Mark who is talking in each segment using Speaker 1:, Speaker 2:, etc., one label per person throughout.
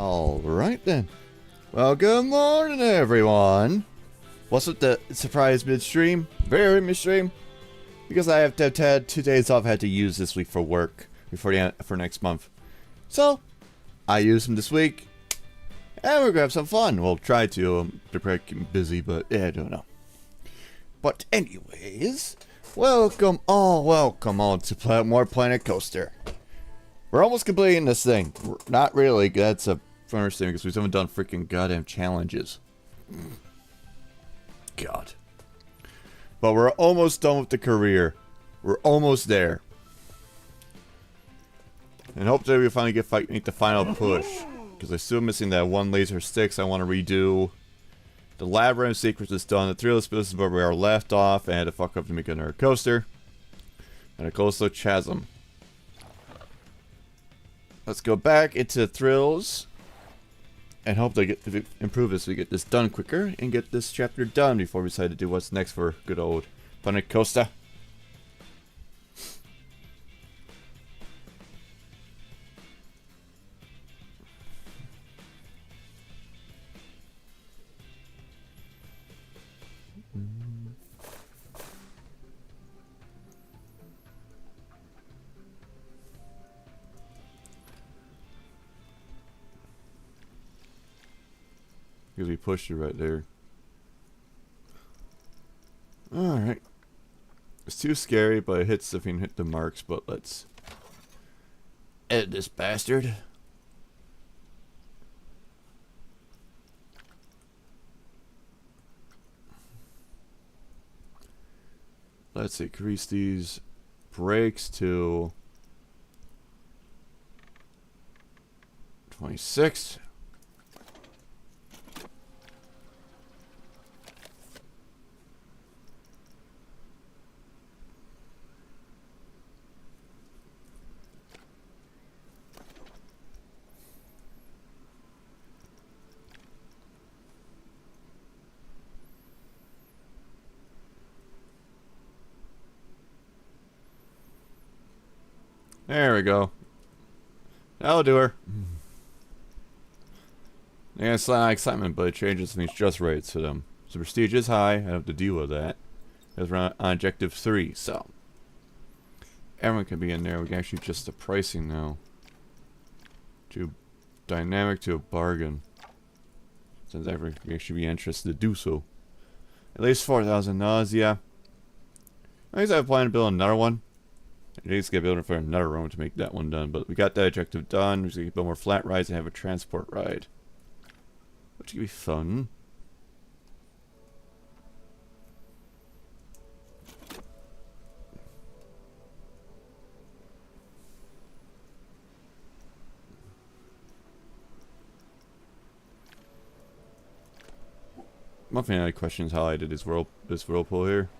Speaker 1: Alright then. Well, good morning, everyone. What's with the surprise midstream? Very midstream. Because I have had 2 days off I had to use this week for work for next month. So, I used them this week. And we're gonna have some fun. We'll try to. They're pretty busy, but yeah, I don't know. But anyways, welcome all to more Planet Coaster. We're almost completing this thing. Not really. That's a first thing because we haven't done freaking goddamn challenges. God. But we're almost done with the career. We're almost there. And hopefully we finally make the final push. Because I'm still missing that one laser sticks I want to redo. The labyrinth secrets is done. The Thrills is where we are left off. And I had to fuck up to make another coaster. And a coastal chasm. Let's go back into Thrills. And hope they improve this so we get this done quicker. And get this chapter done before we decide to do what's next for good old Planet Coaster. Because we pushed it right there. Alright. It's too scary, but it hits if you can hit the marks, but let's edit this bastard. Let's increase these brakes to 26. There we go. That'll do her. Yeah, it's not excitement, but it changes things just right to them. So prestige is high. I have to deal with that. Because we're on objective 3, so everyone can be in there. We can actually adjust the pricing now. To dynamic to a bargain. Since everyone can actually be interested to do so. At least 4,000 nausea. I guess I plan to build another one. I need to get building for another room to make that one done, but we got that objective done. We're just gonna build more flat rides and have a transport ride, which could be fun. One thing I question is how I did this whirlpool here.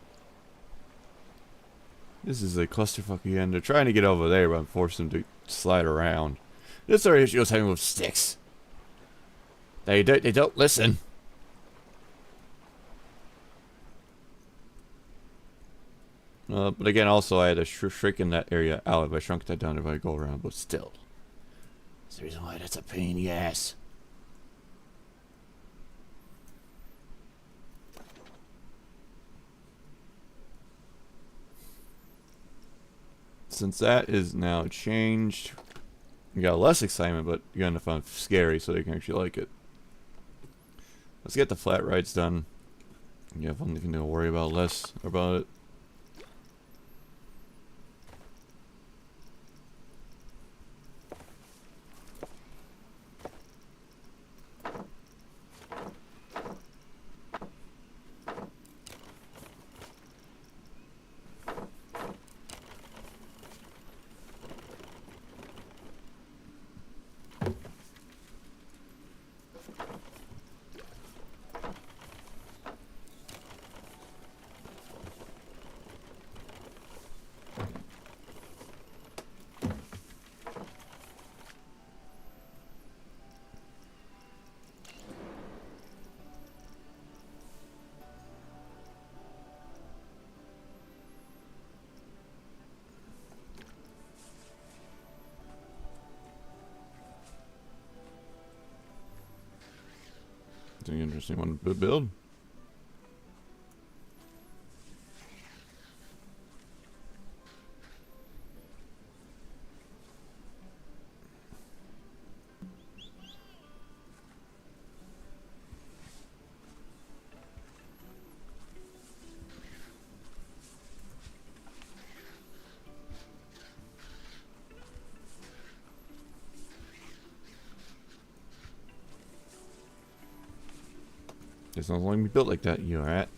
Speaker 1: This is a clusterfuck again. They're trying to get over there, but I'm forcing them to slide around. This are issues having with sticks. They don't listen. But again, also I had to shrink in that area out if I shrunk that down if I go around, but still. That's the reason why that's a pain in the ass. Since that is now changed, you got less excitement, but you're gonna find scary, so they can actually like it. Let's get the flat rides done. You have one thing to worry about less about it. It's an interesting one to build. It's not letting me build like that, you alright?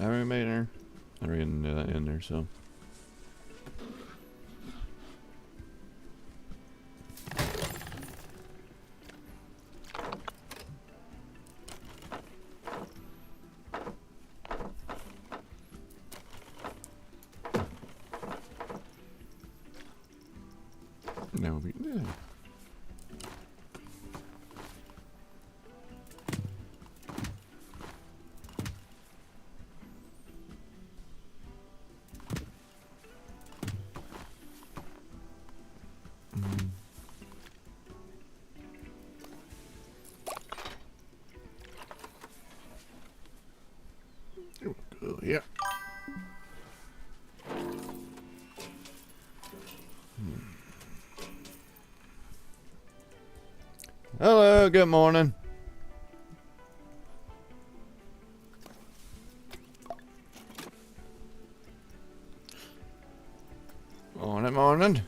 Speaker 1: I already made her. I already knew that in there, so. That would be yeah. Go here. Hello, good morning. Morning, morning.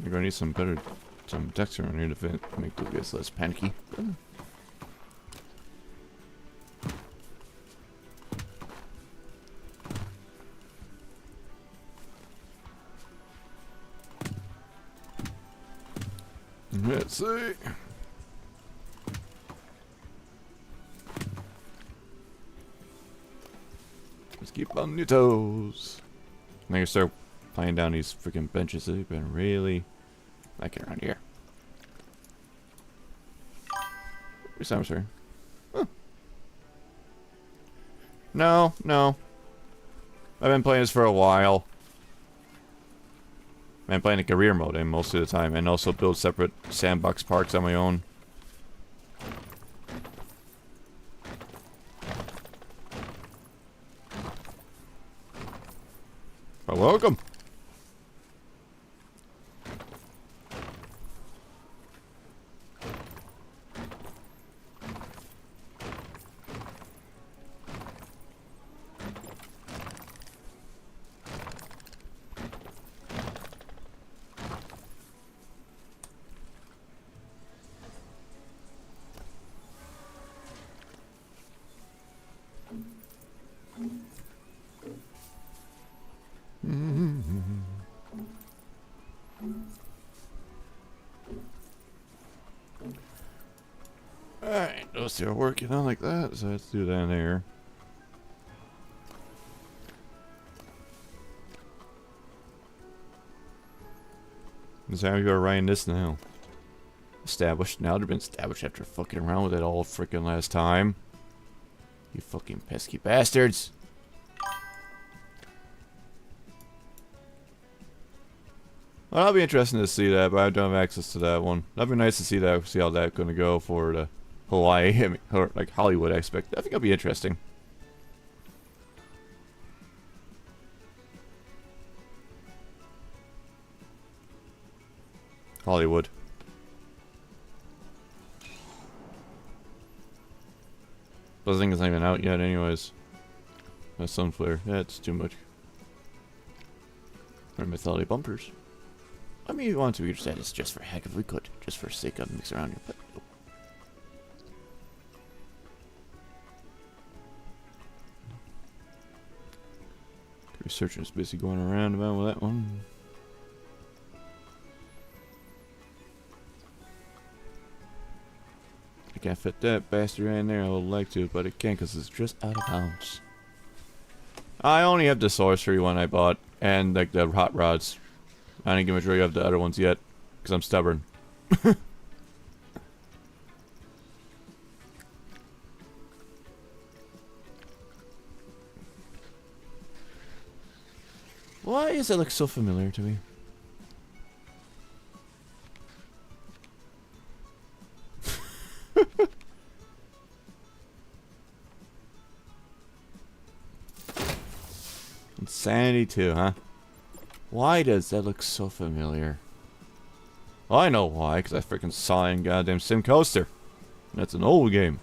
Speaker 1: You're gonna need some texture on here to make the guys less panicky. Let's see. Just keep on your toes. I'm gonna start playing down these freaking benches. They've been really like around here. Where's Sam's here? Huh. No, no. I've been playing this for a while. I've been playing the career mode in most of the time, and also build separate sandbox parks on my own. Well, welcome. Alright, those two are working on like that, so let's do that in there. Is how you are writing this now? Established. Now they've been established after fucking around with it all freaking last time. You fucking pesky bastards. Well, that'll be interesting to see that, but I don't have access to that one. That'd be nice to see that, see how that's gonna go for the Hawaii, I mean, or like Hollywood aspect. I think it'll be interesting. Hollywood. But the thing is not even out yet anyways. That Sunflare. That's too much. Or Mythology bumpers. I mean, we want to use that just for heck if we could. Just for sake of mix around here, but nope. Researchers busy going around about with that one. can't fit that bastard in there. I would like to, but it can't because it's just out of bounds. I only have the sorcery one I bought, and like the hot rods. I didn't get majority of the other ones yet, because I'm stubborn. Why does it look so familiar to me? Insanity 2, huh? Why does that look so familiar? Well, I know why, because I freaking saw it in goddamn Sim Coaster. That's an old game.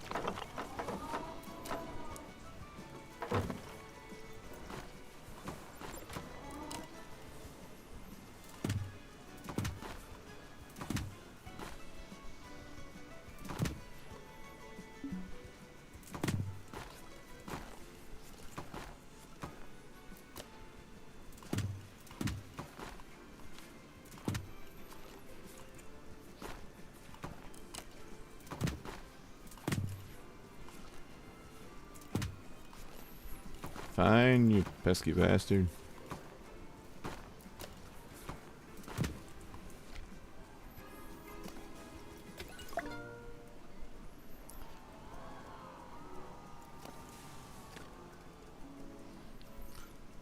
Speaker 1: Fine, you pesky bastard.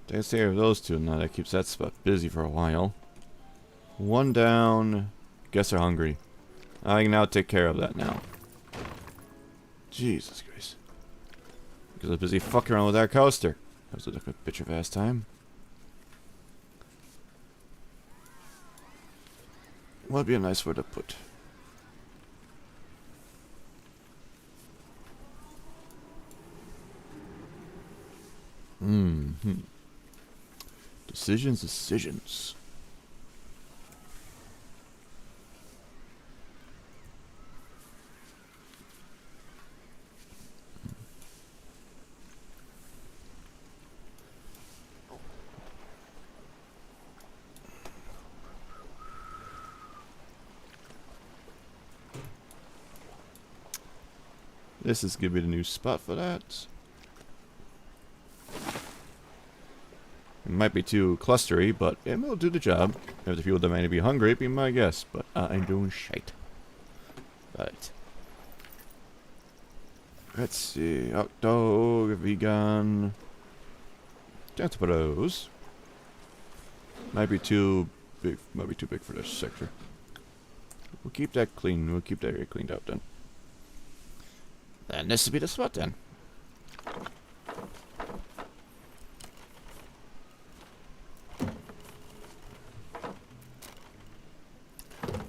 Speaker 1: Take care of those two now. That keeps that spot busy for a while. One down. Guess they're hungry. I can now take care of that now. Jesus Christ. Because I'm busy fucking around with that coaster. That was a bitch of ass time. What'd be a nice word to put? Decisions. This is gonna be the new spot for that. It might be too clustery, but it will do the job. If the people demand to be hungry, be my guess. But I'm doing shite. Right. Let's see. Hot dog, vegan. Don't put those. Might be too big. Might be too big for this sector. We'll keep that clean. We'll keep that area cleaned out then. Then this will be the spot then.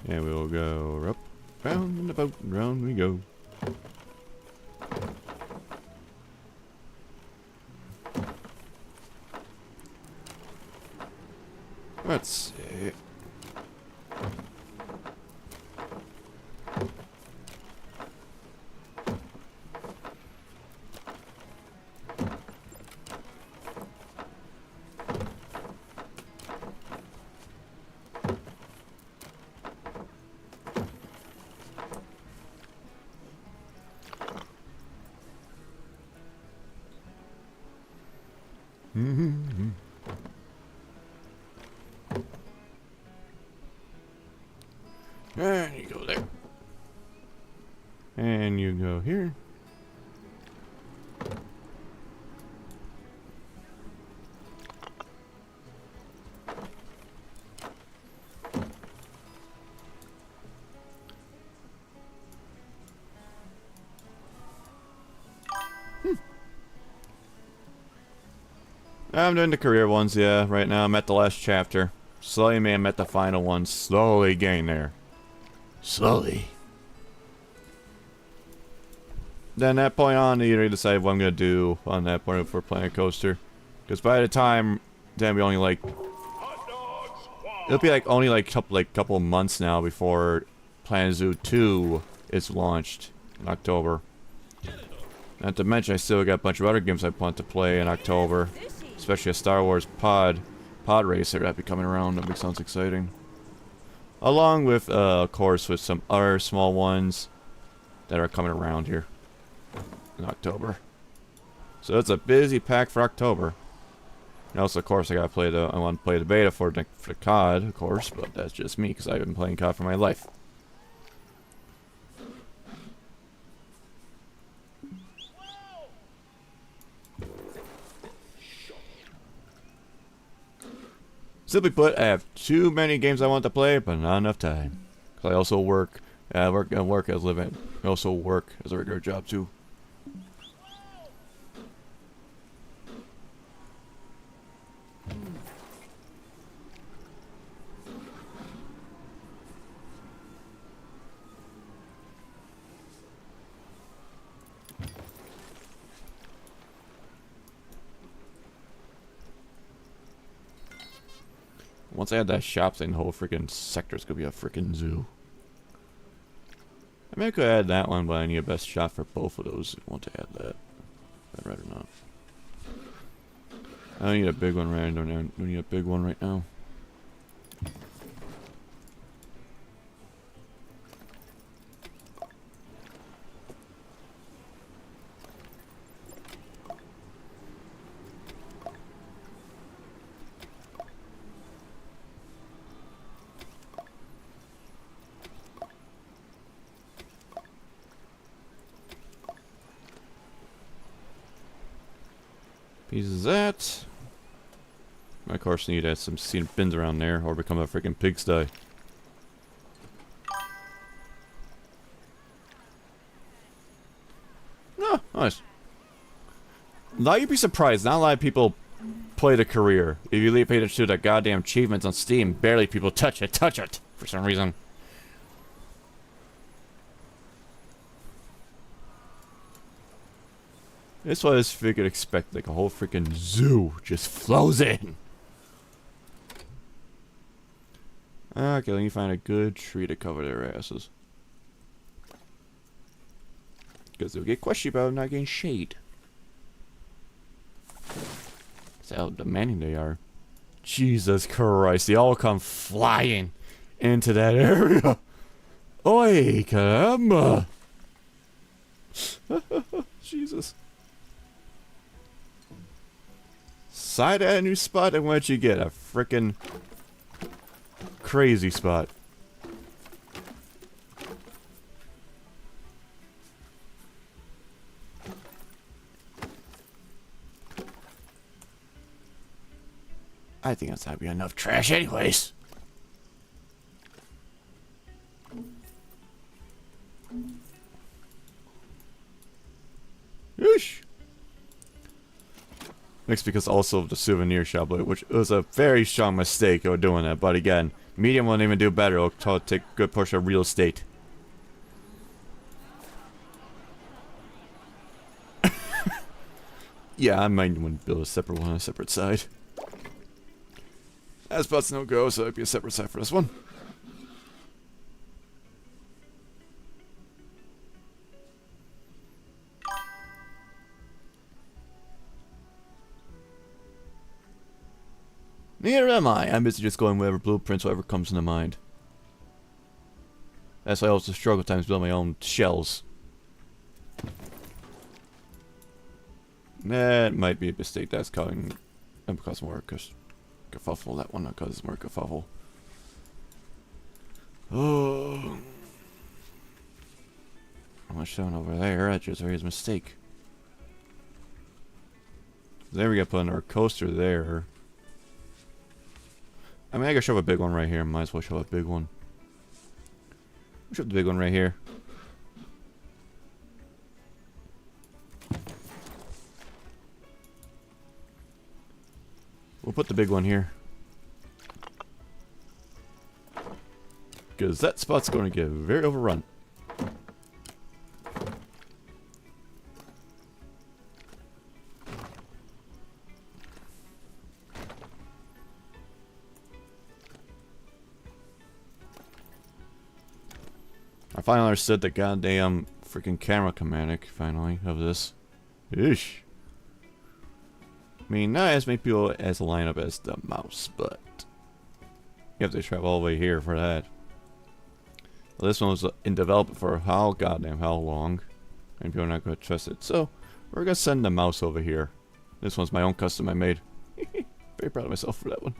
Speaker 1: And we'll go up, round and about, and round we go. Let's see. And you go there. And you go here. I'm doing the career ones, yeah, right now. I'm at the last chapter. Slowly, man, I'm at the final one. Slowly getting there. Slowly. Then at that point on, I either decide what I'm going to do on that point if we're playing a coaster. Because by the time, then we only like... It'll be like only like couple months now before Planet Zoo 2 is launched in October. Not to mention, I still got a bunch of other games I want to play in October. Especially a Star Wars pod racer that'll be coming around. That sounds exciting. Along with, of course, with some other small ones that are coming around here in October. So it's a busy pack for October. And also, of course, I want to play the beta for the COD, of course, but that's just me because I've been playing COD for my life. Simply put, I have too many games I want to play, but not enough time. Because I also work as a living. I also work as a regular job too. Once I add that shop thing, the whole freaking sector's gonna be a freaking zoo. I mean, I could add that one, but I need a best shot for both of those. I want to add that. I'd rather not. I don't need a big one right now. I don't need a big one right now. Pieces of that. I, of course, need to add some seed bins around there or become a freaking pigsty. Oh, nice. Now you'd be surprised, not a lot of people play the career. If you pay attention to the goddamn achievements on Steam, barely people touch it for some reason. That's why I just figured expect like a whole freaking zoo just flows in. Okay, let me find a good tree to cover their asses. Because they'll get questioned about not getting shade. That's how demanding they are. Jesus Christ, they all come flying into that area. Oi, caramba. Jesus. Side at a new spot, and what you get? A frickin' crazy spot. I think that's gotta be enough trash anyways. Yeesh. Next, because also of the souvenir shop, which was a very strong mistake of doing that. But again, medium won't even do better. It'll take a good portion of real estate. Yeah, I might want to build a separate one on a separate side. That spot's no go, so it'd be a separate side for this one. Neither am I. I'm busy just going whatever blueprints, whatever comes into mind. That's why I also struggle times building my own shells. That might be a mistake. That's causing more kerfuffle. That one causes more kerfuffle. Oh, I'm not showing over there. That's just a mistake. Then we got to put our coaster there. I mean, I gotta show a big one right here. Might as well show a big one. Show the big one right here. We'll put the big one here. Because that spot's going to get very overrun. I finally understood the goddamn freaking camera command finally of this. Eesh. I mean, not as many people as a lineup as the mouse, but you have to travel all the way here for that. This one was in development for how goddamn how long. And people are not going to trust it. So, we're going to send the mouse over here. This one's my own custom I made. Very proud of myself for that one.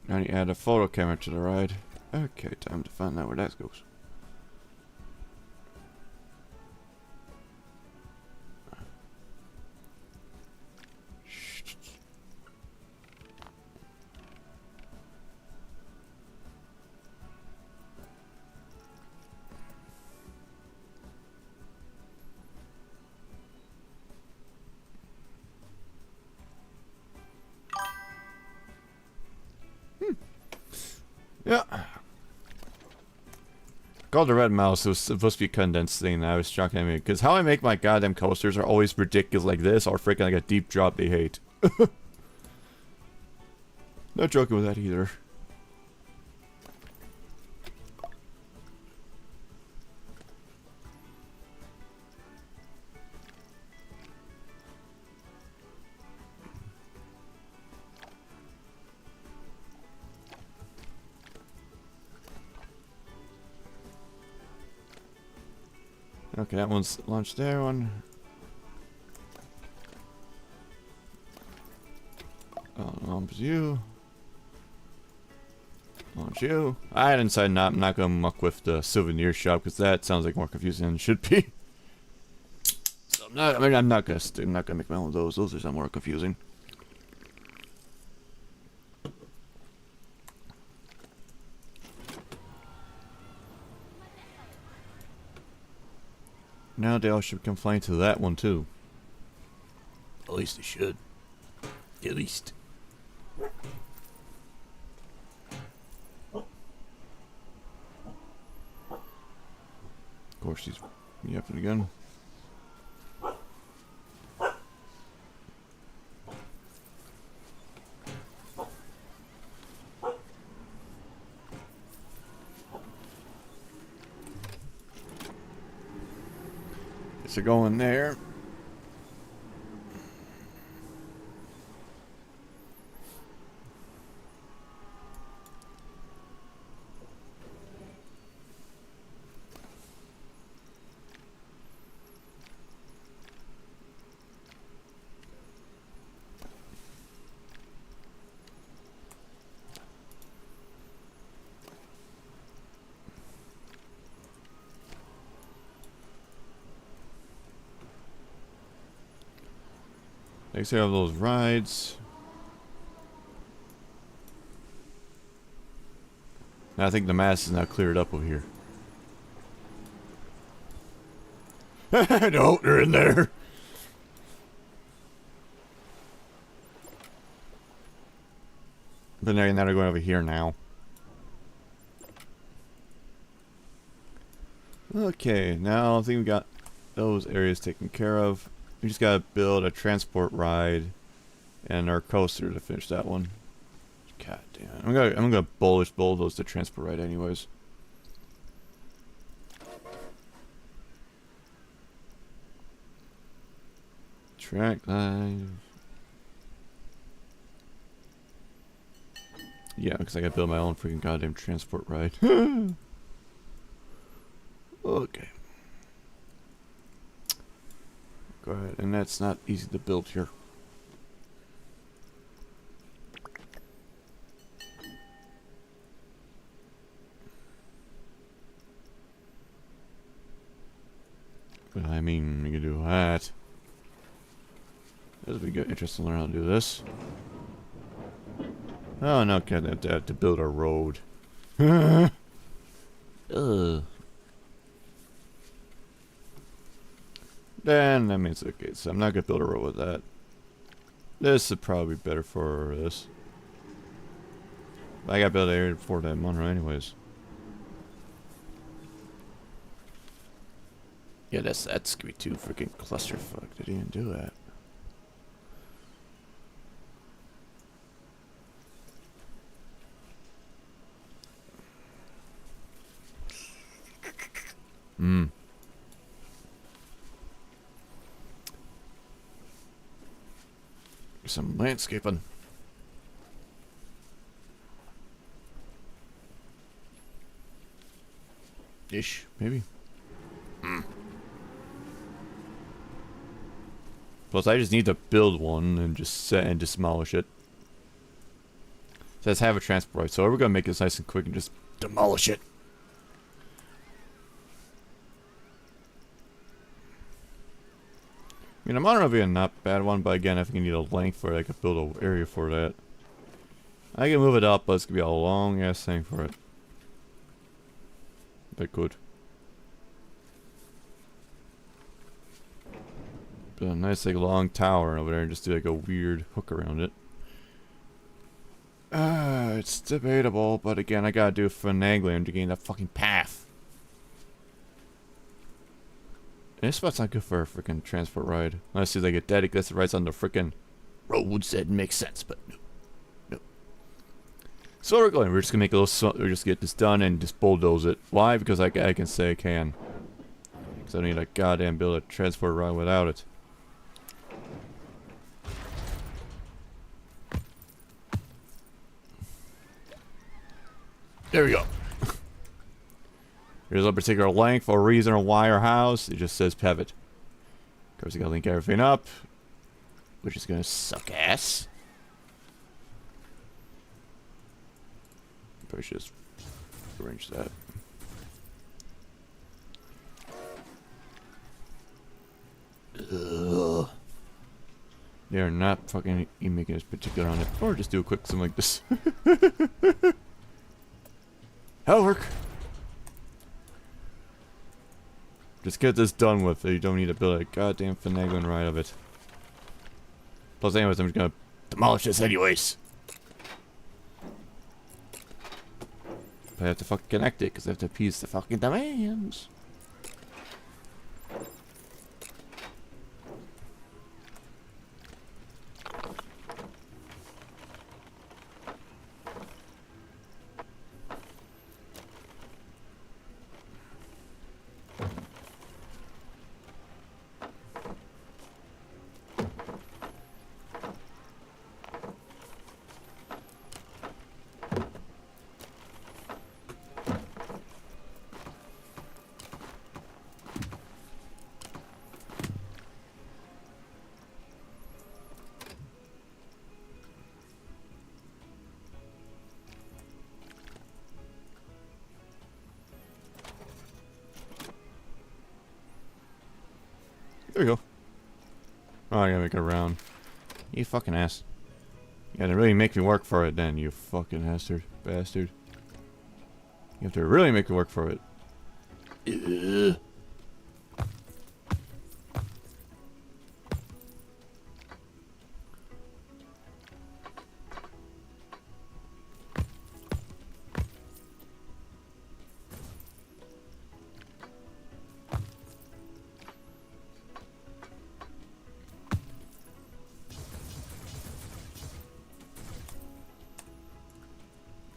Speaker 1: Now you add a photo camera to the ride. Okay, time to find out where that goes. Yeah. Called the red mouse. It was supposed to be a condensed thing. I was shocked at me because how I make my goddamn coasters are always ridiculous like this, or freaking like a deep drop they hate. Not joking with that either. Okay, that one's launched there. One. Launch you. Launch you. I decided I'm not gonna muck with the souvenir shop because that sounds like more confusing than it should be. So I'm not. I mean, I'm not gonna make my own of those. Those are some more confusing. Now they all should complain to that one too. At least they should. At least. Of course, he's yapping again. So go in there. They say have those rides. Now I think the mass is now cleared up over here. No, they're in there. But now they're going over here now. Okay, now I think we got those areas taken care of. We just gotta build a transport ride and our coaster to finish that one. God damn it. I'm gonna bulldoze the transport ride anyways. Track live. Yeah, because I gotta build my own freaking goddamn transport ride. Okay. Go ahead, and that's not easy to build here. But I mean, we can do that. This would be good. Interesting to learn how to do this. Oh no, okay, I have to build a road. Ugh. Then that means okay, so I'm not gonna build a road with that. This is probably better for this. But I gotta build an area for that Monroe anyways. Yeah, that's gonna be too freaking clusterfuck. Did he even do that? Some landscaping. Ish, maybe. Plus, I just need to build one and just set and demolish it. It says have a transport right, so we're gonna make this nice and quick and just demolish it. I mean, I'm on a not bad one, but again, I think I need a length for it. I could build an area for that. I can move it up, but it's gonna be a long ass thing for it. If I could. Build a nice like long tower over there and just do like a weird hook around it. It's debatable, but again, I gotta do finagling to gain that fucking path. And this spot's not good for a freaking transport ride. Unless it's like a dedicated rides on the freaking roads that makes sense, but no. No. So we're going. We're just gonna make a little. We're just get this done and just bulldoze it. Why? Because I can say I can. Because I don't need a goddamn build a transport ride without it. There we go. There's a particular length or reason or why or house. It just says pivot. Of course, you gotta link everything up, which is gonna suck ass. Probably should just arrange that. Ugh. They are not fucking making this particular on it. Or just do a quick something like this. That'll work. Just get this done with. You don't need to build a goddamn finagling ride of it. Plus, anyways, I'm just gonna demolish this anyways. But I have to fucking connect it because I have to appease the fucking demands. There we go. Oh, I gotta make it around. You fucking ass. You gotta really make me work for it then, you fucking bastard. You have to really make me work for it. Ugh.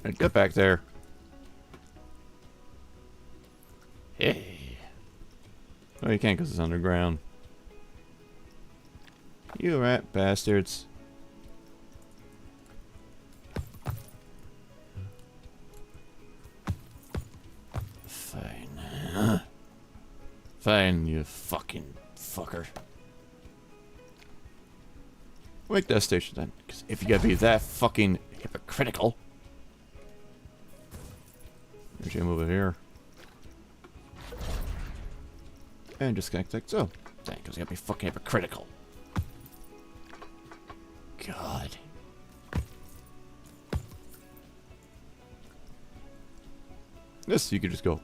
Speaker 1: Hey, get back there. Hey. Oh, you can't because it's underground. You rat bastards. Fine. Fine, you fucking fucker. Make that station then. Because if you gotta be that fucking hypocritical. Actually, move it here. And just connect like so. Dang, because you gotta be fucking hypocritical. God. This, you could just go.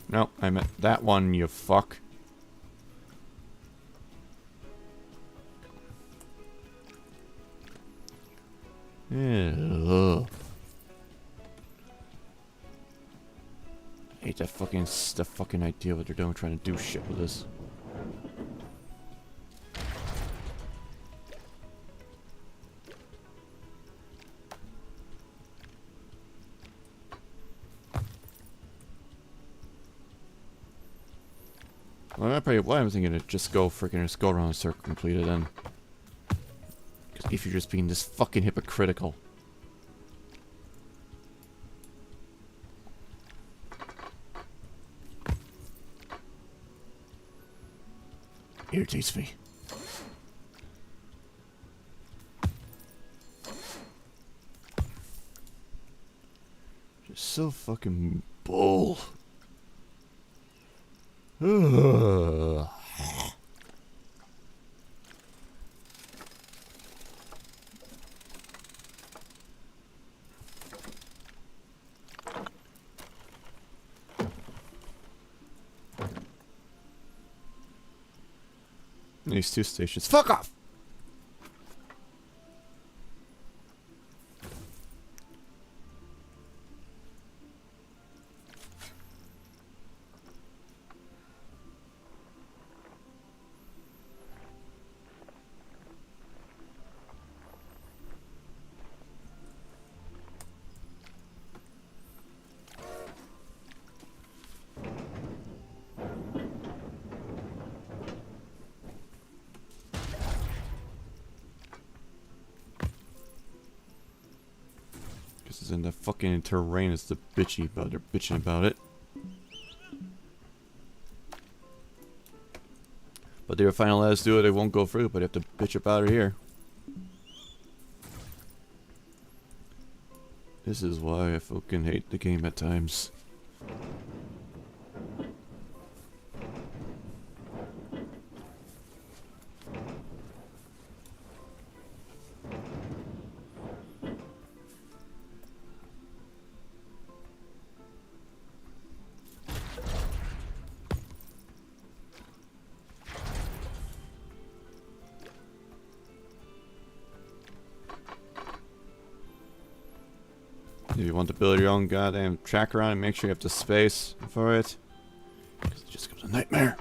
Speaker 1: No, I meant that one, you fuck. Ugh. I hate that fucking idea what they're doing, trying to do shit with this. Well, I'm thinking to just go around the circle completed then. Because if you're just being this fucking hypocritical. Irritates me. Just so fucking bull. Ugh. These 2 stations. Fuck off! This is in the fucking terrain. It's the bitchy about. They're bitching about it. But they were finally let us do it. It won't go through. But you have to bitch about it here. This is why I fucking hate the game at times. If you want to build your own goddamn track around and make sure you have the space for it, because it just becomes a nightmare.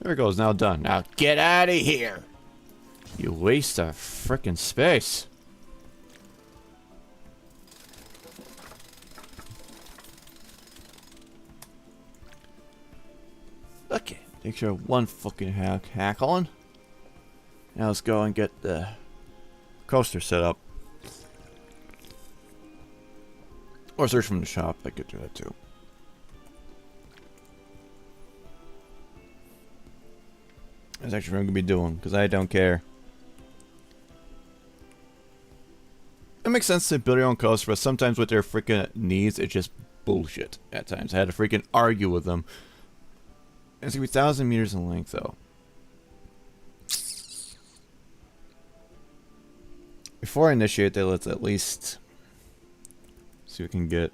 Speaker 1: There it goes, now done. Now get out of here! You waste of frickin' space. Okay, take care of one fucking hack on. Now let's go and get the coaster set up. Or search from the shop, I could do that too. That's actually what I'm gonna be doing, because I don't care. It makes sense to build your own coaster, but sometimes with their freaking needs, it's just bullshit at times. I had to freaking argue with them. It's gonna be 1,000 meters in length, though. Before I initiate that, let's at least see what we can get.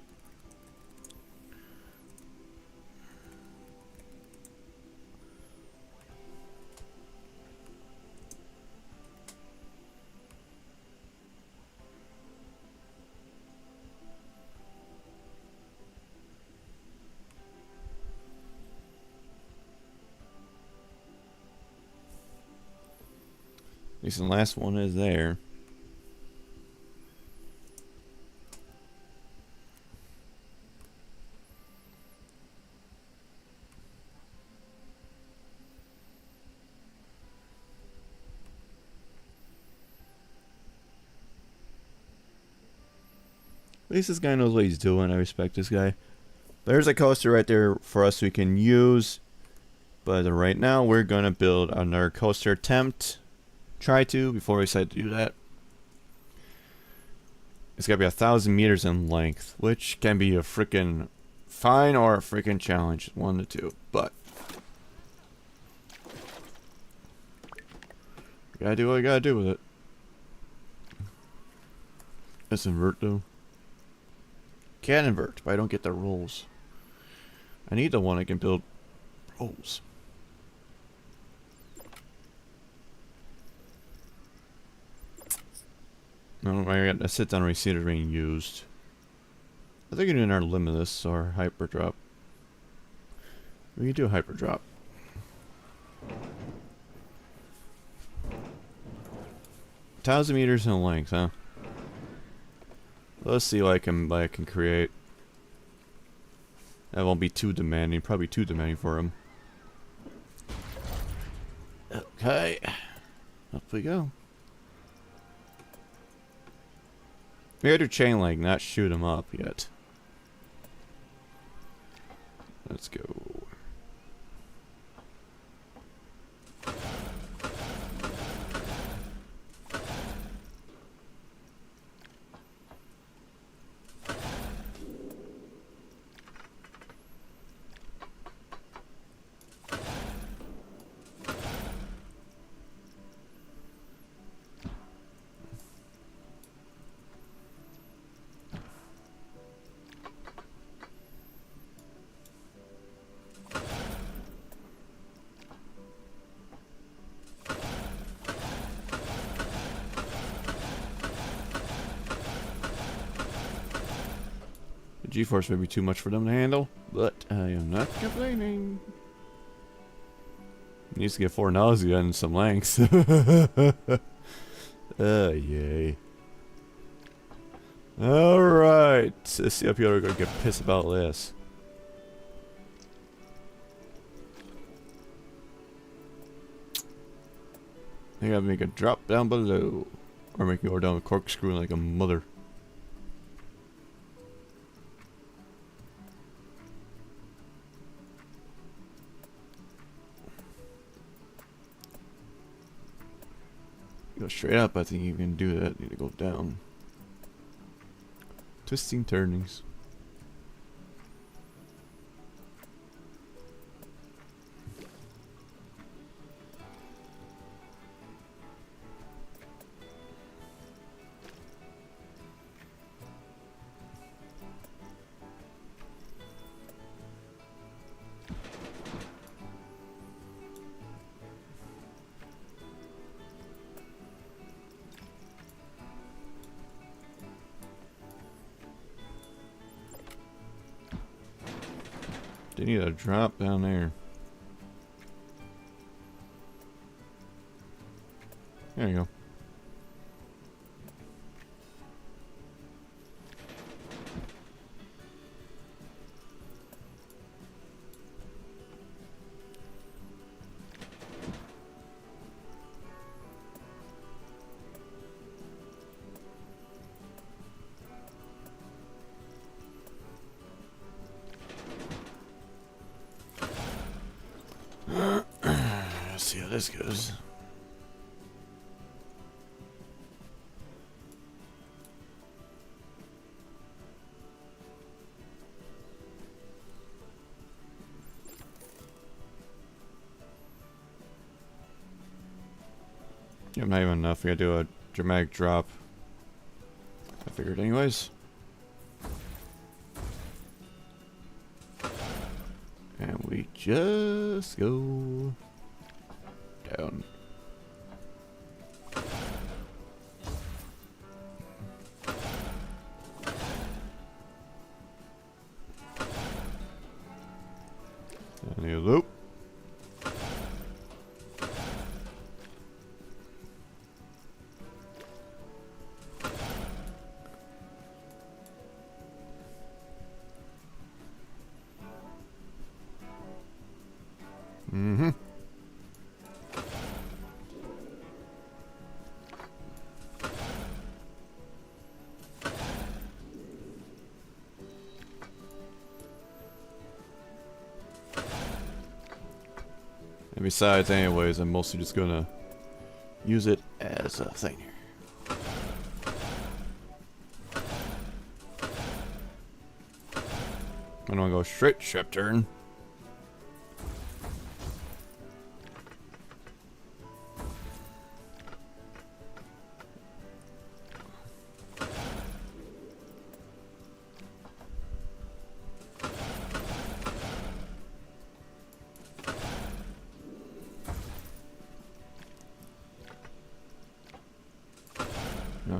Speaker 1: At least the last one is there. At least this guy knows what he's doing. I respect this guy. There's a coaster right there for us we can use. But right now we're going to build another coaster attempt. Try to before we decide to do that. It's got to be 1,000 meters in length, which can be a freaking fine or a freaking challenge. 1 to 2. But Gotta do what I gotta do with it. Let's invert though. Can invert, but I don't get the rolls. I need the one I can build rolls. No, I got a sit down receiver being used. I think we can do another limitless or hyper drop. We can do a hyper drop. 1,000 meters in length, huh? Let's see what I can create. That won't be too demanding. Probably too demanding for him. Okay. Up we go. We gotta do chain link, not shoot him up yet. Let's go. G-force may be too much for them to handle, but I am not complaining. Needs to get 4 nausea and some length. Yay. Alright. Let's see if you're gonna get pissed about this. I gotta make a drop down below. Or make it go down a corkscrew like a mother. Go straight up, I think you can do that. Need to go down. Twisting turnings. They need a drop down there. There you go. Let's see how this goes. Yeah, not even enough. We gotta do a dramatic drop. I figured anyways. And we just go down. Down the loop. Mm-hmm. And besides, anyways, I'm mostly just gonna use it as a thing here. I'm gonna go straight ship turn.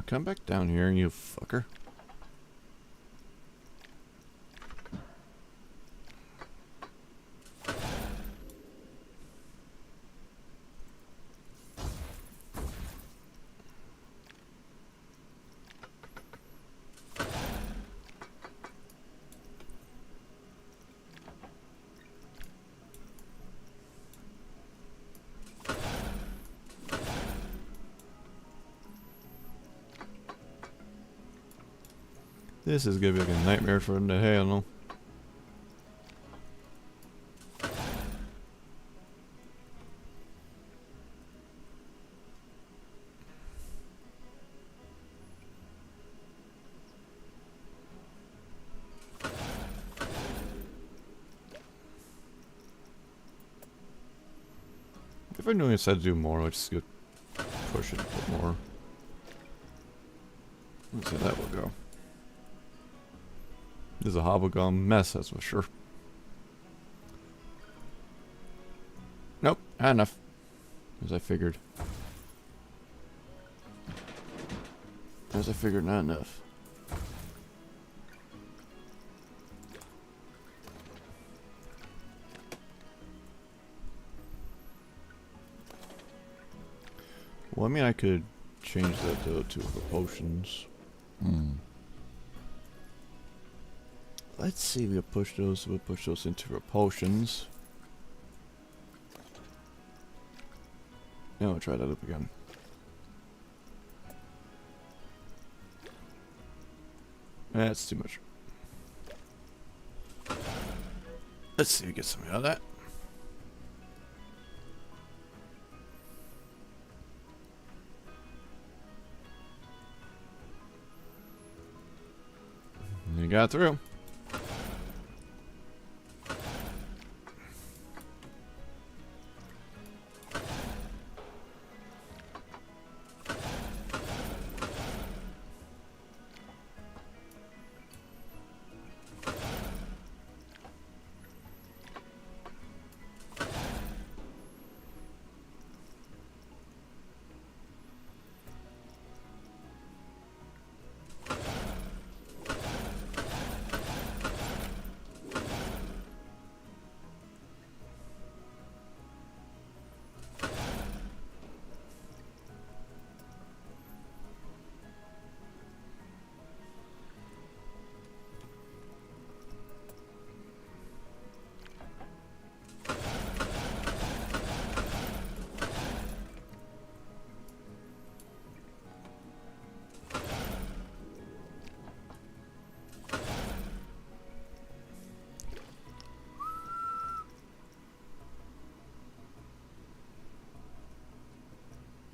Speaker 1: come back down here, you fucker. This is gonna be like a nightmare for him to handle. If I knew I decided to do more, I'd just go push it a bit more. Let's see how that will go. This is a hobblegum mess, that's for sure. Nope, not enough. As I figured. As I figured, not enough. Well, I mean, I could change that to potions. Let's see, we'll push those into potions. Now we'll try that up again. That's too much. Let's see if we get something out of that. You got through.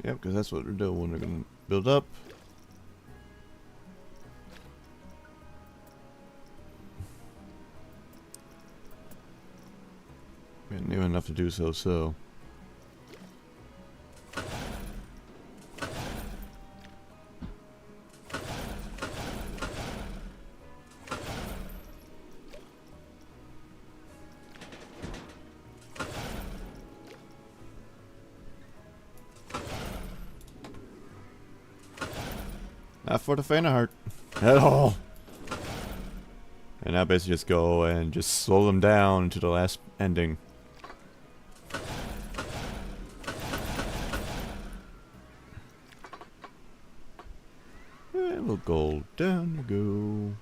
Speaker 1: Yep, because that's what they're doing when they're going to build up. We hadn't even enough to do so. Not for the faint of heart. At all. And now basically just go and just slow them down to the last ending. And we'll go down you go.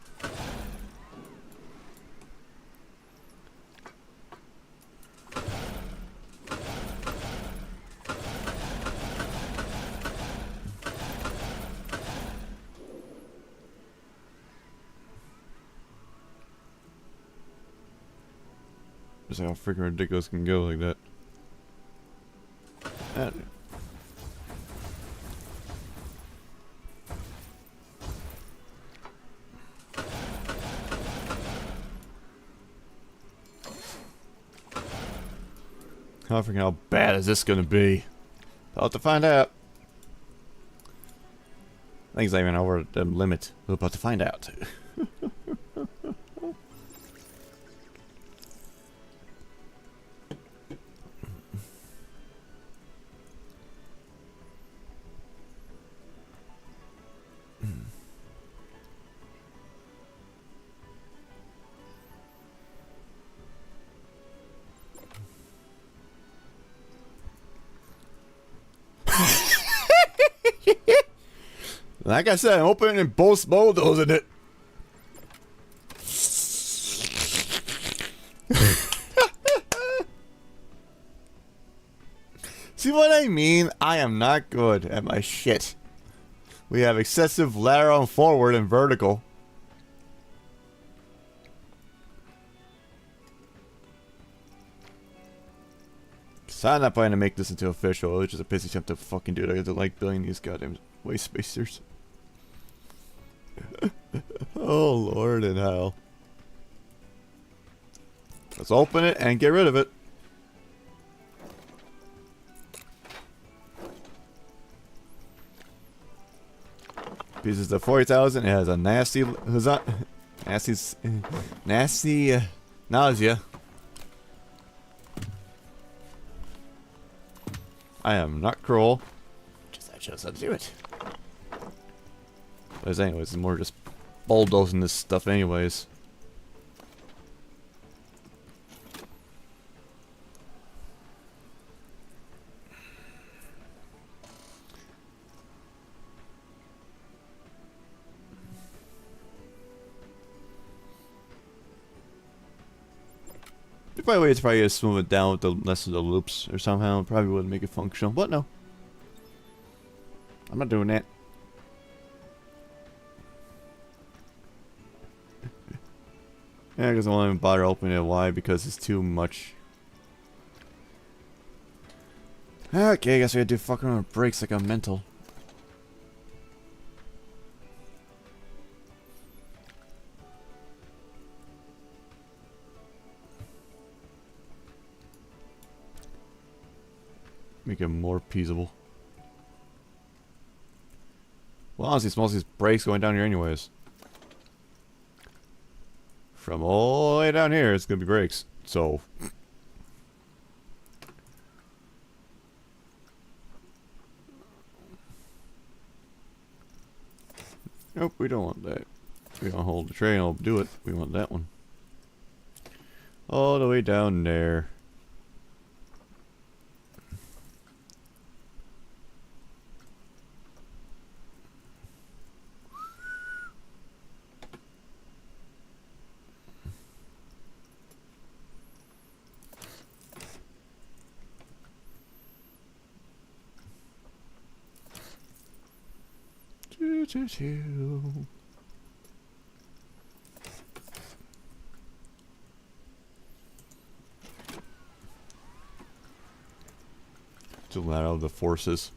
Speaker 1: Just how freaking ridiculous it can go like that. How freaking how bad is this gonna be? I'll have to find out. I think it's not even over the limit. We're about to find out. Like I said, I'm opening and both bulldozing it. See what I mean? I am not good at my shit. We have excessive lateral and forward and vertical. So I'm not planning to make this into official. It's just a pissy attempt to fucking do it. I have to like building these goddamn waste spacers. Oh Lord in hell. Let's open it and get rid of it. Pieces of 40,000. It has a nasty, nasty nausea. I am not cruel. Just I chose how to do it. But anyways, it's more just bulldozing this stuff anyways. The probably way to probably just smooth it down with the less of the loops or somehow. Probably wouldn't make it functional, but no. I'm not doing that. Yeah, because I won't even bother opening it. Why? Because it's too much. Okay, I guess I gotta do fucking on brakes like I'm mental. Make it more feasible. Well, honestly, most of these brakes going down here anyways. From all the way down here, it's gonna be brakes. So. Nope, we don't want that. We don't hold the tray and I'll do it. We want that one. All the way down there. To let out the forces.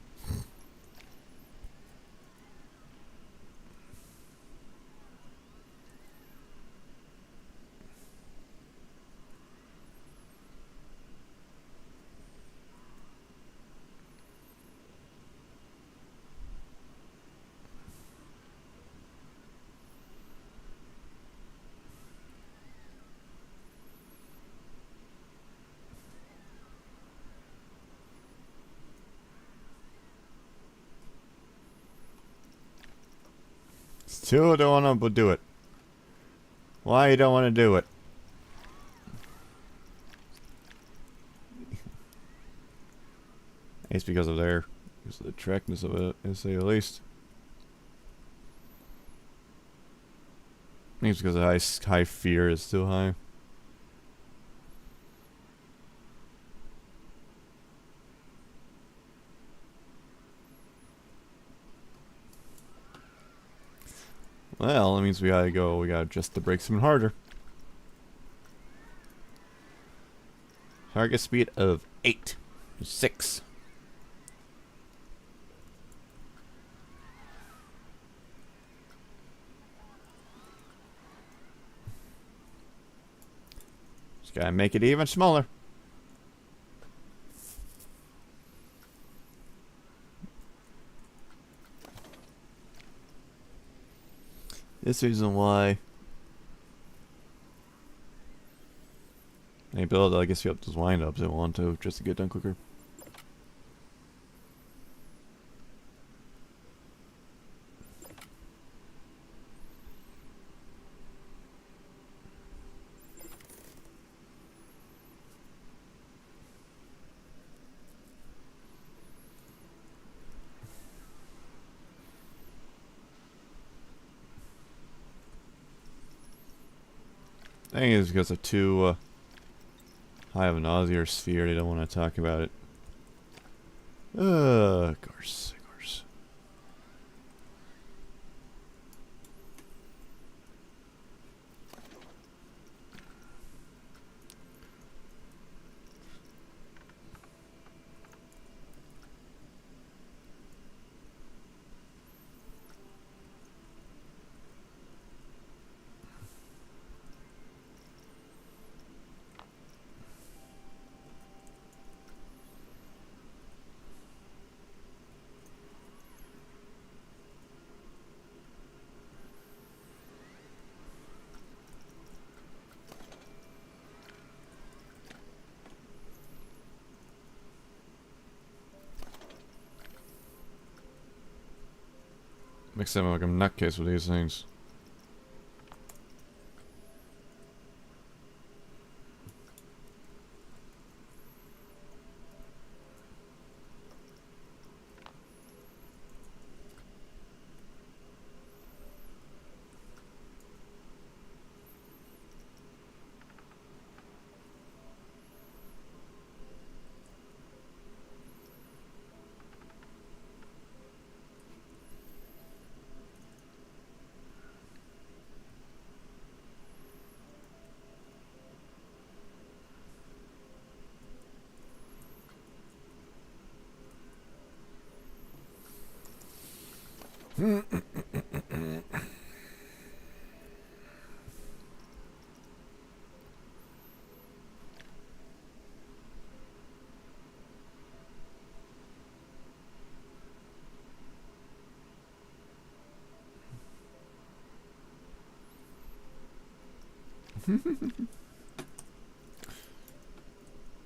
Speaker 1: Still don't want to do it. Why you don't want to do it? It's because of the trackness of it, to say the least. I think it's because the high fear is still high. Well, that means we gotta adjust the brakes even harder. Target speed of 8. 6. Just gotta make it even smaller. This reason why I build, I guess you have those wind-ups I want to, just to get done quicker. I think it's because of too high of an Ozzy sphere. They don't want to talk about it. Of course. Makes them like a nutcase with these things.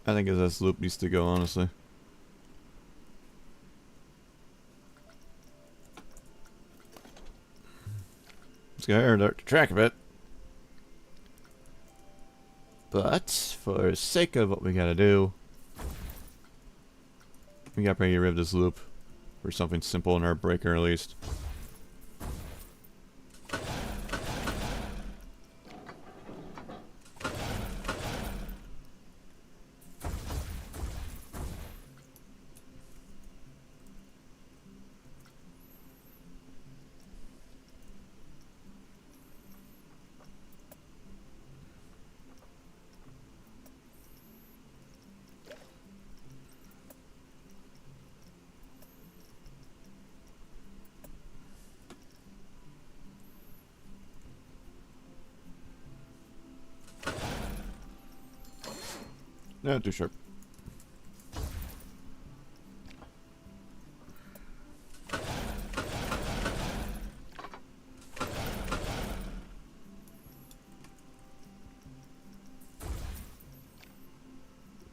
Speaker 1: I think this loop needs to go, honestly. Let's go air dart to track a bit. But, for the sake of what we gotta do, we gotta probably get rid of this loop for something simple in our breaker at least. Not too sharp.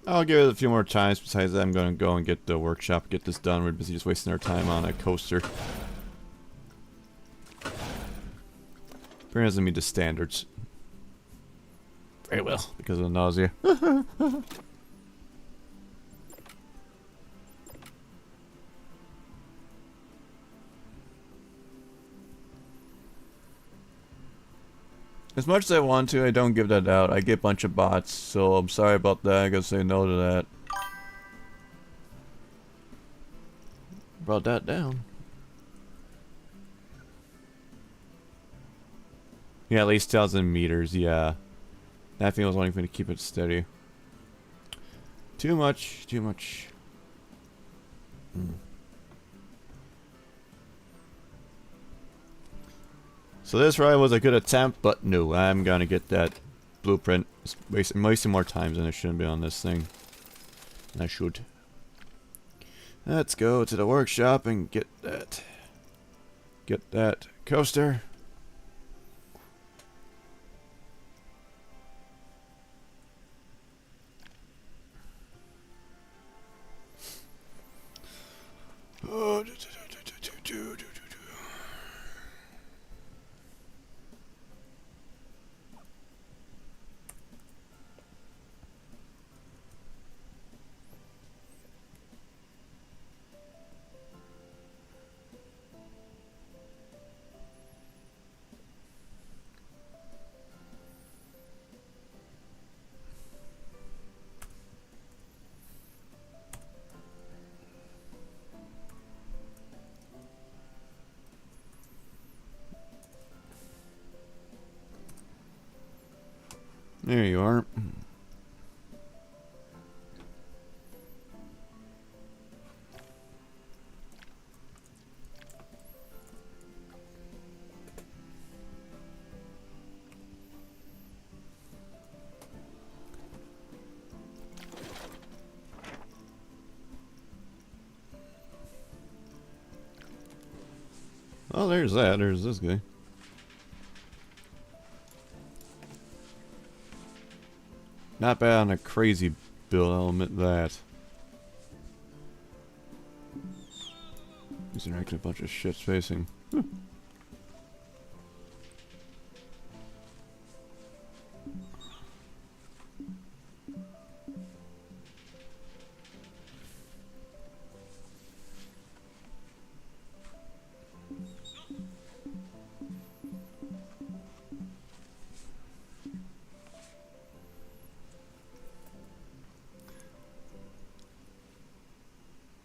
Speaker 1: I'll give it a few more times. Besides that, I'm going to go and get the workshop, get this done. We're busy just wasting our time on a coaster. Apparently doesn't meet the standards. Very well, because of the nausea. As much as I want to, I don't give that out. I get a bunch of bots, so I'm sorry about that. I gotta say no to that. Brought that down. Yeah, at least 1,000 meters, yeah. That thing was only going to keep it steady. Too much, too much. So this ride was a good attempt, but no, I'm gonna get that blueprint. It's wasting more time than it shouldn't be on this thing. I should. Let's go to the workshop and get that. Get that coaster. Oh, There you are. Oh, there's that. There's this guy. Not bad on a crazy build, I'll admit that. These are actually a bunch of shit spacing.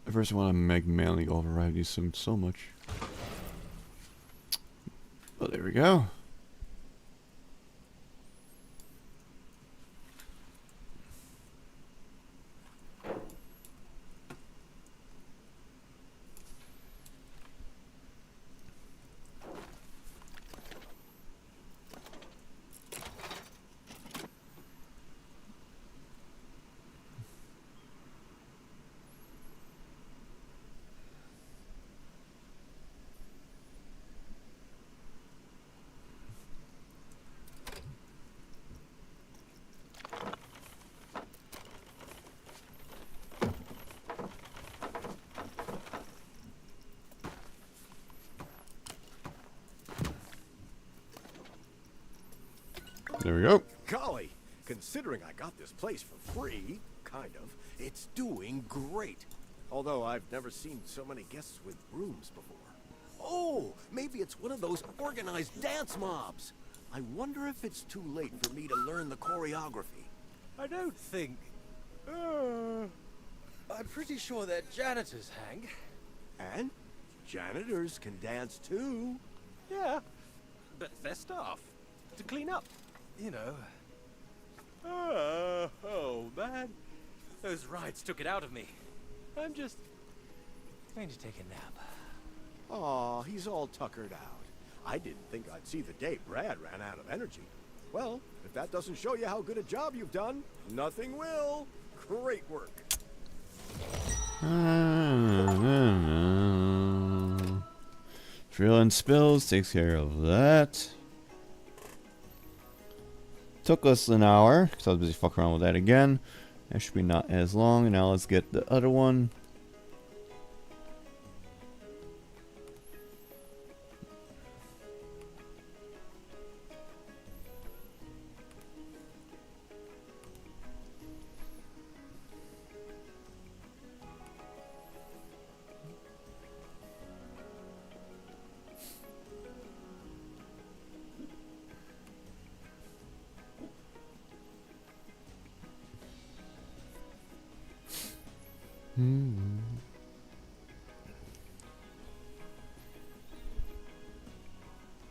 Speaker 1: I first want to magmatically override these sims so much. Oh, there we go. There we go.
Speaker 2: Golly, considering I got this place for free, kind of, it's doing great. Although I've never seen so many guests with rooms before. Oh, maybe it's one of those organized dance mobs. I wonder if it's too late for me to learn the choreography.
Speaker 3: I don't think... I'm pretty sure they're janitors, Hank.
Speaker 2: And janitors can dance too.
Speaker 3: Yeah, but they're staff. To clean up, you know. Oh, man. Those rides took it out of me. I'm just going to take a nap.
Speaker 2: Aw, he's all tuckered out. I didn't think I'd see the day Brad ran out of energy. Well, if that doesn't show you how good a job you've done, nothing will. Great work.
Speaker 1: Drill and spills takes care of that. Took us an hour, because I was busy fucking around with that again. That should be not as long. And now let's get the other one.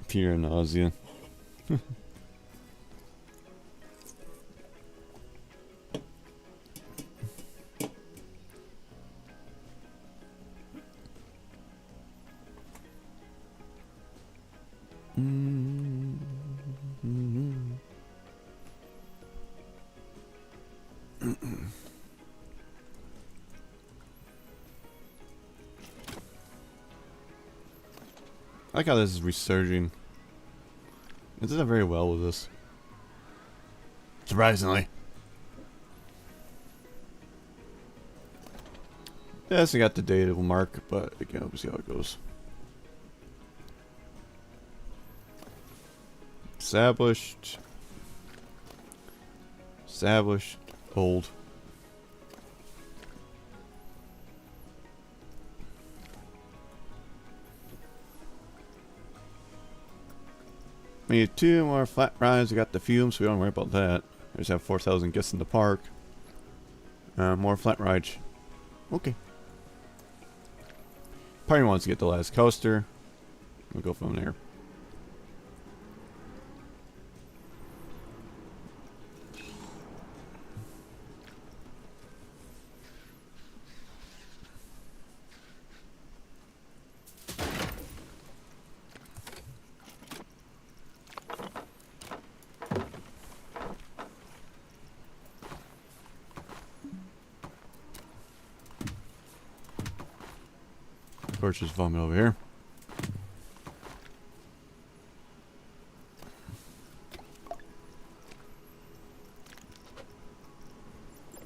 Speaker 1: Pure nausea. I like how this is resurging. It did very well with this. Surprisingly. Yes, I got the date it will mark, but again, we'll see how it goes. Established. Established. Old. We need 2 more flat rides. We got the fumes, so we don't worry about that. We just have 4,000 guests in the park. More flat rides. Okay. Probably wants to get the last coaster. We'll go from there. Of course, there's vomit over here.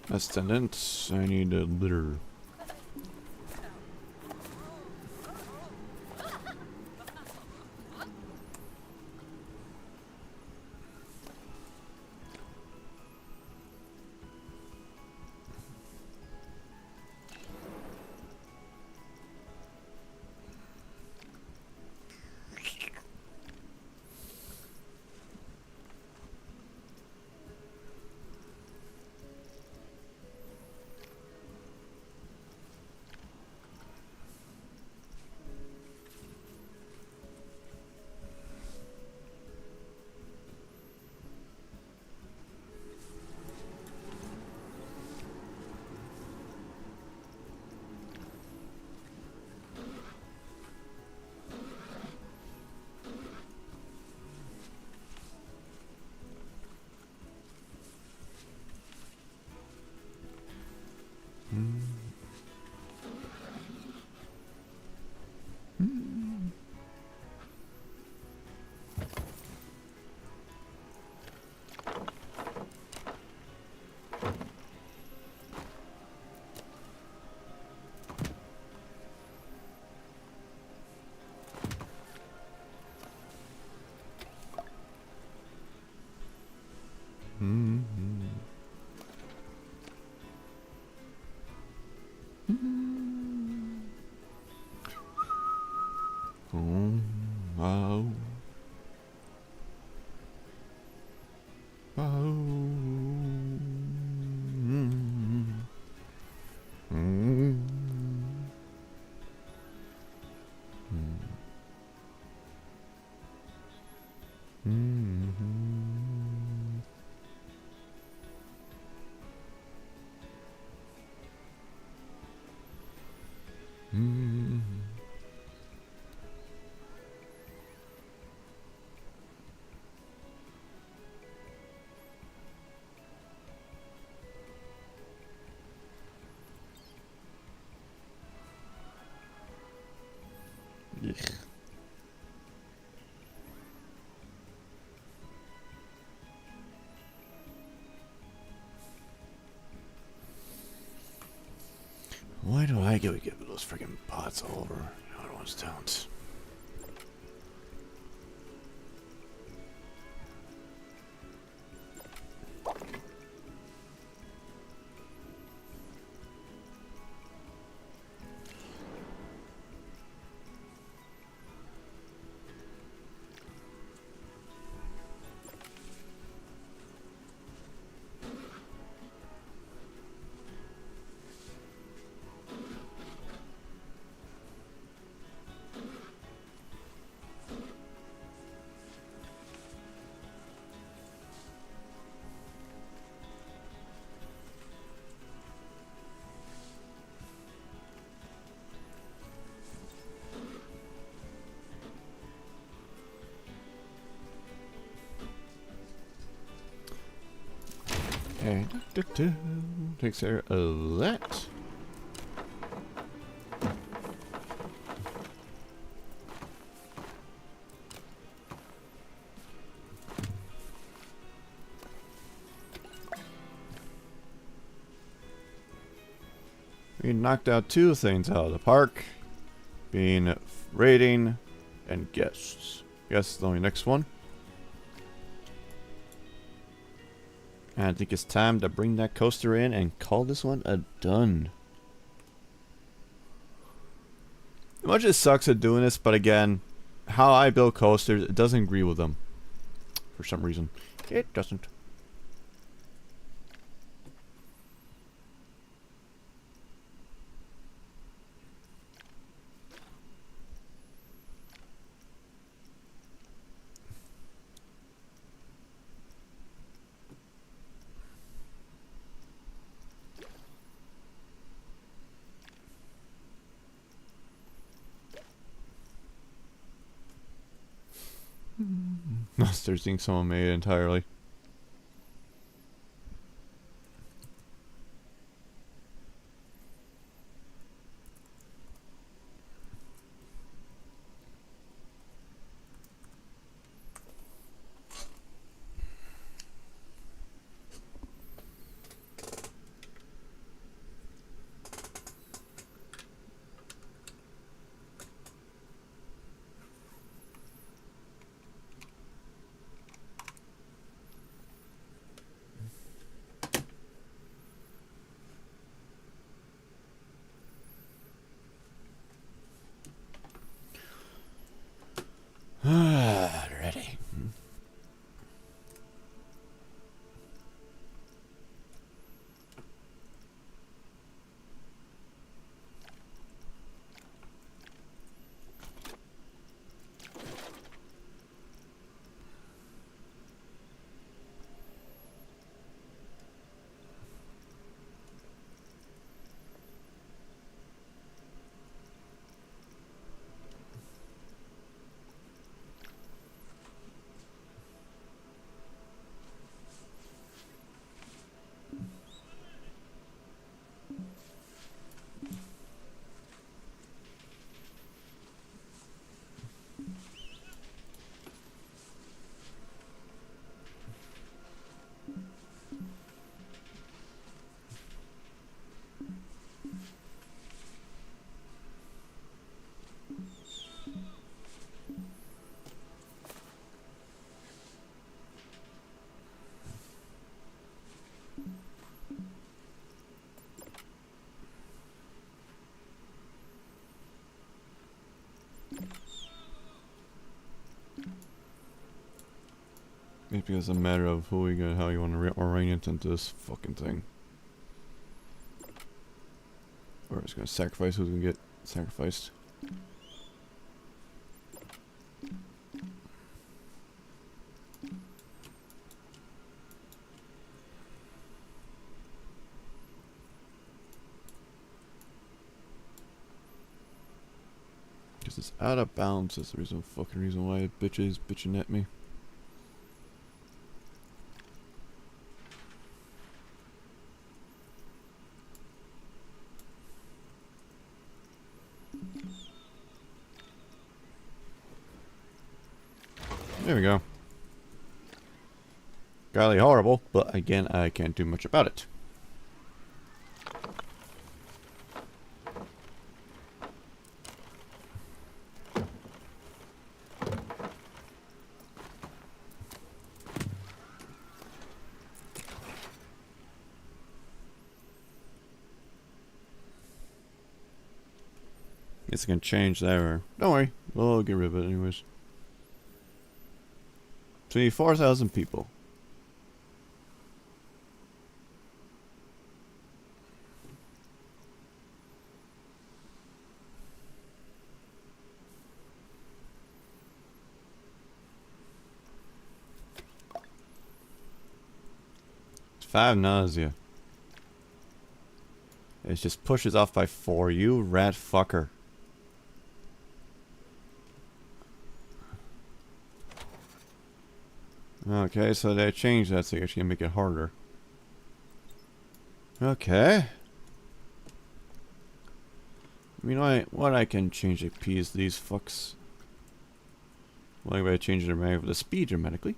Speaker 1: Ascendant, I need a litter. Wow. Why do I get those freaking pots all over? The other ones don't. Okay, takes care of that. We knocked out two things out of the park, being raiding and guests. Guess the only next one. And I think it's time to bring that coaster in and call this one a done. Much it sucks at doing this, but again, how I build coasters, it doesn't agree with them. For some reason. It doesn't. Mustard thing someone made entirely. Maybe it's a matter of how you want to orient into this fucking thing. Or it's gonna sacrifice who's gonna get sacrificed. Because it's out of bounds. That's the fucking reason why bitch is bitching at me. There we go. Golly horrible, but again, I can't do much about it. Guess I can change that, or don't worry, we'll get rid of it anyways. 24,000 people. It's 5 nausea. It just pushes off by 4, you rat fucker. Okay, so they changed that so you actually make it harder. Okay. I mean, what I can change to appease these fucks. Well, anyway, I change the speed dramatically.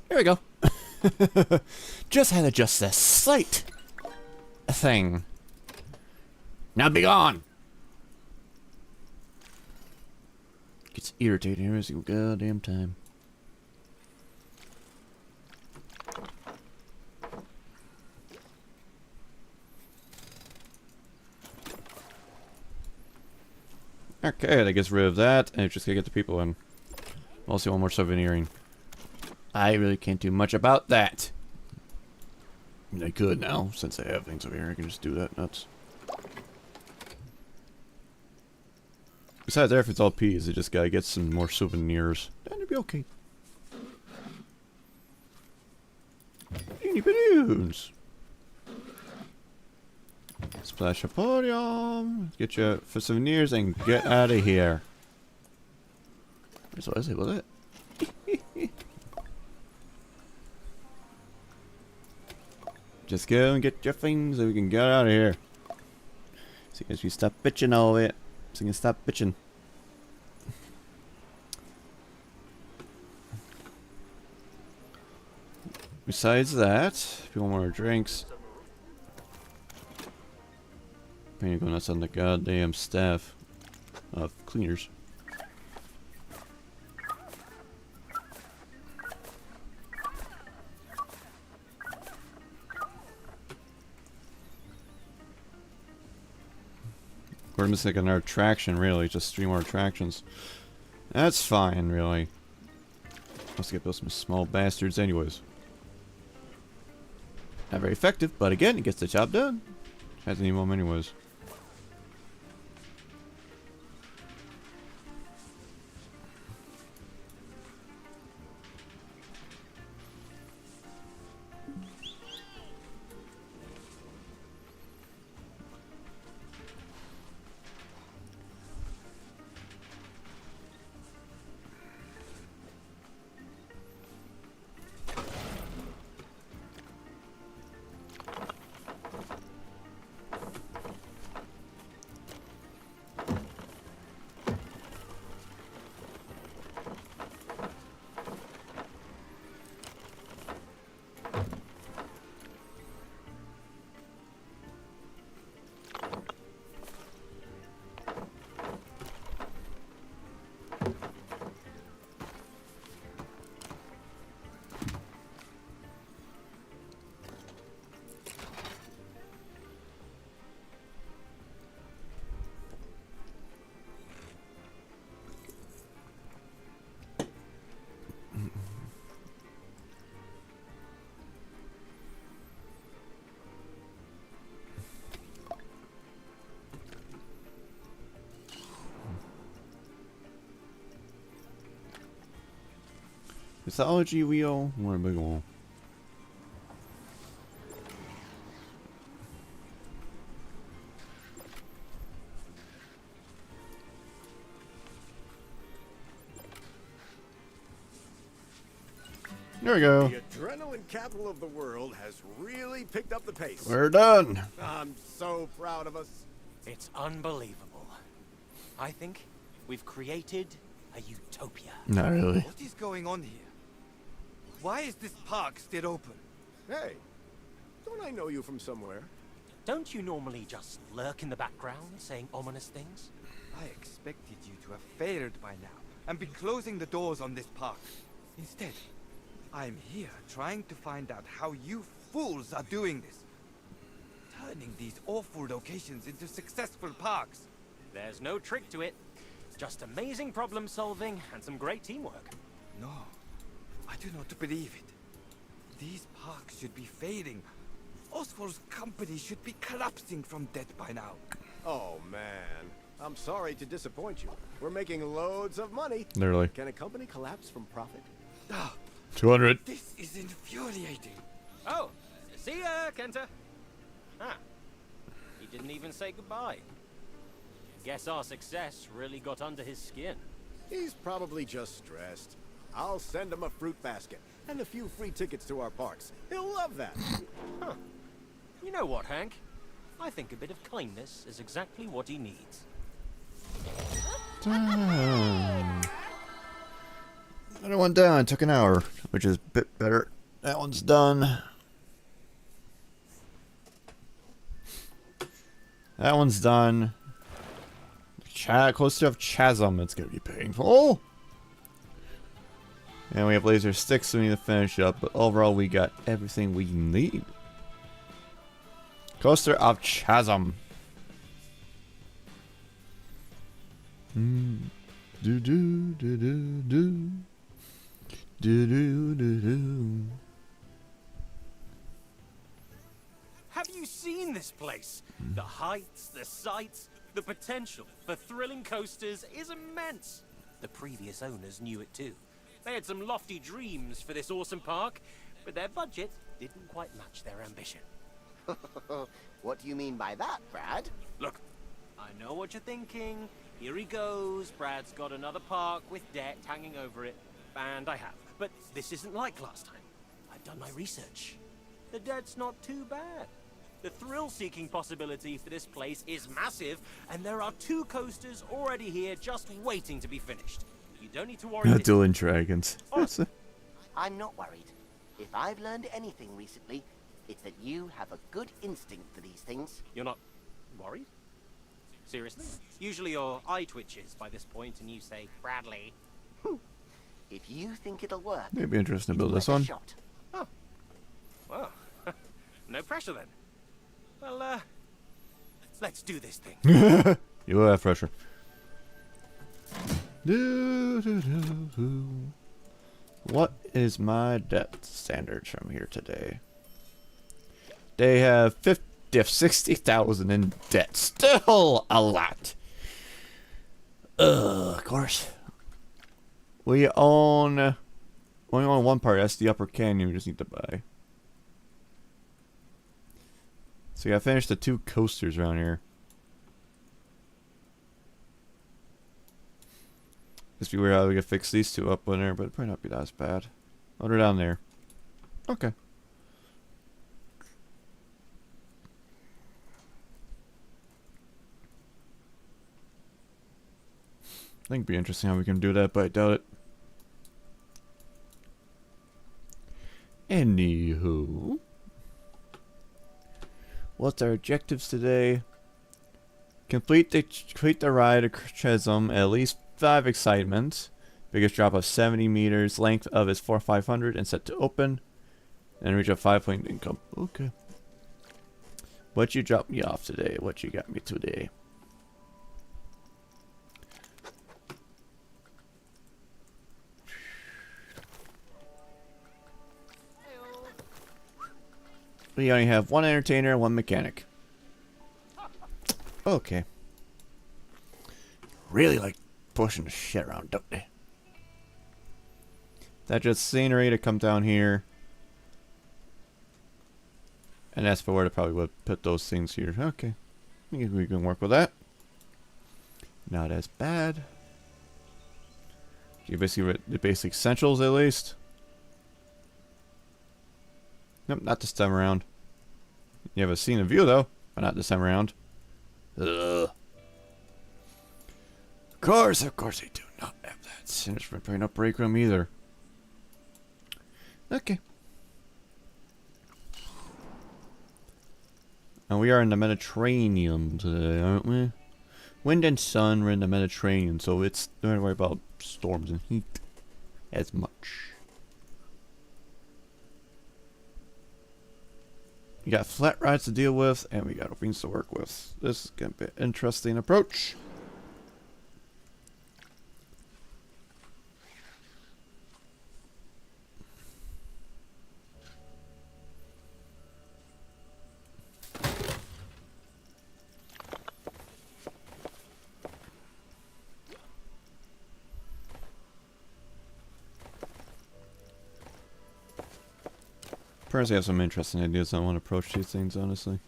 Speaker 1: There we go. Just had to adjust a slight thing. Now be gone. Gets irritating every single goddamn time. Okay, that gets rid of that, and it's just gonna get the people in. Also, one more souveniring. I really can't do much about that. I mean, I could now, since I have things over here. I can just do that nuts. Besides, if it's all peas, I just gotta get some more souvenirs. Then it'll be okay. Beanie balloons. Splash a podium. Get you for souvenirs and get out of here. That's what I said, was it? Just go and get your things so we can get out of here. So as we stop bitching all of it. So we can stop bitching. Besides that, if you want more drinks, I'm gonna go nuts on the goddamn staff of cleaners. We're missing another attraction, really. Just 3 more attractions. That's fine, really. Let's get those some small bastards anyways. Not very effective, but again, it gets the job done. Hasn't even them anyways. Mythology wheel. What a big one. There we go.
Speaker 2: The adrenaline capital of the world has really picked up the pace.
Speaker 1: We're done.
Speaker 2: I'm so proud of us.
Speaker 3: It's unbelievable. I think we've created a utopia.
Speaker 1: Not really.
Speaker 4: What is going on here? Why is this park still open?
Speaker 2: Hey, don't I know you from somewhere?
Speaker 3: Don't you normally just lurk in the background saying ominous things?
Speaker 4: I expected you to have failed by now and be closing the doors on this park. Instead, I'm here trying to find out how you fools are doing this. Turning these awful locations into successful parks.
Speaker 3: There's no trick to it. Just amazing problem solving and some great teamwork.
Speaker 4: No, I do not believe it. These parks should be fading. Oswald's company should be collapsing from debt by now.
Speaker 2: Oh, man. I'm sorry to disappoint you. We're making loads of money.
Speaker 1: Literally.
Speaker 2: Can a company collapse from profit?
Speaker 4: Ah,
Speaker 1: 200.
Speaker 4: this is infuriating.
Speaker 3: Oh, see ya, Kenta. Ah, he didn't even say goodbye. Guess our success really got under his skin.
Speaker 2: He's probably just stressed. I'll send him a fruit basket and a few free tickets to our parks. He'll love that.
Speaker 3: Huh. You know what, Hank? I think a bit of kindness is exactly what he needs.
Speaker 1: Done. Another one down. Took an hour, which is a bit better. That one's done. That one's done. Close to Chasm. It's gonna be painful. And we have laser sticks, so we need to finish up. But overall, we got everything we need. Coaster of Chasm. Do do do do do do do do do.
Speaker 3: Have you seen this place? The heights, the sights, the potential for thrilling coasters is immense. The previous owners knew it too. They had some lofty dreams for this awesome park, but their budget didn't quite match their ambition.
Speaker 5: What do you mean by that, Brad?
Speaker 3: Look, I know what you're thinking. Here he goes. Brad's got another park with debt hanging over it. And I have. But this isn't like last time. I've done my research. The debt's not too bad. The thrill-seeking possibility for this place is massive, and there are 2 coasters already here just waiting to be finished. You don't need to worry.
Speaker 1: Dylan Dragons.
Speaker 3: Honestly.
Speaker 5: I'm not worried. If I've learned anything recently, it's that you have a good instinct for these things.
Speaker 3: You're not worried? Seriously? Usually your eye twitches by this point and you say, Bradley.
Speaker 5: If you think it'll work,
Speaker 1: It'd be interesting to
Speaker 5: it's
Speaker 1: build this
Speaker 5: worth a
Speaker 1: one.
Speaker 5: shot.
Speaker 3: Oh. Well, no pressure then. Well, let's do this thing.
Speaker 1: You will have pressure. Do, do, do, do. What is my debt standards from here today? They have 60,000 in debt. Still a lot. Of course. We only own one part. That's the Upper Canyon. We just need to buy. So we gotta finish the 2 coasters around here. Just be weird how we can fix these 2 up in there, but it'd probably not be that bad. Oh, they're down there. Okay. I think it'd be interesting how we can do that, but I doubt it. Anywho. What's our objectives today? Complete the ride of Chasm at least 5 excitements. Biggest drop of 70 meters. Length of is 4,500 and set to open. And reach a 5-point income. Okay. What you dropped me off today? What you got me today? We only have 1 entertainer and 1 mechanic. Okay. Really like pushing the shit around, don't they? That just scenery to come down here. And as for where to probably would put those things here. Okay. I think we can work with that. Not as bad. You basically the basic essentials at least. Nope, not this time around. You have a scene of view though, but not this time around. Ugh. Of course I do not have that. And there's probably no break room either. Okay. And we are in the Mediterranean today, aren't we? Wind and sun, we're in the Mediterranean, so it's don't worry about storms and heat as much. We got flat rides to deal with, and we got openings to work with. This is gonna be an interesting approach. Perhaps I have some interesting ideas on how to approach these things, honestly.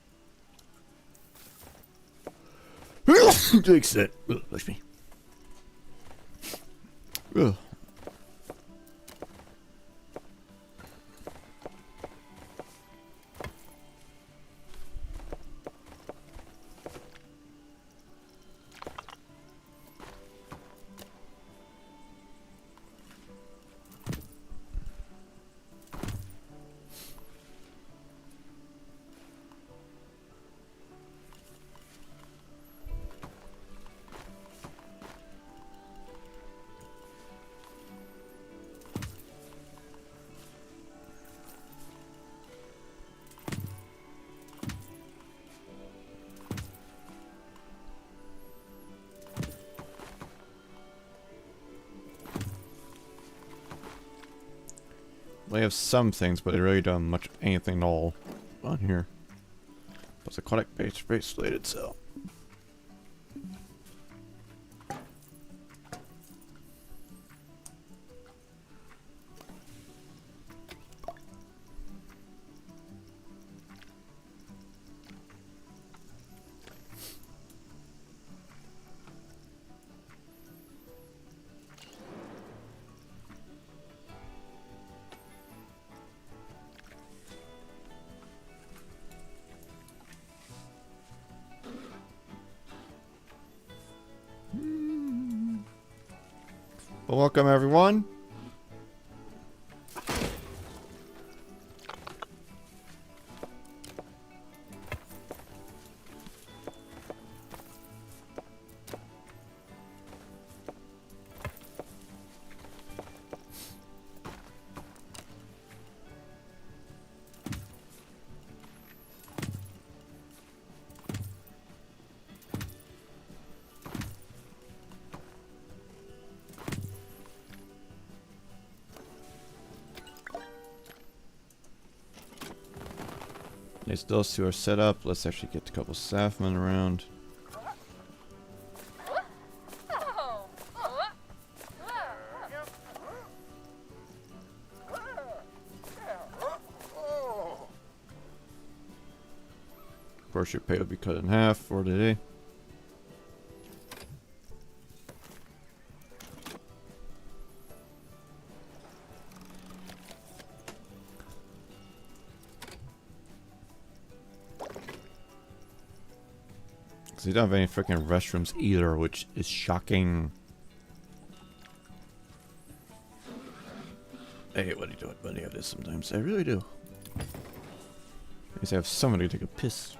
Speaker 1: Takes that. Push me. Ugh. They have some things, but they really don't much anything at all on here. Plus aquatic base related, so. Well, welcome everyone. As those two are set up, let's actually get a couple staffmen around. Of course, your pay will be cut in half for today. So you don't have any freaking restrooms either, which is shocking. I hate what I do it, but I have this sometimes. I really do. At least I have somebody to take a piss.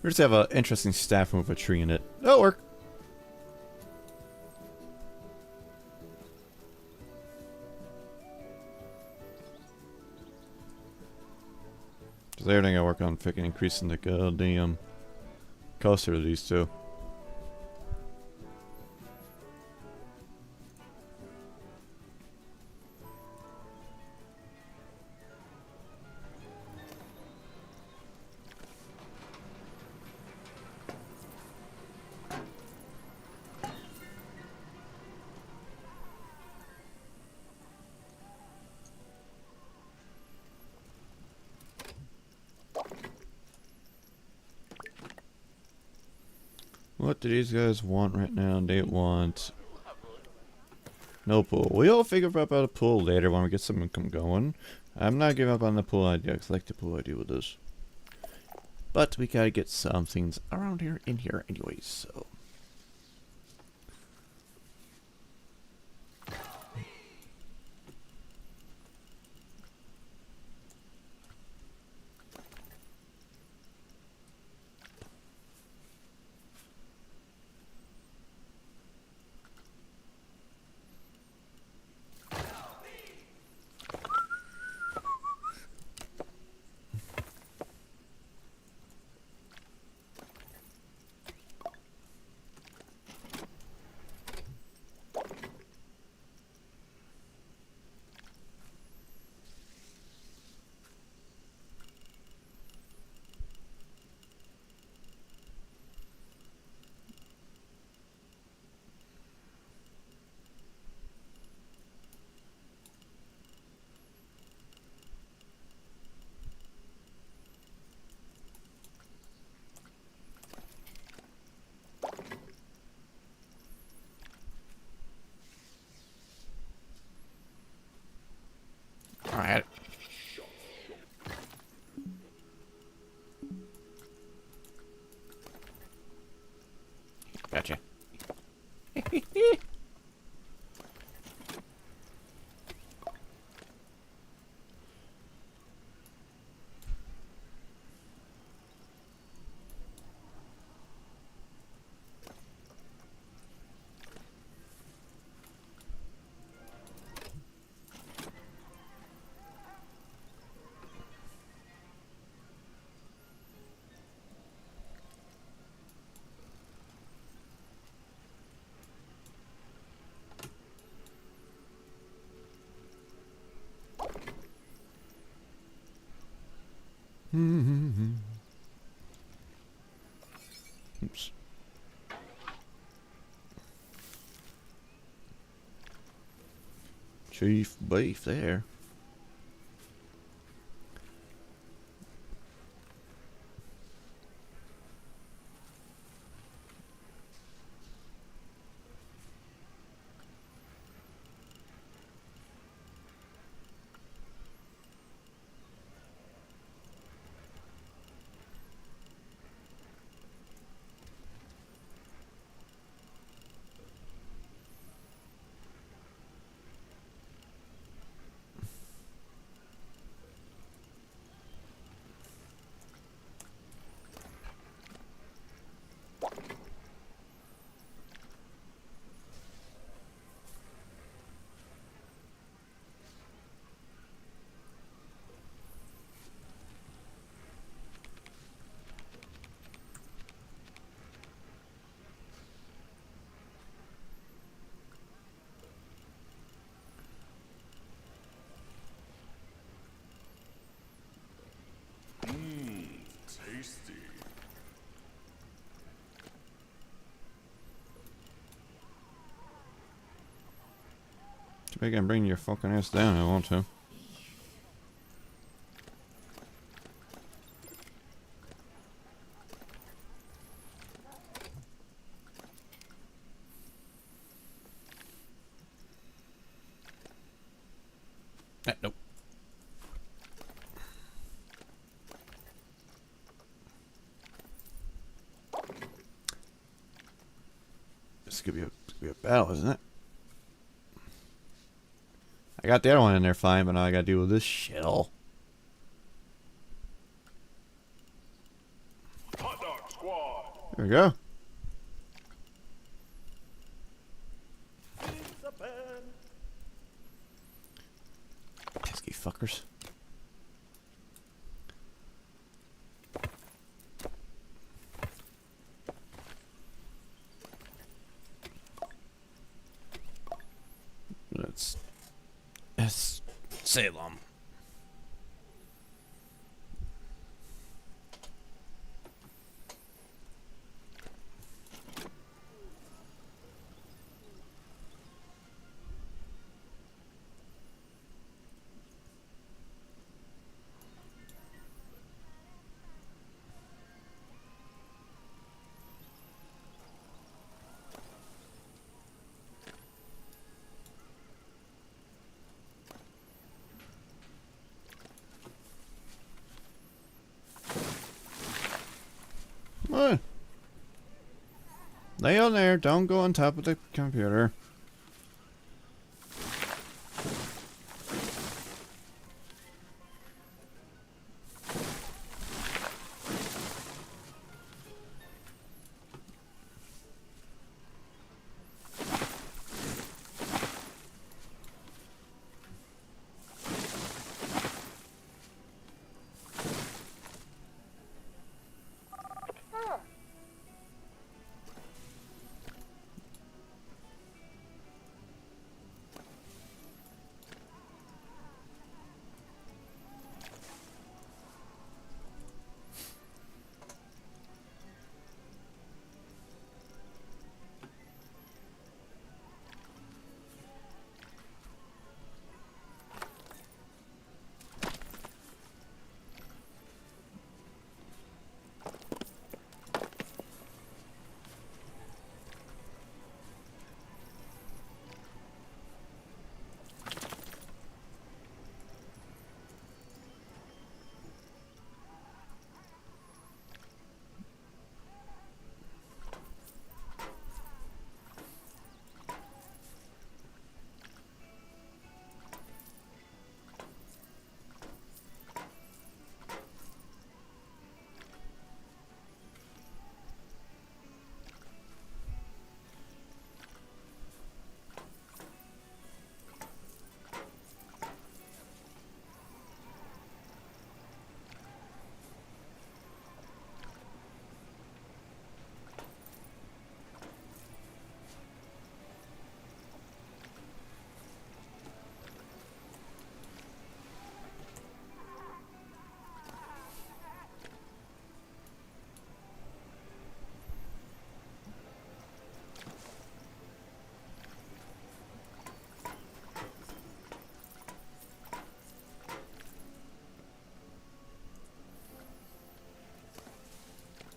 Speaker 1: We just have an interesting staff room with a tree in it. That'll work. Because everything I gotta work on freaking increasing the goddamn cost of these two. What do these guys want right now? They want no pool. We'll figure out about a pool later when we get some income going. I'm not giving up on the pool idea because I like the pool idea with this. But we gotta get some things around here in here anyways, so. Alright. Gotcha. Oops. Chief beef there.
Speaker 6: Tasty.
Speaker 1: I can bring your fucking ass down if I want to. Nope. This could be a battle, isn't it? I got the other one in there fine, but now I gotta deal with this shell.
Speaker 6: Hot dog squad.
Speaker 1: There we go. Pesky fuckers. Salem. What? Lay on there. Don't go on top of the computer.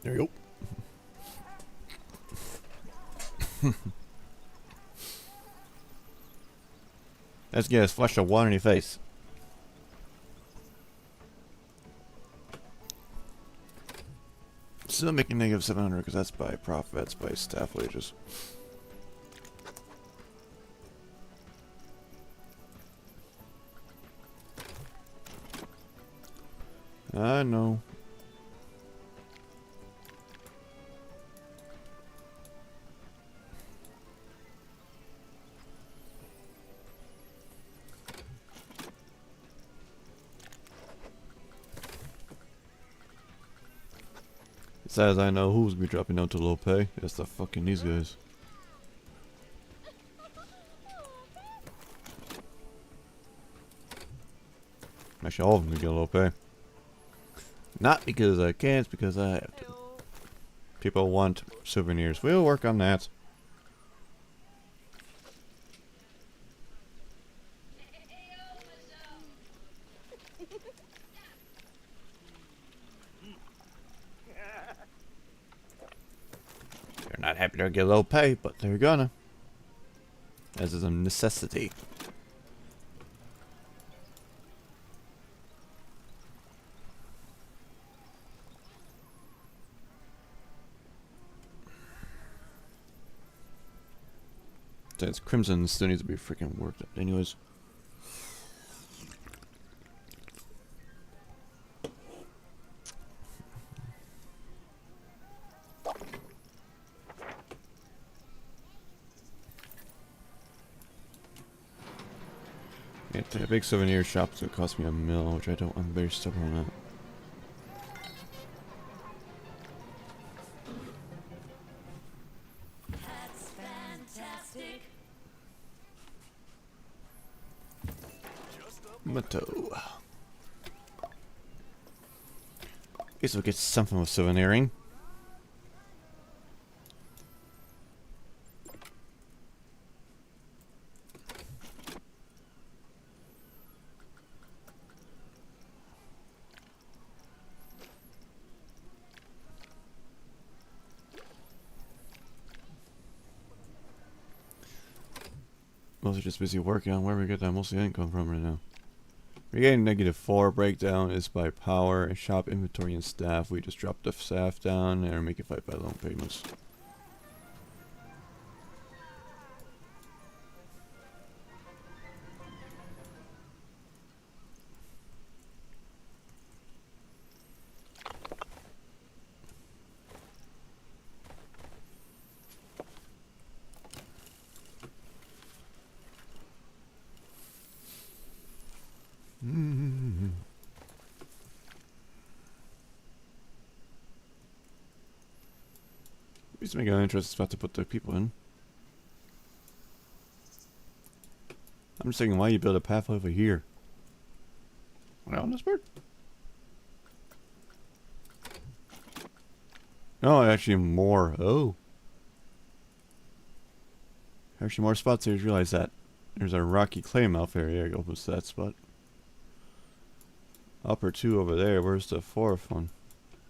Speaker 1: There you go. Let's get a flash of water in your face. Still making negative 700 because that's by profits, by staff wages. I know. As I know who's be dropping down to low pay. It's the fucking these guys. Actually, all of them can get low pay. Not because I can, it's because I have to. People want souvenirs. We'll work on that. They're not happy to get low pay, but they're gonna. As is a necessity. Since Crimson still needs to be freaking worked up anyways. A big souvenir shop is going to cost me $1 million, which I'm very stubborn on that.
Speaker 7: That's fantastic.
Speaker 2: Just up
Speaker 1: Motto. Guess we'll get something with souveniring. Mostly just busy working on where we get that mostly income from right now. We're getting -4 breakdown is by power and shop inventory and staff. We just drop the staff down and make it fight by loan payments. Just make an interesting spot to put the people in. I'm just thinking, why you build a path over here? Right on this bird? No, actually more. Oh. Actually more spots here. I just realized that. There's a rocky clay mouth area. Go opens that spot. Upper 2 over there. Where's the 4th one?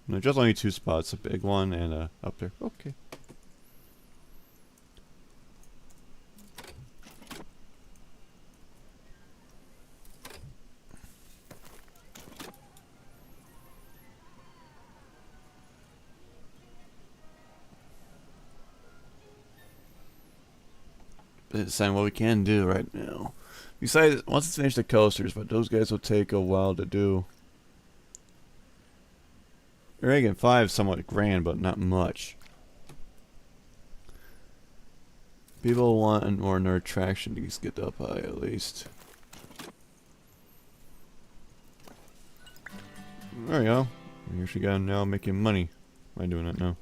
Speaker 1: No, just only 2 spots. A big one and up there. Okay. Deciding what we can do right now. Besides, once it's finished the coasters, but those guys will take a while to do. Dragon 5 is somewhat grand, but not much. People want more nerd traction to just get up high at least. There we go. We actually got now making money by doing that now.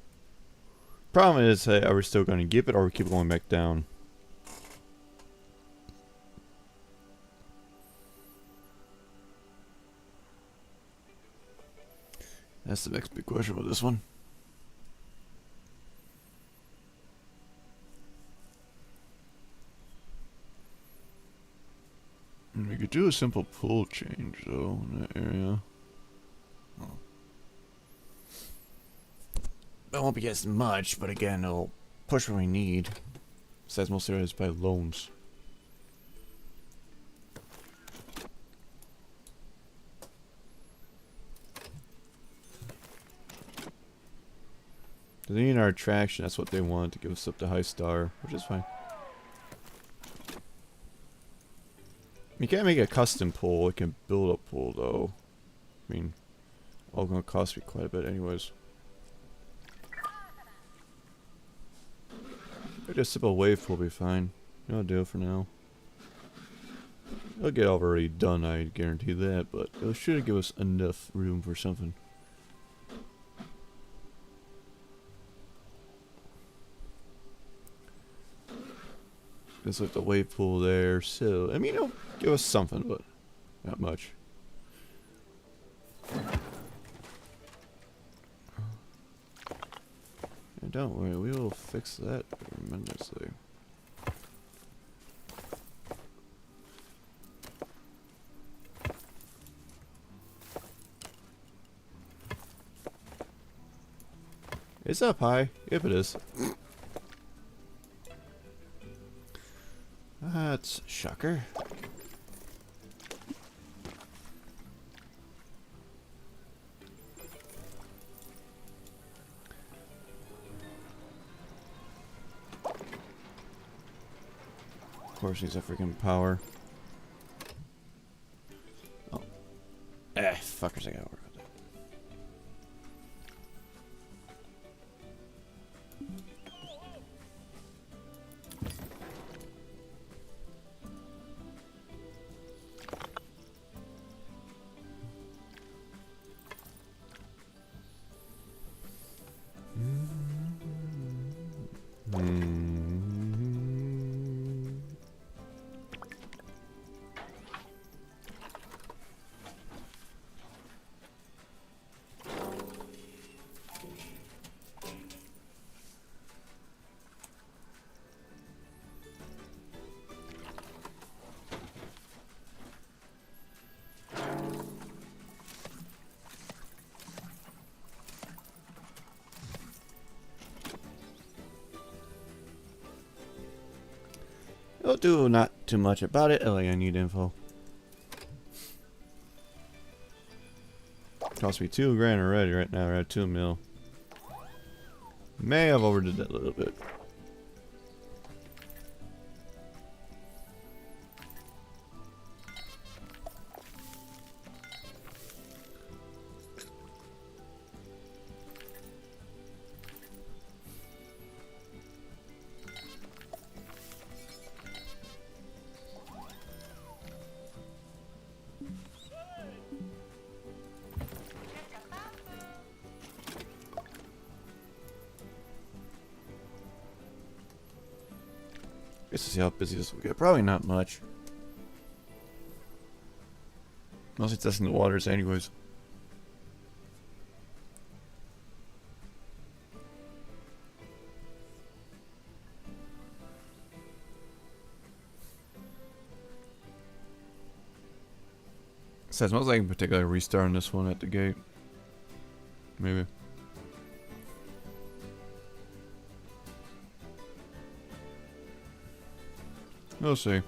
Speaker 1: Problem is, are we still going to keep it or we keep going back down? That's the next big question with this one. And we could do a simple pool change though in that area. Oh. That won't be as much, but again, it'll push what we need. Besides, most areas by loans. They need our attraction, that's what they want, to give us up to high star, which is fine. You can't make a custom pool, it can build a pool though. I mean, all gonna cost me quite a bit anyways. Maybe a simple wave pool will be fine. I'll do it for now. It'll get already done, I guarantee that, but it should give us enough room for something. It's like the wave pool there, so I mean it'll give us something, but not much. And don't worry, we will fix that tremendously. It's up high. Yep, it is. That's shocker. Of course, needs a freaking power. Oh, fuckers! I gotta work on that. I'll do not too much about it. Like I need info. Cost me $2 grand already right now. We're at 2 mil. May have overdid that a little bit. Guess to see how busy this will get. Probably not much. Mostly testing the waters anyways. Says most likely particularly restarting this one at the gate. Maybe. We'll see.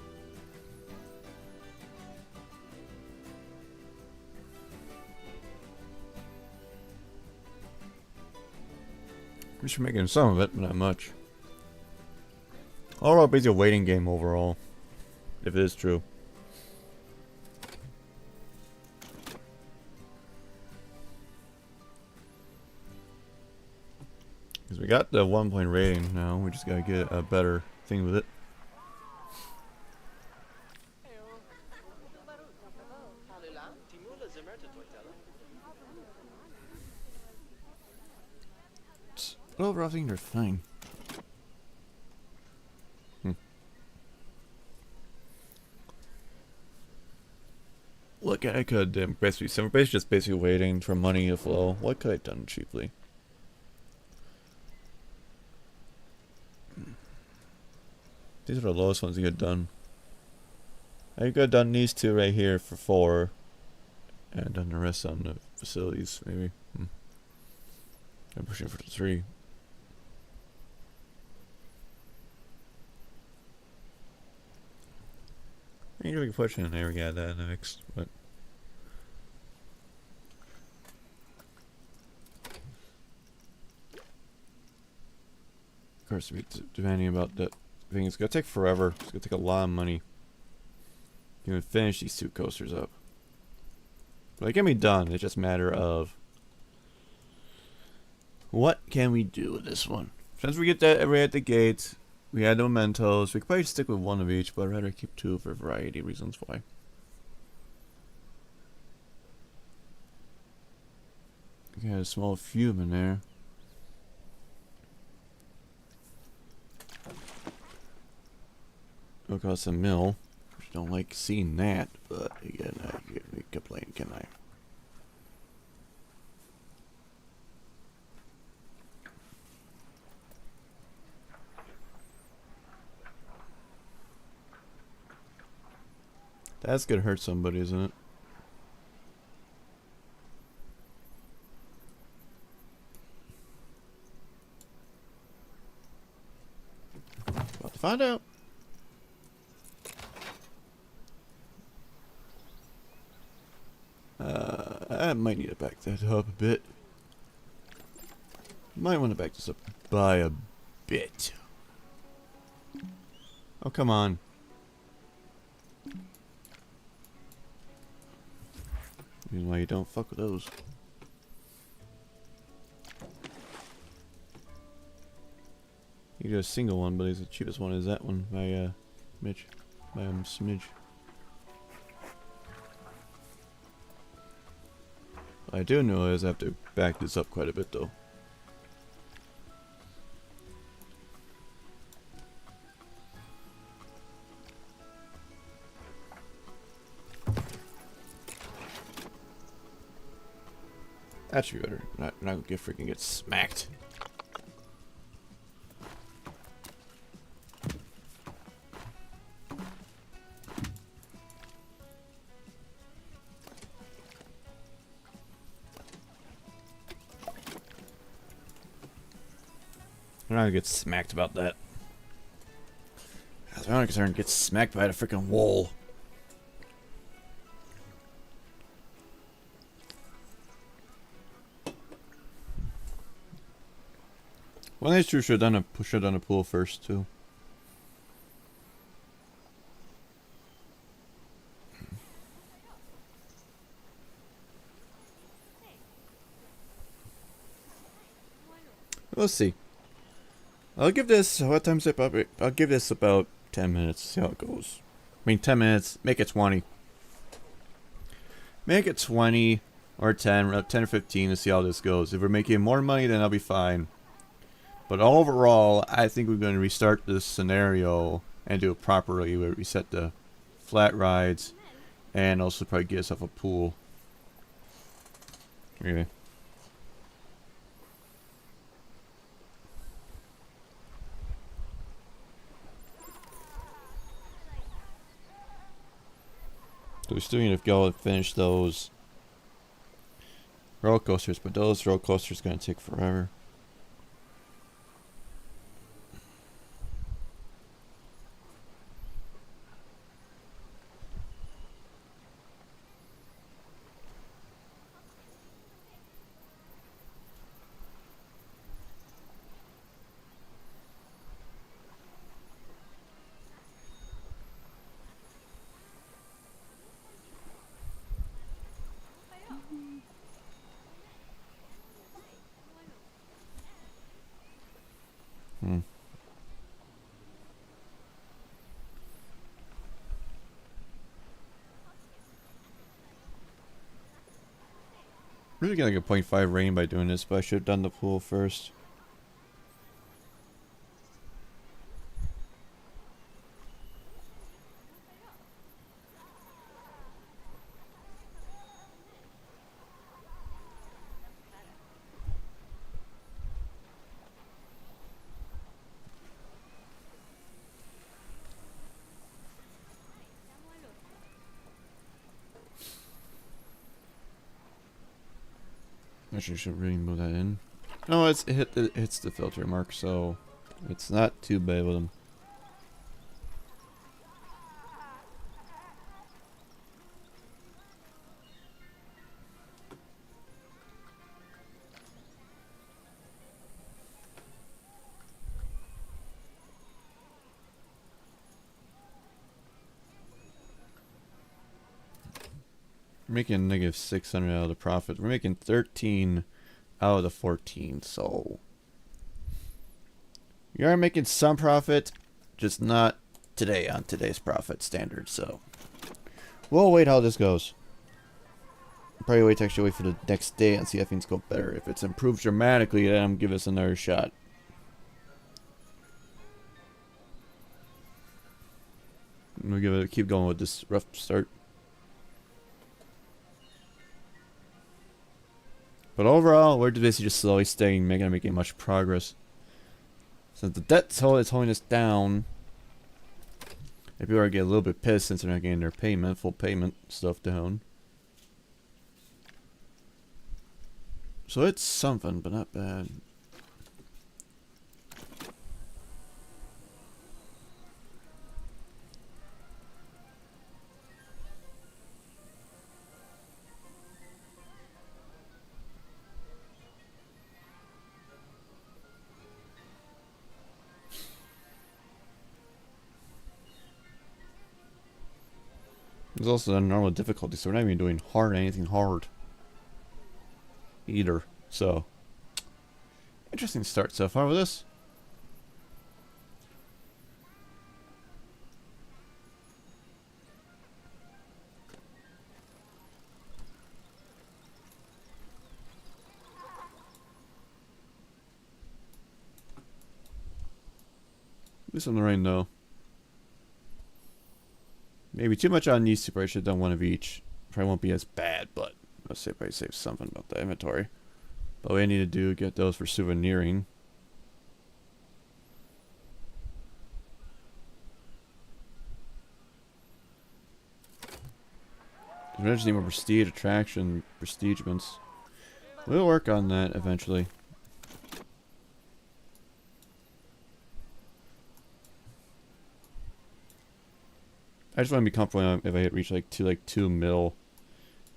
Speaker 1: We should make it some of it, but not much. Overall, basically a waiting game overall. If it is true. Because we got the 1-point rating now, we just gotta get a better thing with it. Overall, I think they're fine. Look, I could basically, so we're basically just basically waiting for money to flow. What could I have done cheaply? These are the lowest ones you could have done. I could have done these two right here for 4, and done the rest on the facilities, maybe. I'm pushing for the 3. I think we can push in there. We got that next, but of course, depending about that thing, it's gonna take forever. It's gonna take a lot of money to even finish these 2 coasters up. But it can be done. It's just a matter of what can we do with this one. Since we get that right at the gate. We had no mementos. We could probably stick with 1 of each, but I'd rather keep 2 for a variety of reasons why. We got a small fume in there. It'll cost a mil. I don't like seeing that, but again, I can't complain, can I? That's gonna hurt somebody, isn't it? About to find out. I might need to back that up a bit. Might want to back this up by a bit. Oh, come on. Reason why you don't fuck with those. You get a single one, but the cheapest one is that one by Mitch, by Smidge. What I do know is I have to back this up quite a bit though. That should be better. Not gonna freaking get smacked. I'm not gonna get smacked about that. As my only concern gets smacked by the freaking wall. Well, that's true. Should have done a pool first too. Let's see. I'll give this. What time's it? I'll give this about 10 minutes. See how it goes. I mean, 10 minutes. Make it 20. Make it 20 or 10, 10 or 15 to see how this goes. If we're making more money, then I'll be fine. But overall, I think we're going to restart this scenario and do it properly. We reset the flat rides and also probably get us off a pool. Okay. So we still need to go and finish those roller coasters, but those roller coasters are going to take forever. Really getting like a 0.5 rain by doing this, but I should have done the pool first. Actually, should really move that in. No, it hits the filter mark, so it's not too bad with them. We're making negative 600 out of the profit. We're making 13 out of the 14, so we are making some profit, just not today on today's profit standard. So we'll wait how this goes. Probably wait for the next day and see if things go better. If it's improved dramatically, then give us another shot. We'll keep going with this rough start. But overall, we're basically just slowly staying, not making much progress. Since the debt's holding us down, if people are getting a little bit pissed since they're not getting their payment, full payment stuff down. So it's something, but not bad. There's also a normal difficulty, so we're not even doing anything hard either. So, interesting start so far with this. At least on the rain though. Maybe too much on these two, but I should have done one of each. Probably won't be as bad, but let's say probably save something about the inventory. But what I need to do, get those for souveniring. We just need more prestige, attraction, prestigements. We'll work on that eventually. I just want to be comfortable if I hit reach like 2 mil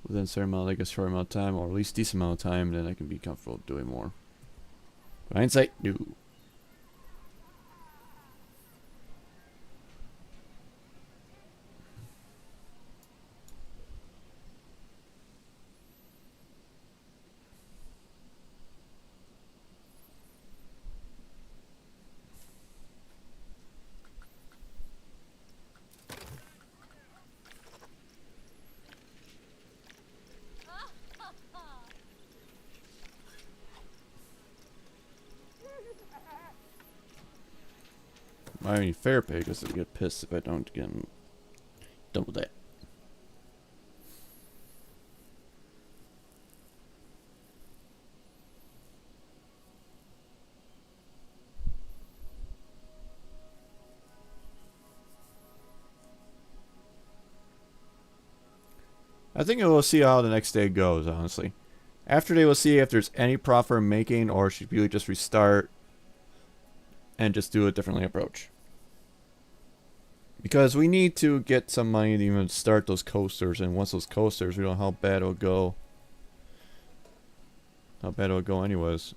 Speaker 1: within a certain amount, like a short amount of time, or at least decent amount of time, then I can be comfortable doing more. But hindsight, no. My only fair pig is to get pissed if I don't get done with that. I think we'll see how the next day goes, honestly. After they will see if there's any profit in making, or should really just restart and just do a differently approach. Because we need to get some money to even start those coasters, and once those coasters, we don't know how bad it'll go. How bad it'll go anyways.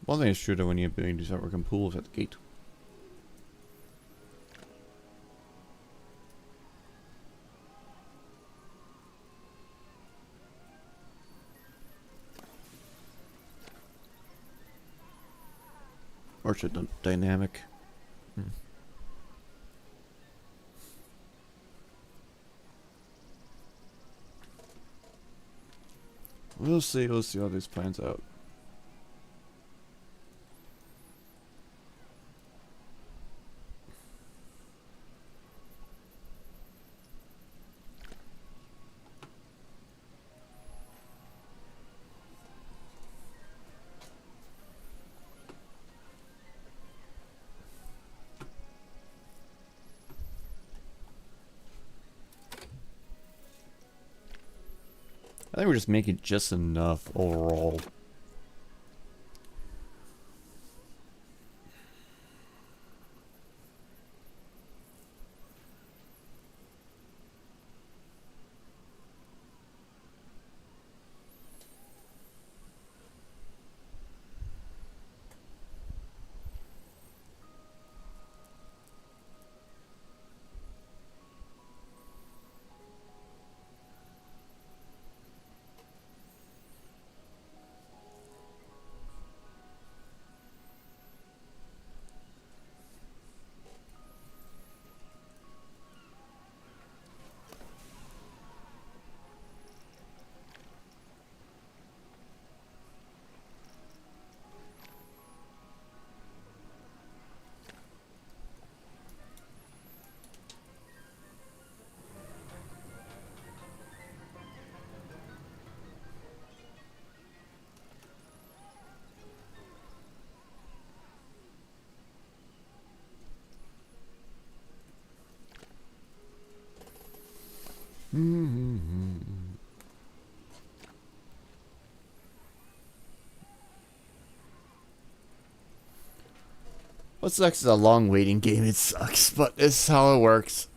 Speaker 1: One thing is true that when you ability to start working pools at the gate. Orchard dynamic. We'll see how this plans out. I think we're just making just enough overall. What sucks is a long waiting game. It sucks, but this is how it works.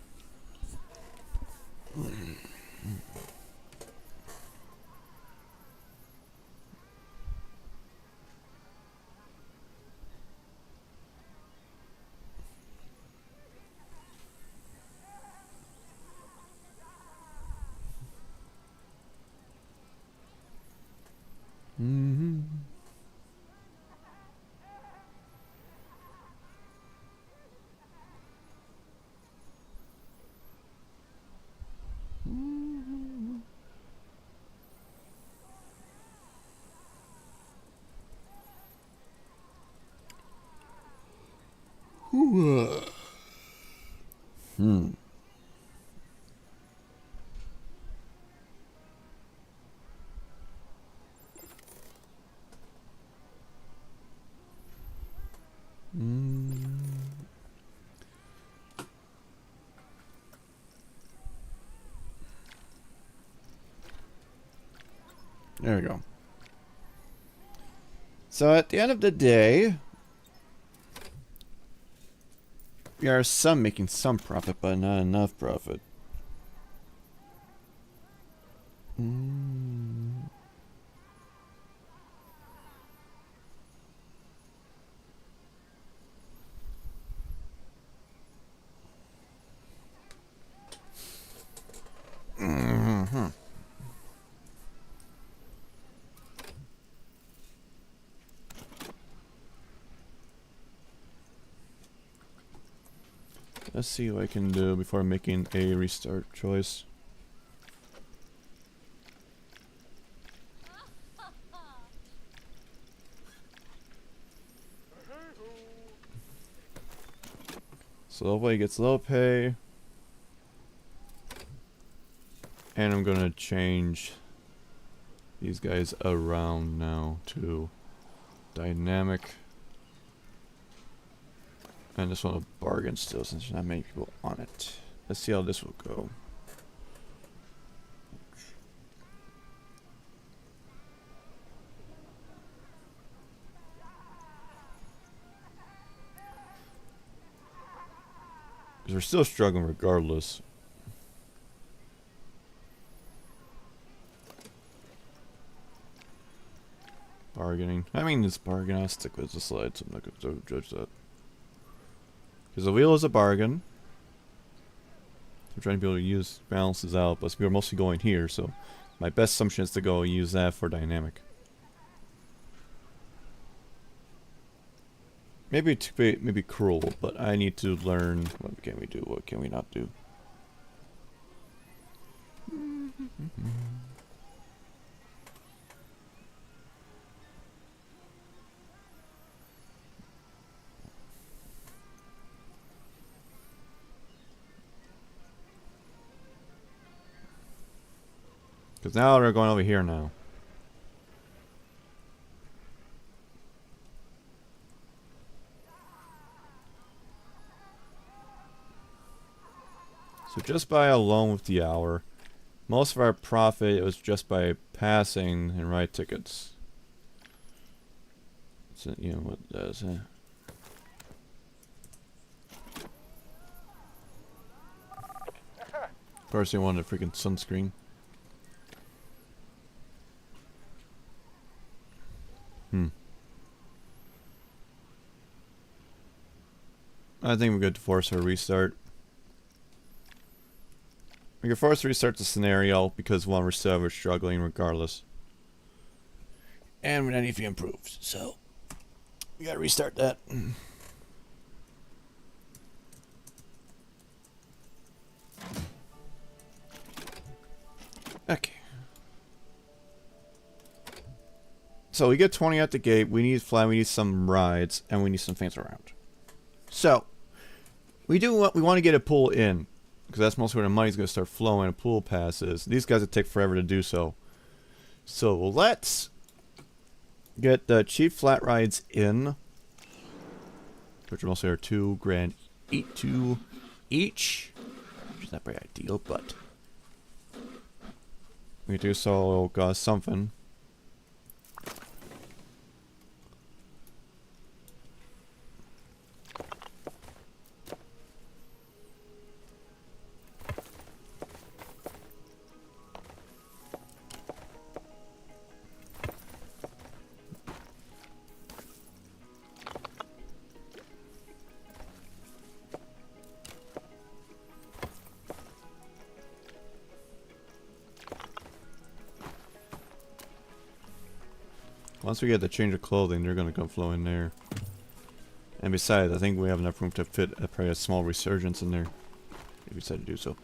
Speaker 1: There we go. So at the end of the day, we are making some profit, but not enough profit. Let's see what I can do before making a restart choice. So Low gets low pay. And I'm gonna change these guys around now to dynamic. And just want to bargain still since there's not many people on it. Let's see how this will go. Because we're still struggling regardless. Bargaining. I mean, it's bargain. I'll stick with the slides. I'm not going to judge that. Because the wheel is a bargain. I'm trying to be able to use balances out, but we're mostly going here, so my best assumption is to go use that for dynamic. Maybe maybe cruel, but I need to learn what can we do, what can we not do. Because now they're going over here now. So just by alone with the hour, most of our profit was just by passing and write tickets. So, you know what that is, eh? Of course they wanted a freaking sunscreen. I think we're good to force a restart. We can force restart the scenario because one, we're struggling regardless. And we don't need to be improved, so we gotta restart that. Okay. So we get 20 at the gate, we need fly, we need some rides, and we need some fans around. So, we want to get a pool in, because that's mostly where the money's going to start flowing, and pool passes. These guys will take forever to do so. So let's get the cheap flat rides in, which mostly are $2 grand each, which is not very ideal, but we do so got something. Once we get the change of clothing, they're gonna come flow in there. And besides, I think we have enough room to fit probably a small resurgence in there. If we decide to do so.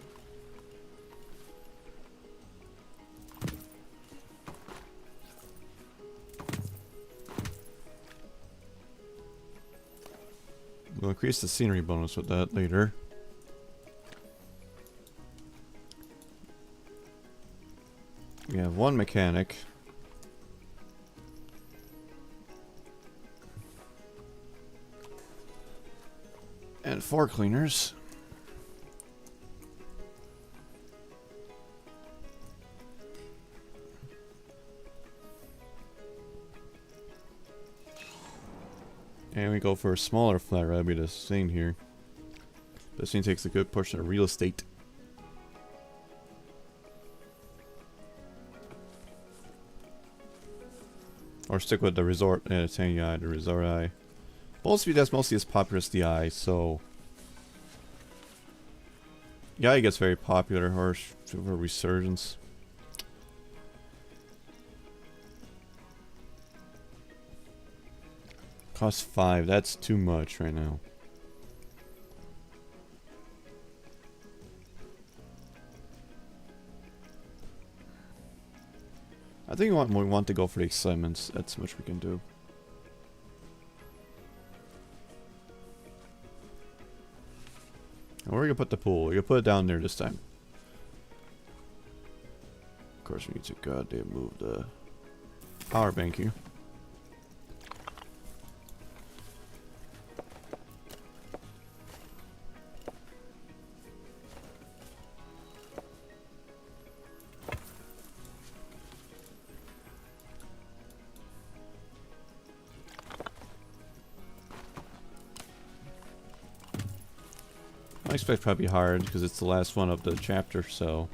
Speaker 1: We'll increase the scenery bonus with that later. We have one mechanic. And 4 cleaners. And we go for a smaller flat rather be the same here. This thing takes a good portion of real estate. Or stick with the resort, the resort eye. Bolt speed that's mostly as popular as the eye, so the eye gets very popular or for resurgence. Cost 5, that's too much right now. I think we want to go for the excitements. That's much we can do. And where are we gonna put the pool? We're gonna put it down there this time. Of course, we need to goddamn move the power bank here. I expect probably hard because it's the last one of the chapter, so.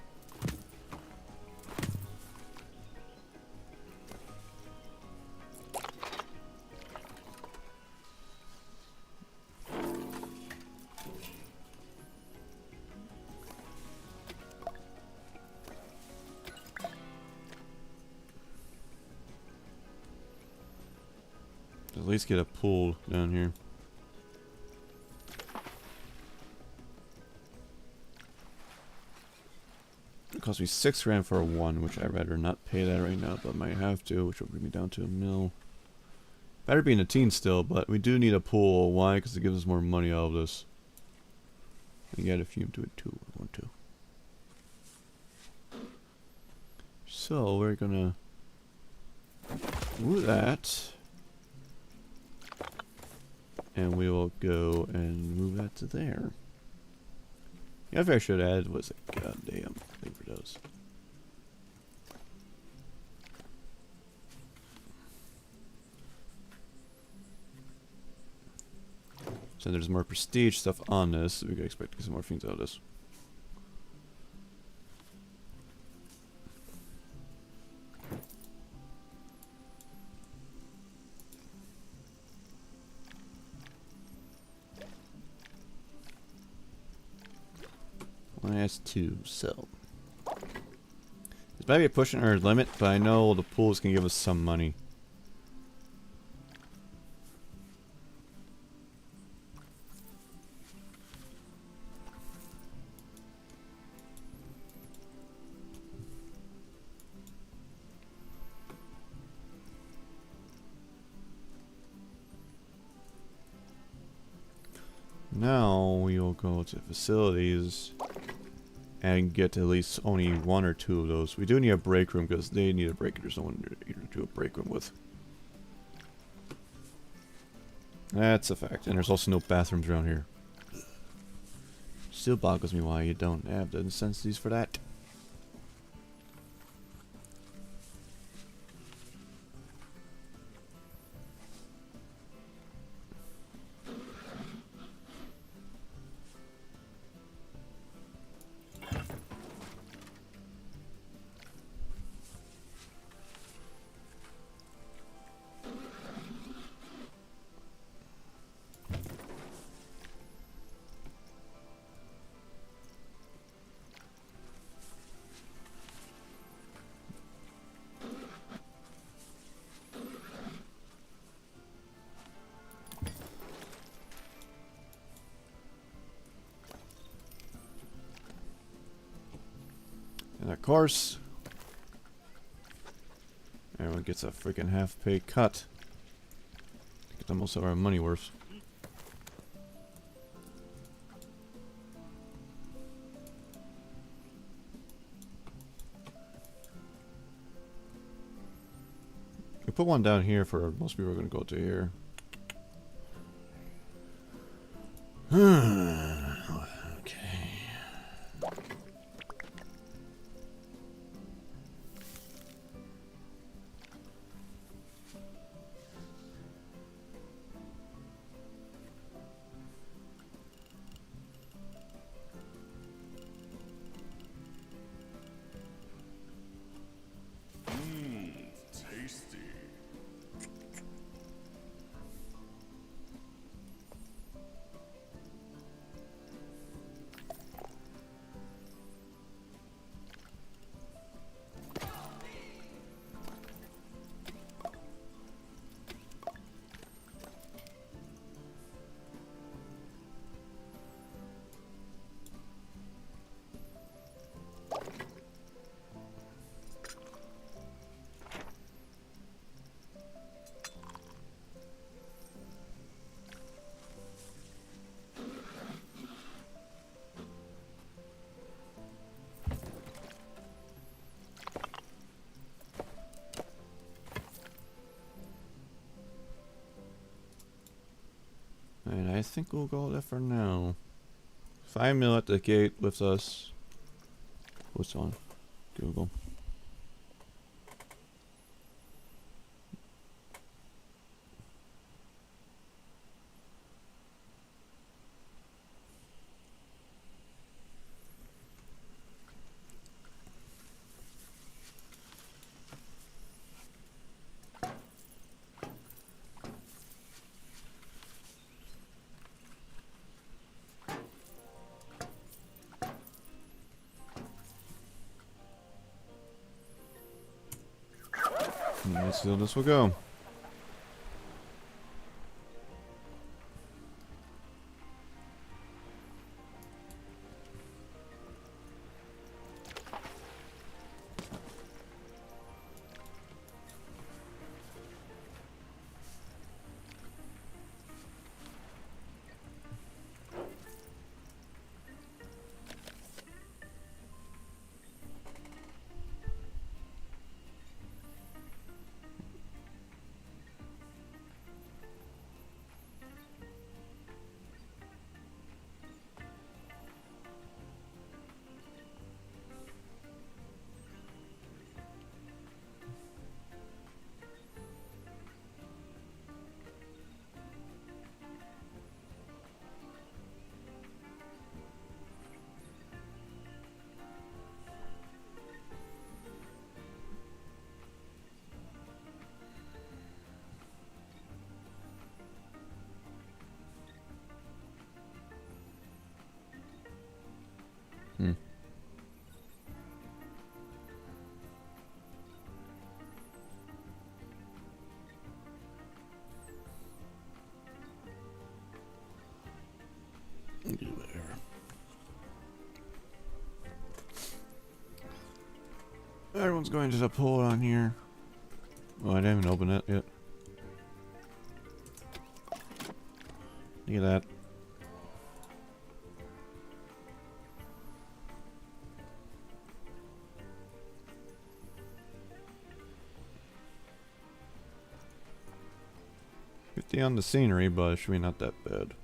Speaker 1: At least get a pool down here. It cost me 6 grand for a 1, which I'd rather not pay that right now, but might have to, which will bring me down to $1 mil. Better be in the teens still, but we do need a pool. Why? Because it gives us more money out of this. And get a few to it too. I want to. So we're gonna do that. And we will go and move that to there. Yeah, if I should add was a goddamn thing for those. So there's more prestige stuff on this. We can expect to get some more things out of this. Last 2, so this might be pushing our limit, but I know the pools can give us some money. Now we will go to facilities and get at least only 1 or 2 of those. We do need a break room because they need a break. There's no one to do a break room with. That's a fact. And there's also no bathrooms around here. Still boggles me why you don't have the necessities for that. course. Everyone gets a freaking half pay cut. Get the most of our money worth. We put one down here for most people are going to go to here. Okay.
Speaker 6: Tasty.
Speaker 1: And I think we'll go there for now. 5 mil at the gate with us. What's on? Google. Let's see how this will go. Everyone's going to the pool on here. Oh, I didn't even open it yet. Look at that. $50 on the scenery, but it should be not that bad.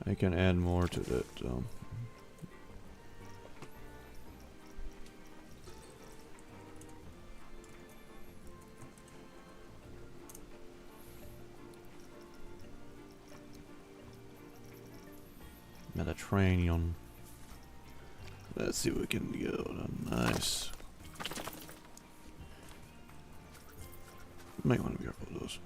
Speaker 1: I can add more to that. Mediterranean. Let's see what we can go. Nice. Might want to be careful with those.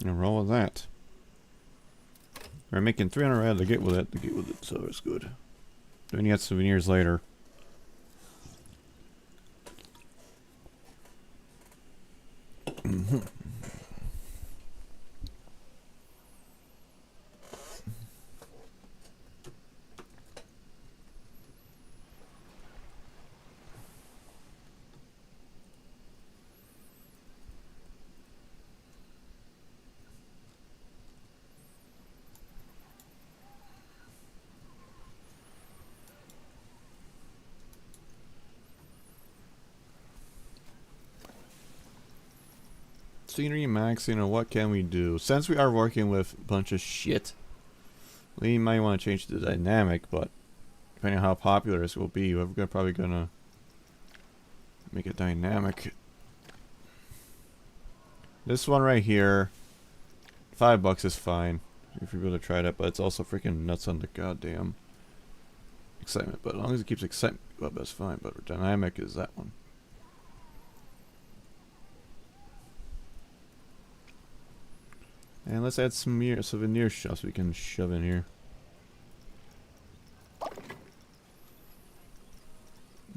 Speaker 1: And roll with that. We're making 300 red to get with it, so it's good. Then you get souvenirs later. Scenery maxing, and what can we do? Since we are working with a bunch of shit, we might want to change the dynamic, but depending on how popular this will be, we're probably gonna make it dynamic. This one right here, $5 is fine if you're going to try that, but it's also freaking nuts on the goddamn excitement. But as long as it keeps excitement up, that's fine. But dynamic is that one. And let's add some souvenir shops we can shove in here.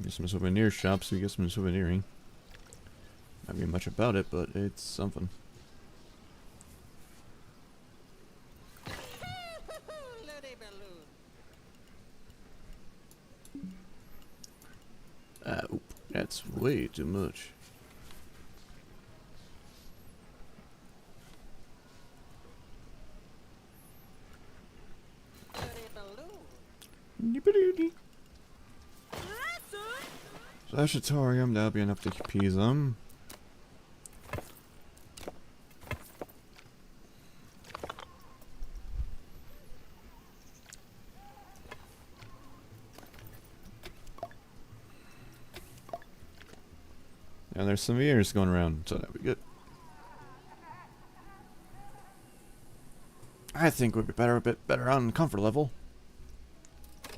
Speaker 1: Get some souvenir shops, we get some souveniring. Not be much about it, but it's something. Oop, that's way too much. Slashatorium, that'll be enough to appease them. And there's some ears going around, so that'll be good. I think we'd be a bit better on comfort level.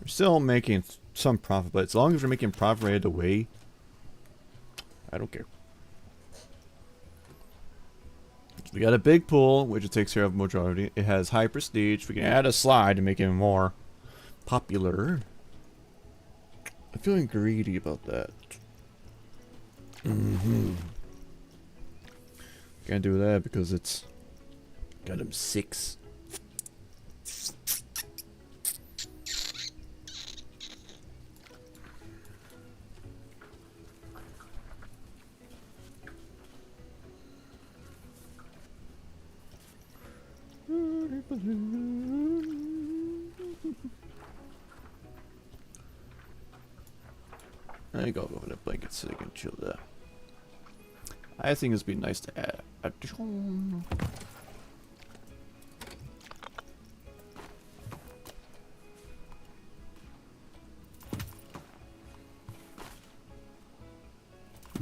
Speaker 1: We're still making some profit, but as long as we're making profit right away, I don't care. We got a big pool, which it takes care of the majority. It has high prestige. We can add a slide to make it more popular. I'm feeling greedy about that. Can't do that because it's got him 6. I gotta go over the blanket so they can chill there. I think it'd be nice to add addition.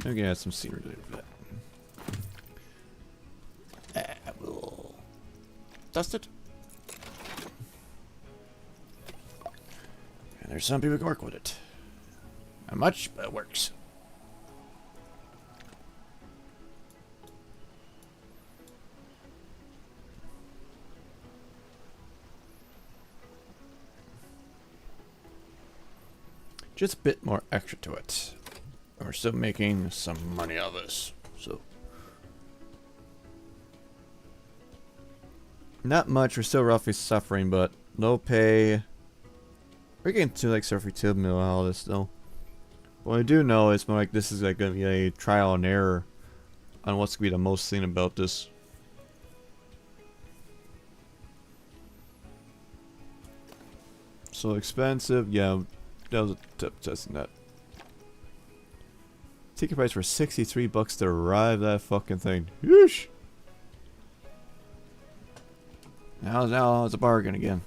Speaker 1: I'm gonna add some scenery later for that. I will dust it. And there's some people who can work with it. Not much, but it works. Just a bit more extra to it. And we're still making some money out of this, so. Not much, we're still roughly suffering, but low pay. We're getting to like surfy 2 mil out of this though. What I do know is more like this is like gonna be a trial and error on what's gonna be the most thing about this. So expensive, yeah, that was a tip testing that. Ticket price for $63 to ride that fucking thing. Yeesh. Now it's a bargain again.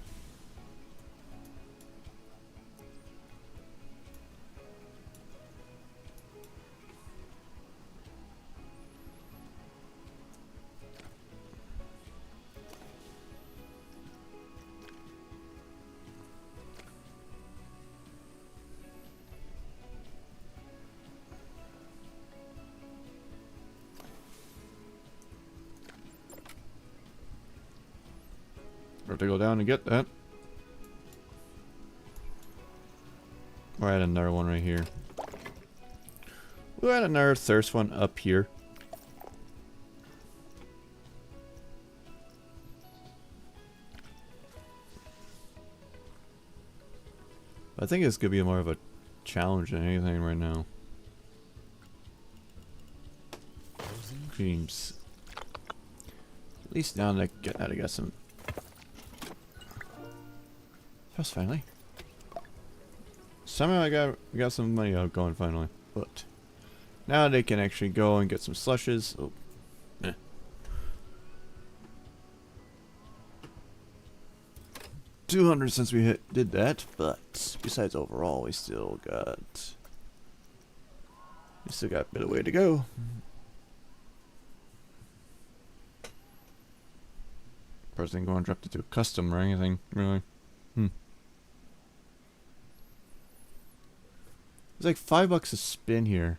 Speaker 1: have to go down and get that. Or add another one right here. We'll add another thirst one up here. I think it's gonna be more of a challenge than anything right now. Dreams. At least now that I got some. Just finally. Somehow we got some money out going finally, but now they can actually go and get some slushes. Oh, eh. 200 since we did that, but besides overall, we still got a bit of way to go. Person going to drop it to a custom or anything, really. It's like $5 a spin here.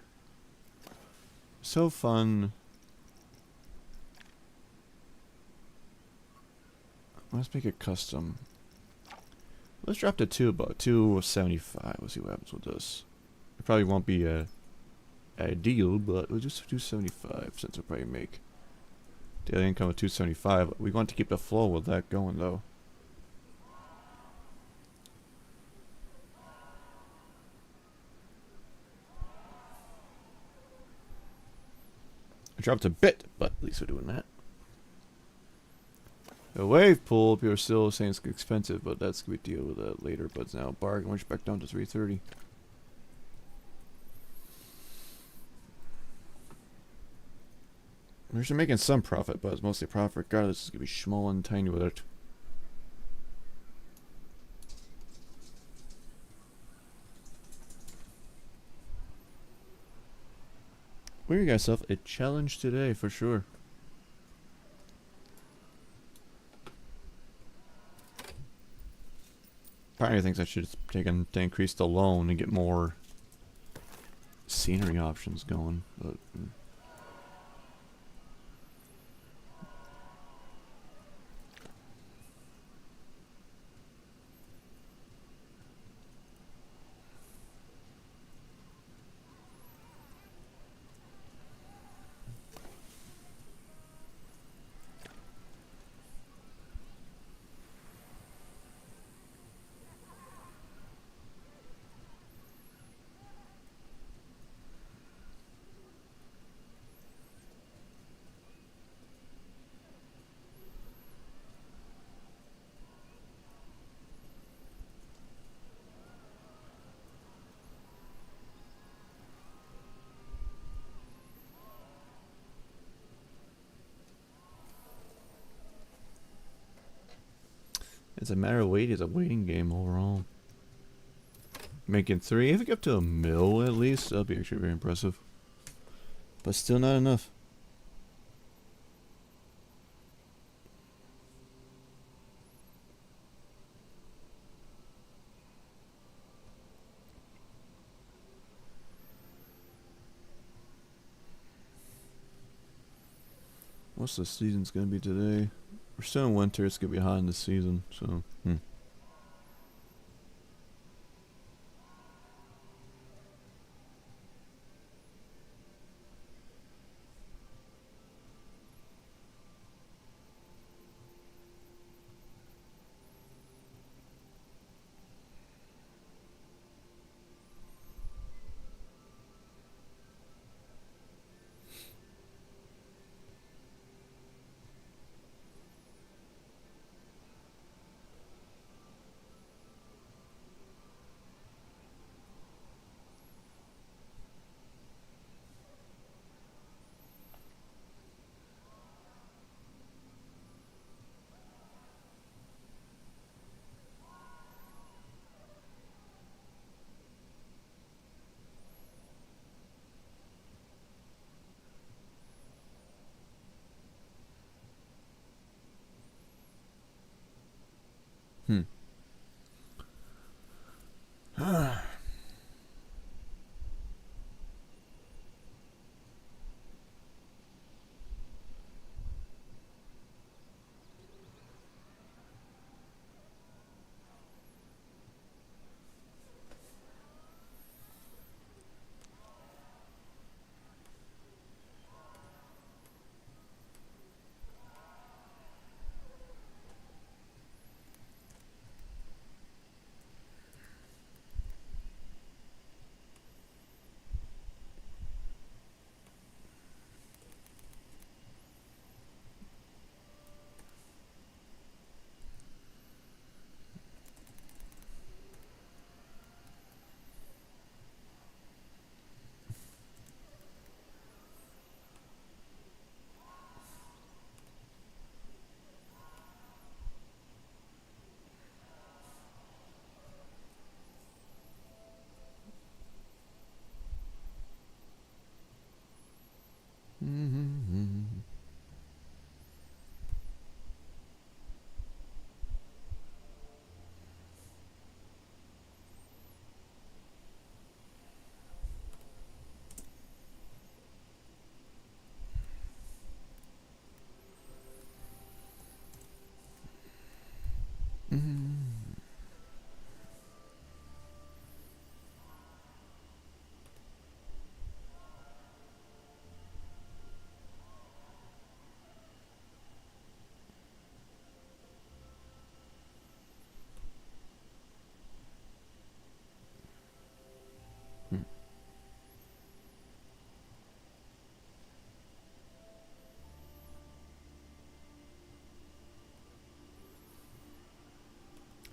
Speaker 1: So fun. Let's make it custom. Let's drop to $2.75. Let's see what happens with this. It probably won't be ideal, but we'll just do 75 since we'll probably make daily income of 275. We want to keep the flow with that going though. It dropped a bit, but at least we're doing that. A wave pool, people are still saying it's expensive, but that's we deal with that later. But it's now bargain, which back down to 330. We're still making some profit, but it's mostly profit. Regardless, it's gonna be small and tiny with it. We got ourselves a challenge today for sure. Part of me thinks I should take to increase the loan and get more scenery options going, but. It's a matter of wait. It's a waiting game overall. Making 3. If we get up to a mil at least, that'll be actually very impressive. But still not enough. What's the season's gonna be today? We're still in winter, it's gonna be hot in the season, so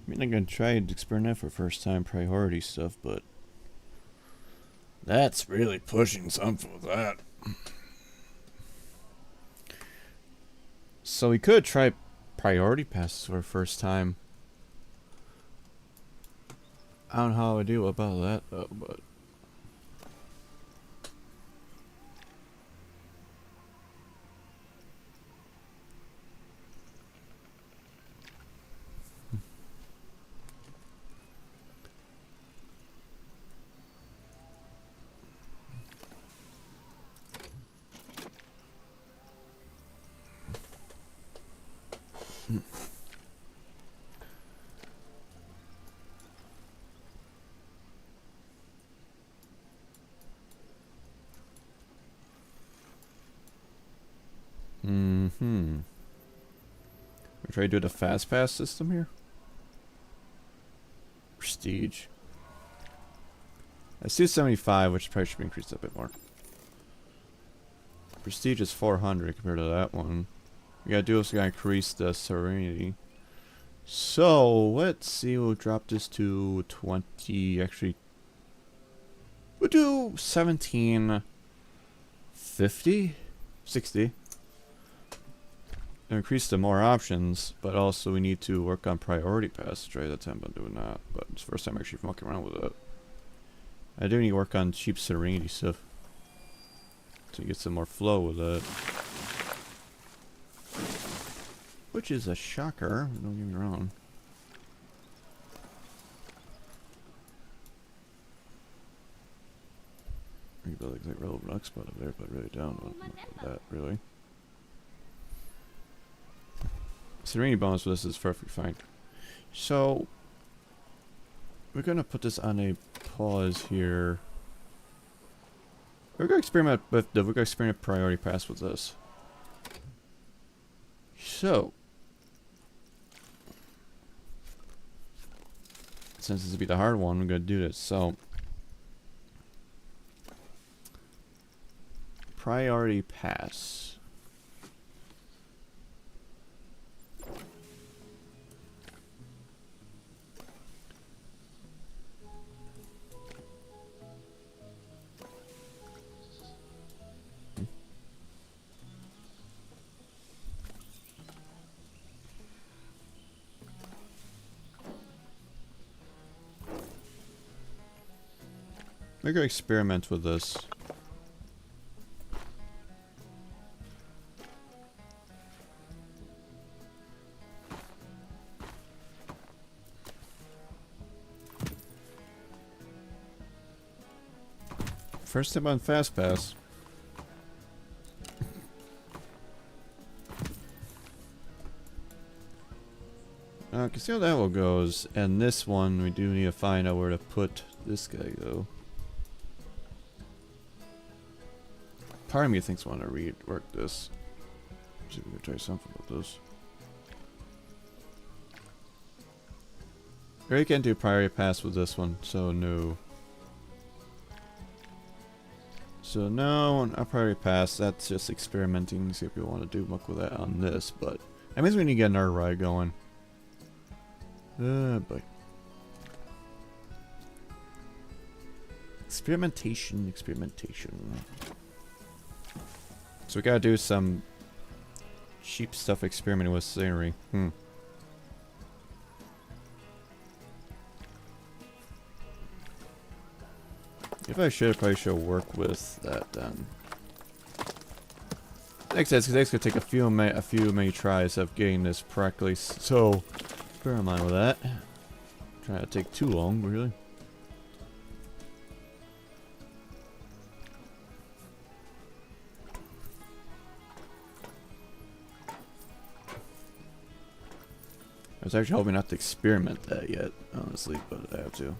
Speaker 1: I mean, I can try and experiment for first time priority stuff, but that's really pushing something with that. So we could try priority passes for first time. I don't know how I do about that though, but we try to do the fast pass system here. Prestige. That's 275, which probably should be increased a bit more. Prestige is 400 compared to that one. We gotta do is we gotta increase the Serenity. So let's see, we'll drop this to 20. Actually, we'll do 1750, 60. Increase the more options, but also we need to work on priority pass to try that time on doing that. But it's the first time actually fucking around with it. I do need to work on cheap Serenity stuff to get some more flow with it. Which is a shocker, don't get me wrong. Rebuild exact relevant X spot up there, but really down on that, really. Serenity bonus for this is perfectly fine. So, we're gonna put this on a pause here. We're gonna experiment priority pass with this. So, since this will be the hard one, we're gonna do this. So, priority pass. We're gonna experiment with this. First tip on fast pass. Can see how that one goes, and this one we do need to find out where to put this guy though. Part of me thinks I want to rework this. See if we can try something with this. Or you can do priority pass with this one, so no. So no, not priority pass, that's just experimenting, see if we want to do muck with that on this, but that means we need to get another ride going. Boy. Experimentation. So we gotta do some cheap stuff experimenting with scenery. If I should, probably should work with that then. Makes sense, because it's gonna take a few many tries of getting this correctly. So bear in mind with that. Trying to take too long, really. I was actually hoping not to experiment that yet, honestly, but I have to.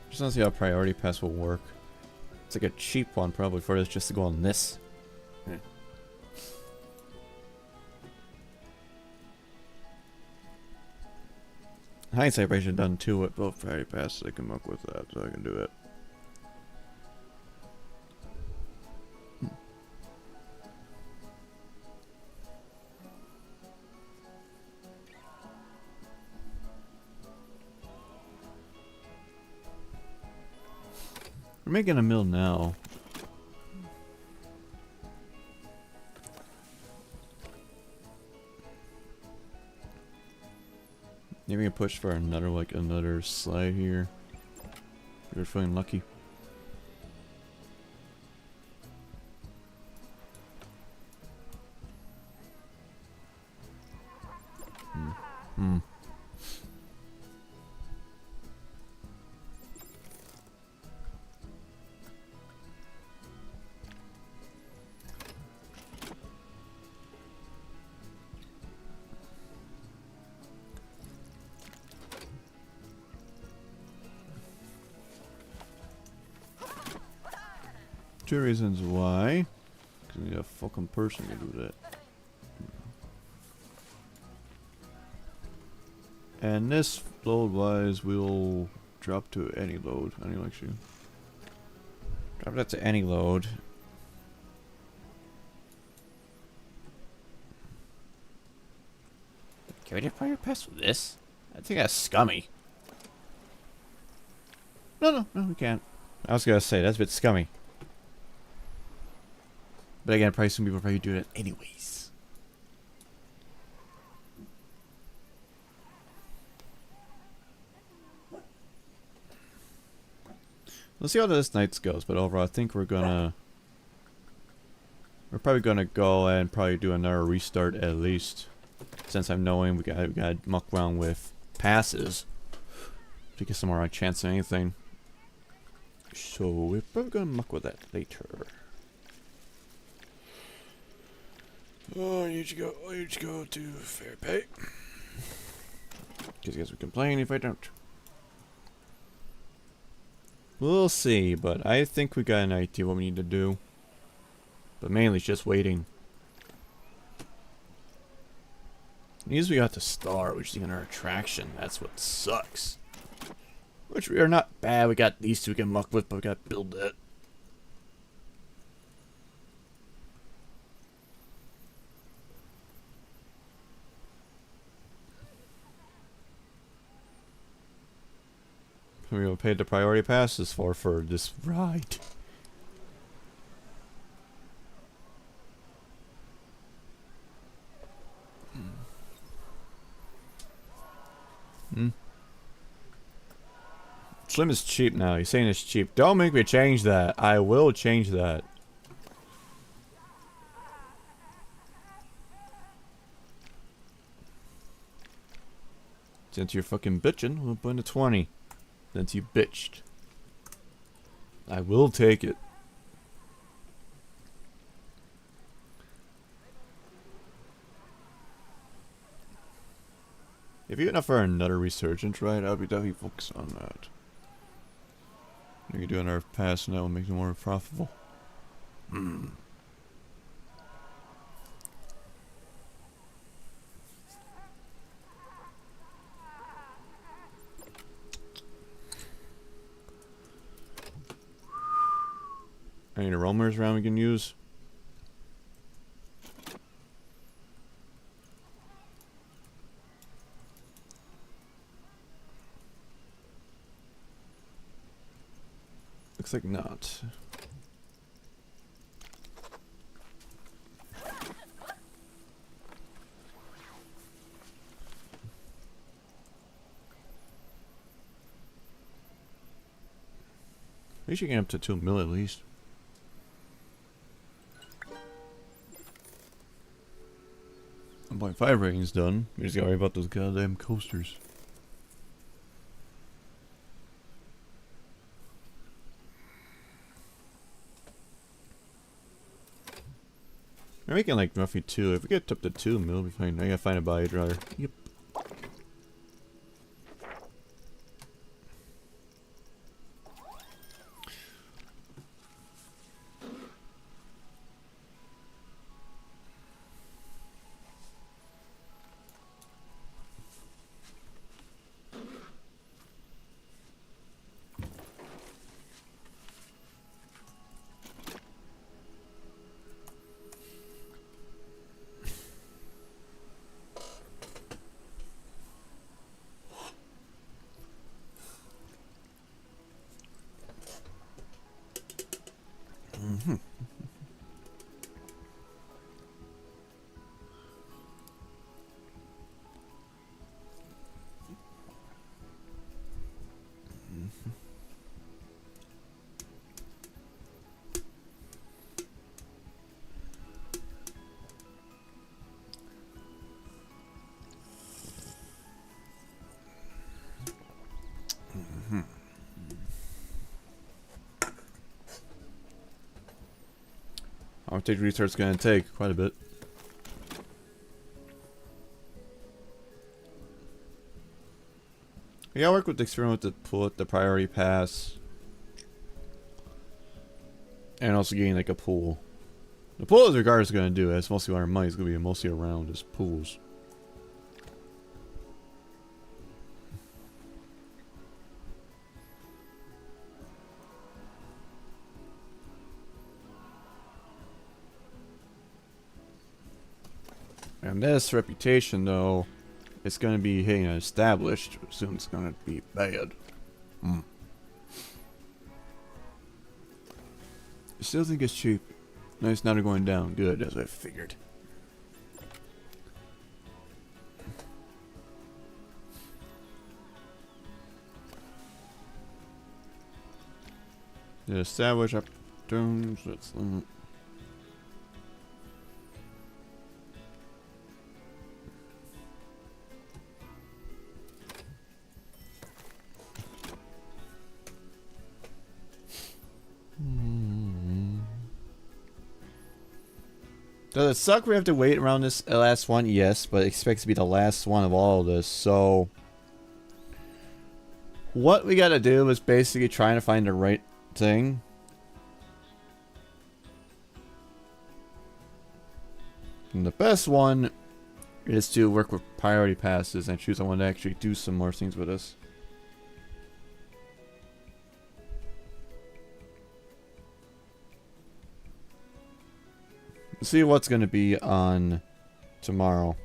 Speaker 1: Just want to see how priority pass will work. It's like a cheap one probably for this, just to go on this. Hindsight, I should have done two with both priority passes. I can muck with that, so I can do it. We're making a mill now. Maybe we can push for another, like, another slide here. We're feeling lucky. Hmm. Two reasons why. Because we need a fucking person to do that. And this load wise will drop to any load. Actually. Drop that to any load. Can we just fire past with this? I think that's scummy. No, we can't. I was gonna say, that's a bit scummy. But again, probably some people probably do that anyways. Let's see how this night goes, but overall I think we're probably gonna go and probably do another restart at least. Since I'm knowing we got muck around with passes to get some more chance of anything. So we're probably gonna muck with that later. Oh, I need to go to fair pay. Because you guys would complain if I don't. We'll see, but I think we got an idea what we need to do. But mainly it's just waiting. These we got to start, which is our attraction. That's what sucks. Which we are not bad. We got these two we can muck with, but we got to build that. We will pay the priority passes for this ride. Slim is cheap now. He's saying it's cheap. Don't make me change that. I will change that. Since you're fucking bitching, we'll put in a 20. Since you bitched. I will take it. If you get enough for another resurgence, right, I'll be definitely focused on that. You can do another pass and that will make it more profitable. Any roamers around we can use? Looks like not. We should get up to 2 mil at least. .5 rating's done. We just gotta worry about those goddamn coasters. We're making like roughly 2. If we get up to 2 mil, we'll be fine. I gotta find a bio dryer. Yep. How much research going to take? Quite a bit. Yeah, I work with the experiment to pull it the priority pass. And also getting like a pool. The pool is regardless going to do. That's mostly what our money is going to be mostly around is pools. And this reputation, though, it's going to be hitting established. Soon it's going to be bad. I still think it's cheap. No, it's not going down. Good, as I figured. The established up. Let's. Does it suck we have to wait around this last one? Yes, but expect to be the last one of all of this, so... What we gotta do is basically trying to find the right thing. And the best one is to work with priority passes and choose someone to actually do some more things with us. Let's see what's going to be on tomorrow.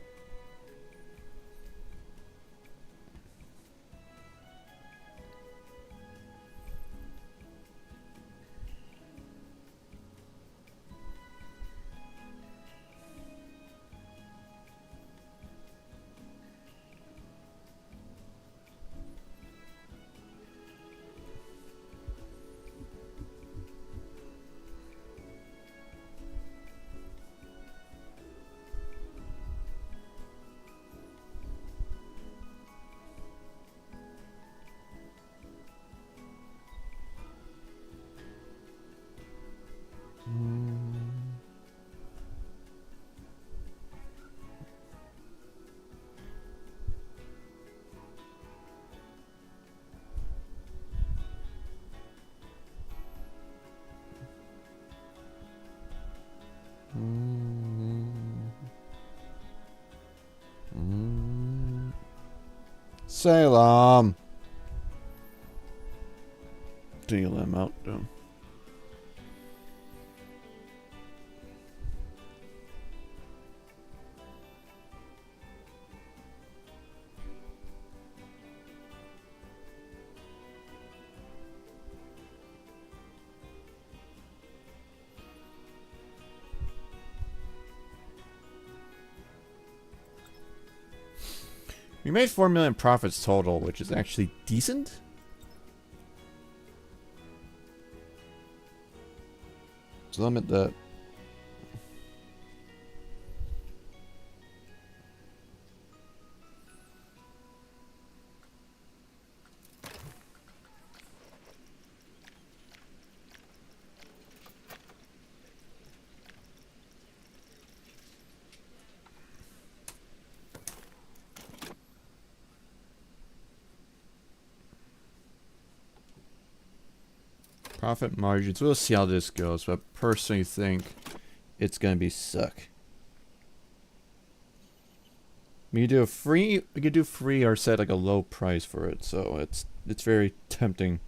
Speaker 1: Salem. Deal them out, though. We made 4 million profits total, which is actually decent. So limit that. Profit margins. We'll see how this goes, but I personally think it's gonna be suck. We could do free or set like a low price for it, so it's very tempting.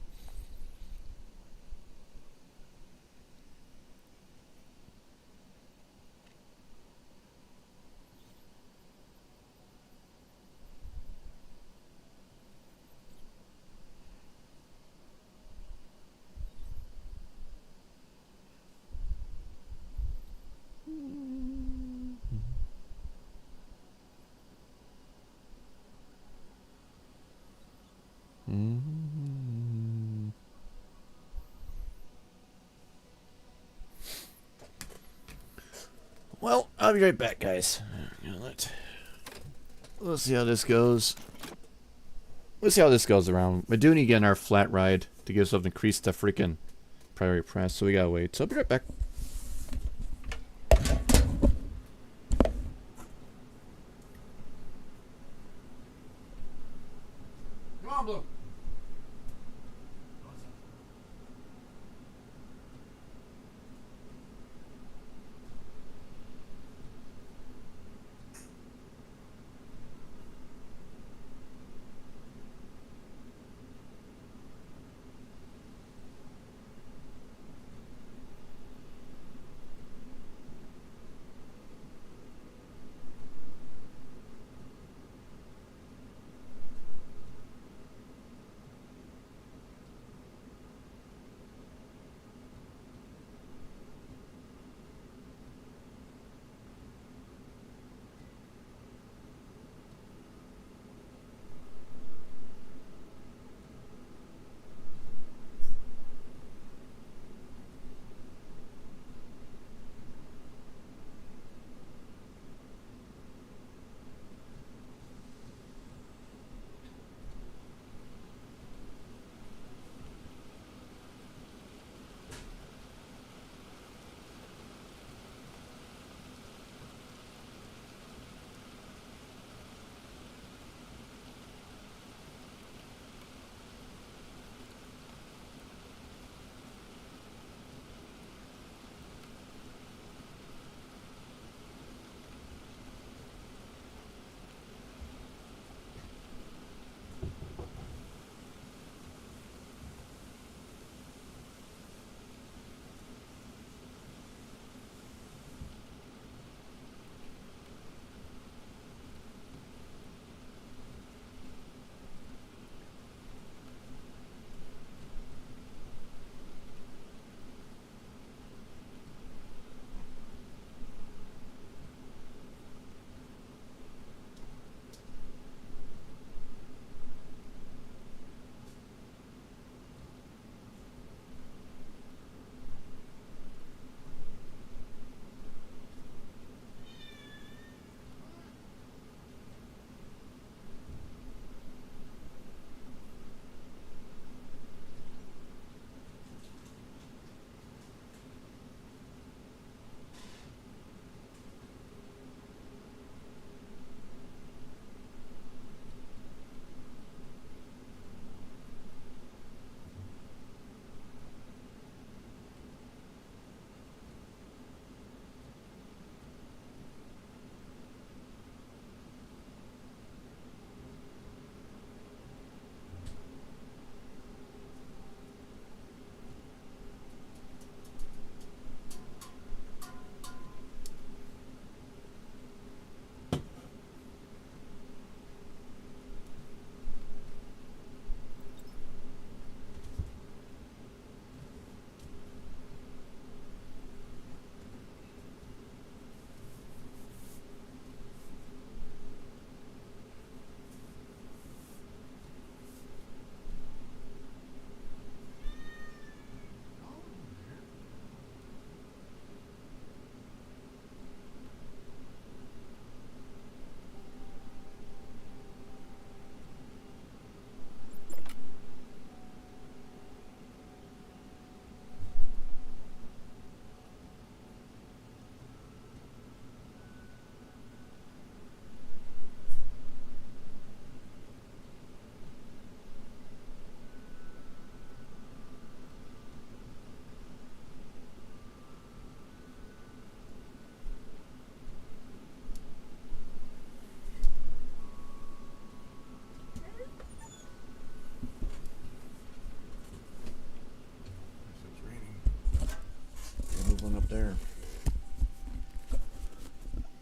Speaker 1: I'll be right back, guys. Let's see how this goes. Let's see how this goes around. We're doing again our flat ride to give us increase the freaking priority press, so we gotta wait. So I'll be right back. Come on, Blue.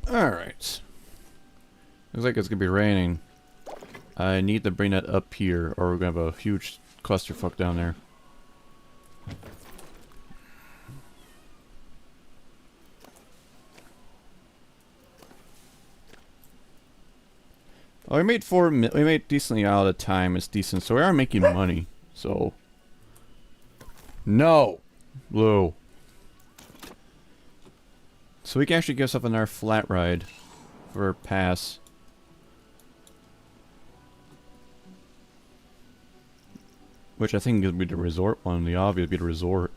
Speaker 1: Alright. Looks like it's gonna be raining. I need to bring that up here, or we're gonna have a huge clusterfuck down there. Oh, we made decently out of time. It's decent, so we are making money. So, no, Blue. So we can actually give ourselves another flat ride for pass. Which I think would be the resort one. The obvious would be the resort.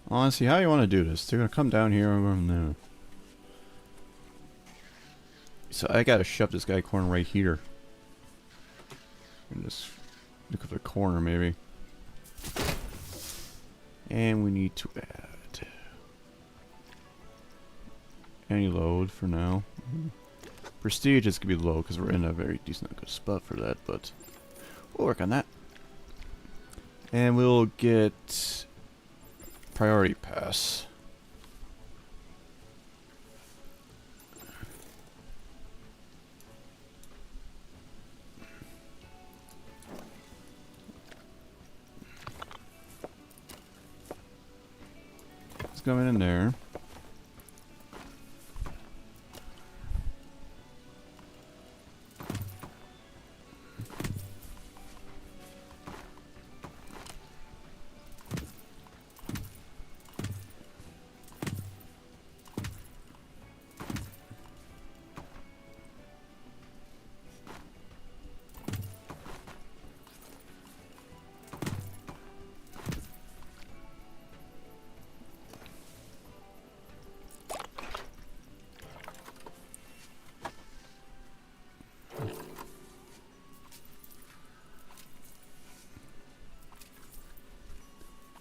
Speaker 1: Honestly, how you want to do this? They're gonna come down here and we're gonna... So I gotta shove this guy corner right here. And just look at the corner maybe. And we need to add any load for now. Prestige is gonna be low because we're in a very decent good spot for that, but we'll work on that. And we'll get priority pass. It's going in there.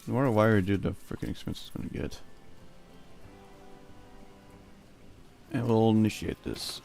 Speaker 1: I wonder why we do the freaking expense it's gonna get. And we'll initiate this.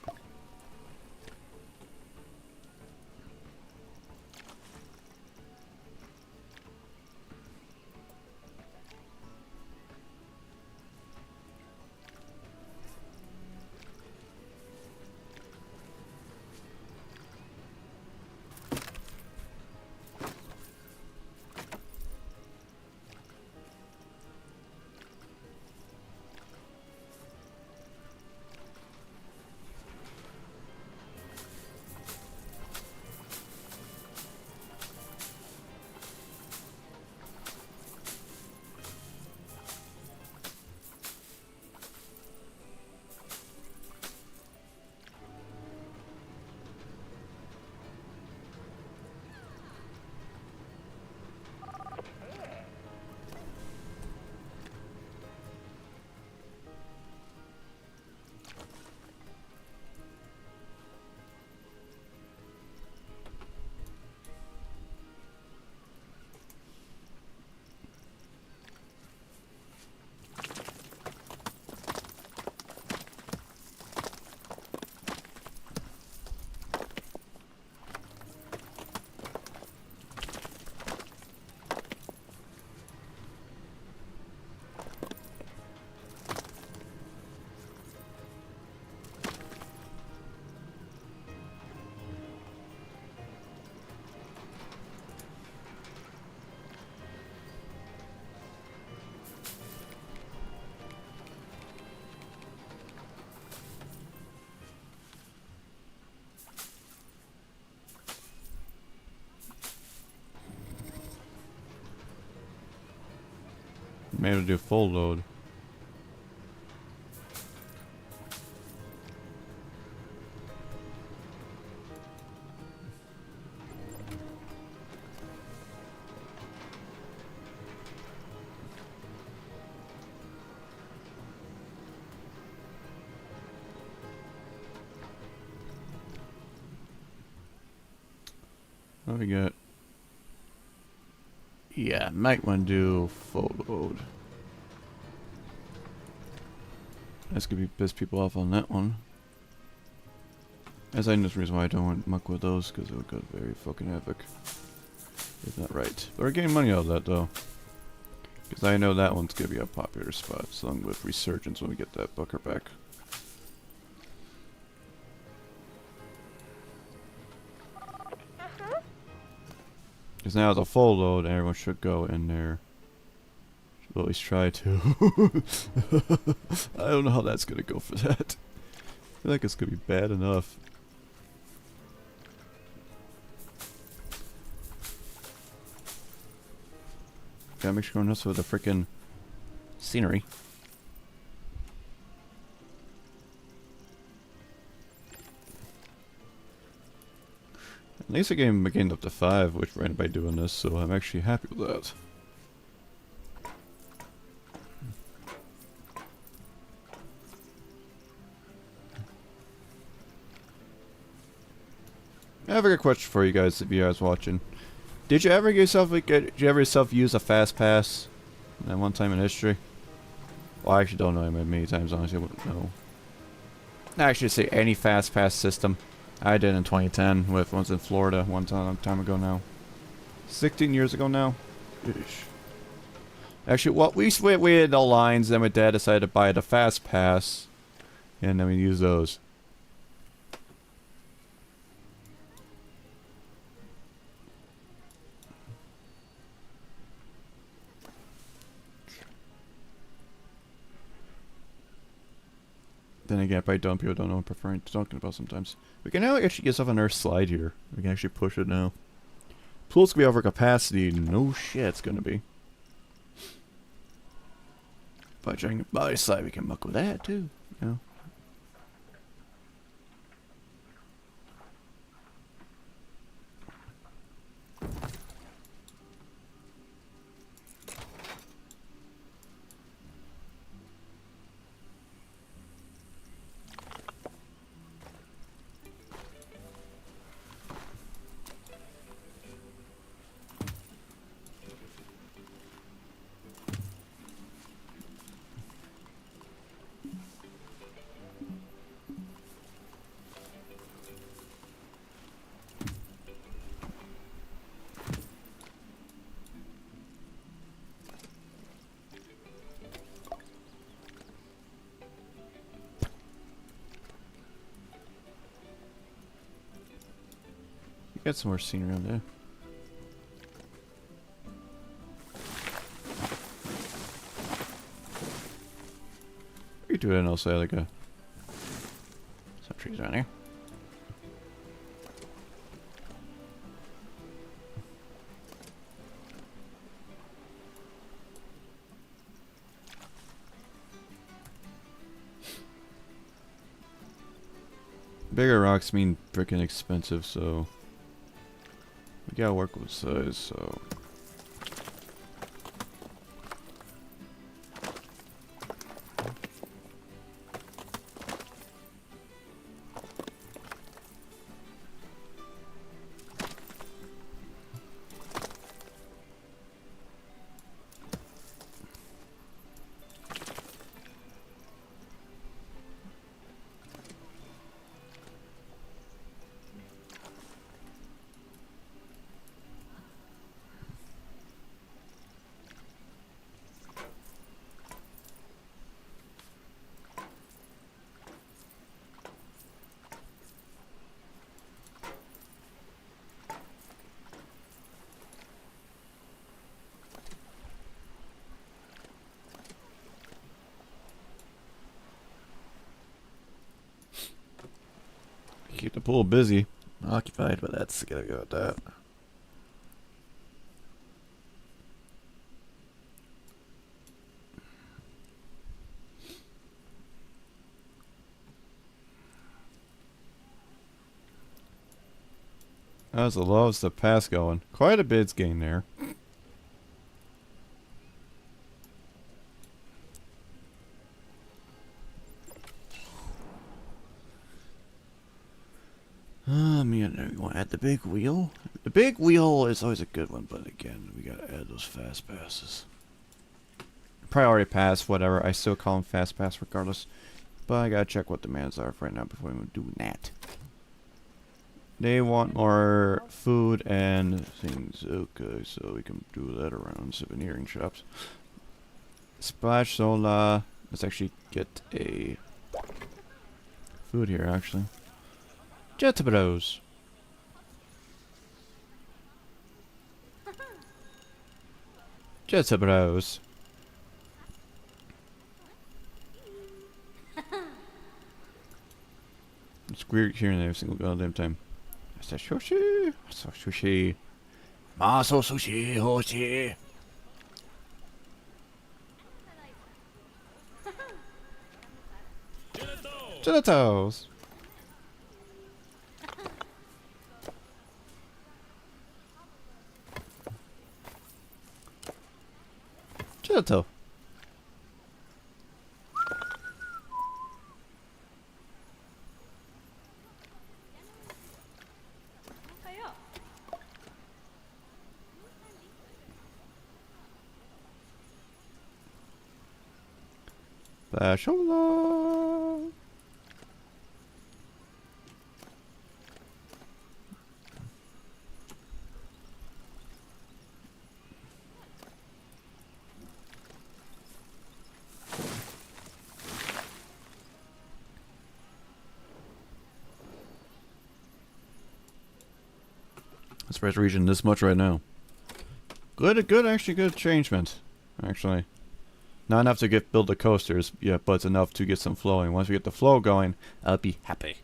Speaker 1: Maybe do full load. What do we got? Yeah, might want to do full load. That's gonna be piss people off on that one. As I know the reason why I don't want to muck with those, because it would go very fucking epic. If not right. But we're getting money out of that though. Because I know that one's gonna be a popular spot, along with Resurgence when we get that Booker back. Because now it's a full load, and everyone should go in there. We'll always try to. I don't know how that's gonna go for that. I feel like it's gonna be bad enough. Gotta make sure we're nuts with the freaking scenery. At least I gained up to 5, which ran by doing this, so I'm actually happy with that. I have a good question for you guys if you guys watching. Did you ever yourself use a fast pass at one time in history? Well, I actually don't know many times, honestly. I wouldn't know. I actually say any fast pass system. I did in 2010 with ones in Florida one time ago now. 16 years ago now. Eesh. Actually, well, we waited the lines, then my dad decided to buy the fast pass, and then we use those. Then again, probably dumb people don't know what I'm preferring talking about sometimes. We can now actually get stuff on our slide here. We can actually push it now. Pool's gonna be over capacity. No shit, it's gonna be. But during the body slide, we can muck with that too. You know. Got some more scenery around there. We could do it and also like some trees around here. Bigger rocks mean freaking expensive, so we gotta work with size, so. Keep the pool busy, occupied, but that's gotta go with that. How's the loves the pass going? Quite a bid's gain there. Man, we want to add the big wheel. The big wheel is always a good one, but again, we gotta add those fast passes. Priority pass, whatever. I still call them fast pass regardless. But I gotta check what demands are for right now before we do that. They want more food and things. Okay, so we can do that around souveniring shops. Splash Sola. Let's actually get a food here, actually. Jet Bros. Jet Bros. squeak here and every single goddamn time. I said sushi. So sushi. Maso sushi. Hoshi. Genitos. Gelato. Bashola. This price region this much right now. Actually good changement. Actually. Not enough to build the coasters, yeah, but it's enough to get some flowing. Once we get the flow going, I'll be happy.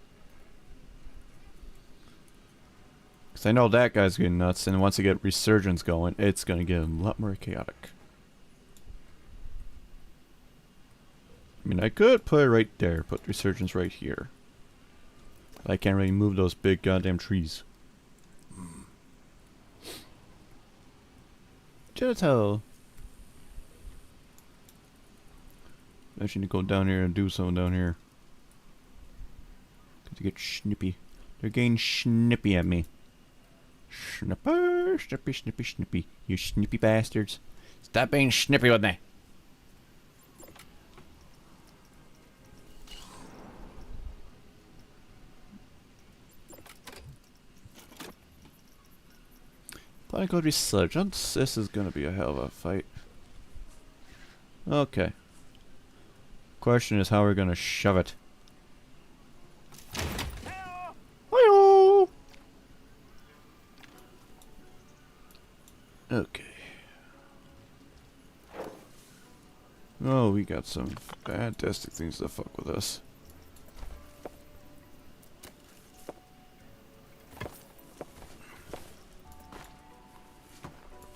Speaker 1: Because I know that guy's getting nuts, and once we get Resurgence going, it's going to get a lot more chaotic. I mean, I could put it right there, put Resurgence right here. But I can't really move those big goddamn trees. Genital. I should go down here and do something down here. Cause they get snippy. They're getting snippy at me. Snipper, snippy, snippy, snippy. You snippy bastards. Stop being snippy with me. Planning code Resurgence. This is gonna be a hell of a fight. Okay. Question is how we're gonna shove it. Hi-yo! Okay. Oh, we got some fantastic things to fuck with us.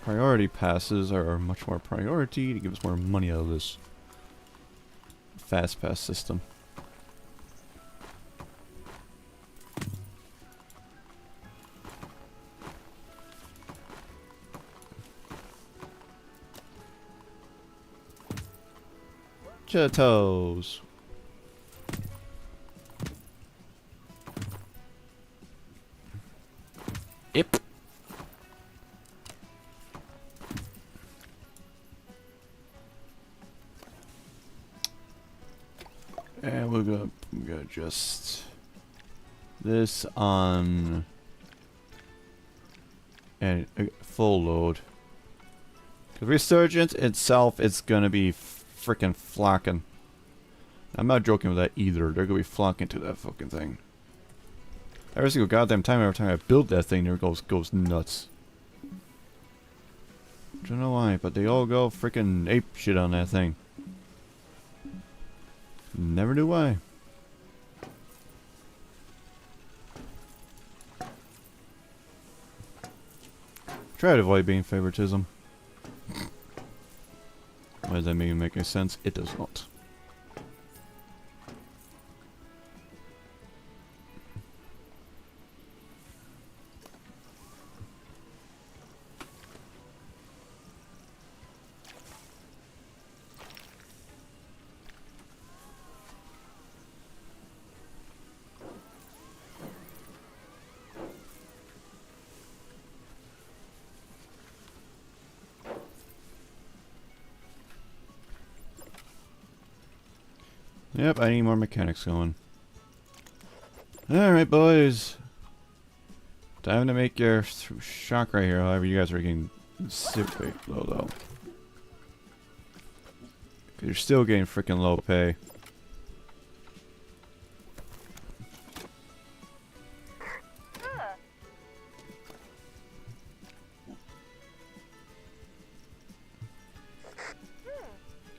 Speaker 1: Priority passes are much more priority to give us more money out of this fast pass system. Gelatos. Yep. And we're gonna adjust this on and full load. Cause Resurgence itself is gonna be freaking flocking. I'm not joking with that either. They're gonna be flocking to that fucking thing. Every single goddamn time, every time I build that thing, there goes nuts. Don't know why, but they all go freaking ape shit on that thing. Never knew why. Try to avoid being favoritism. Why does that even make any sense? It does not. Yep, I need more mechanics going. Alright, boys. Time to make your shock right here. However, you guys are getting super low, though. Because you're still getting freaking low pay.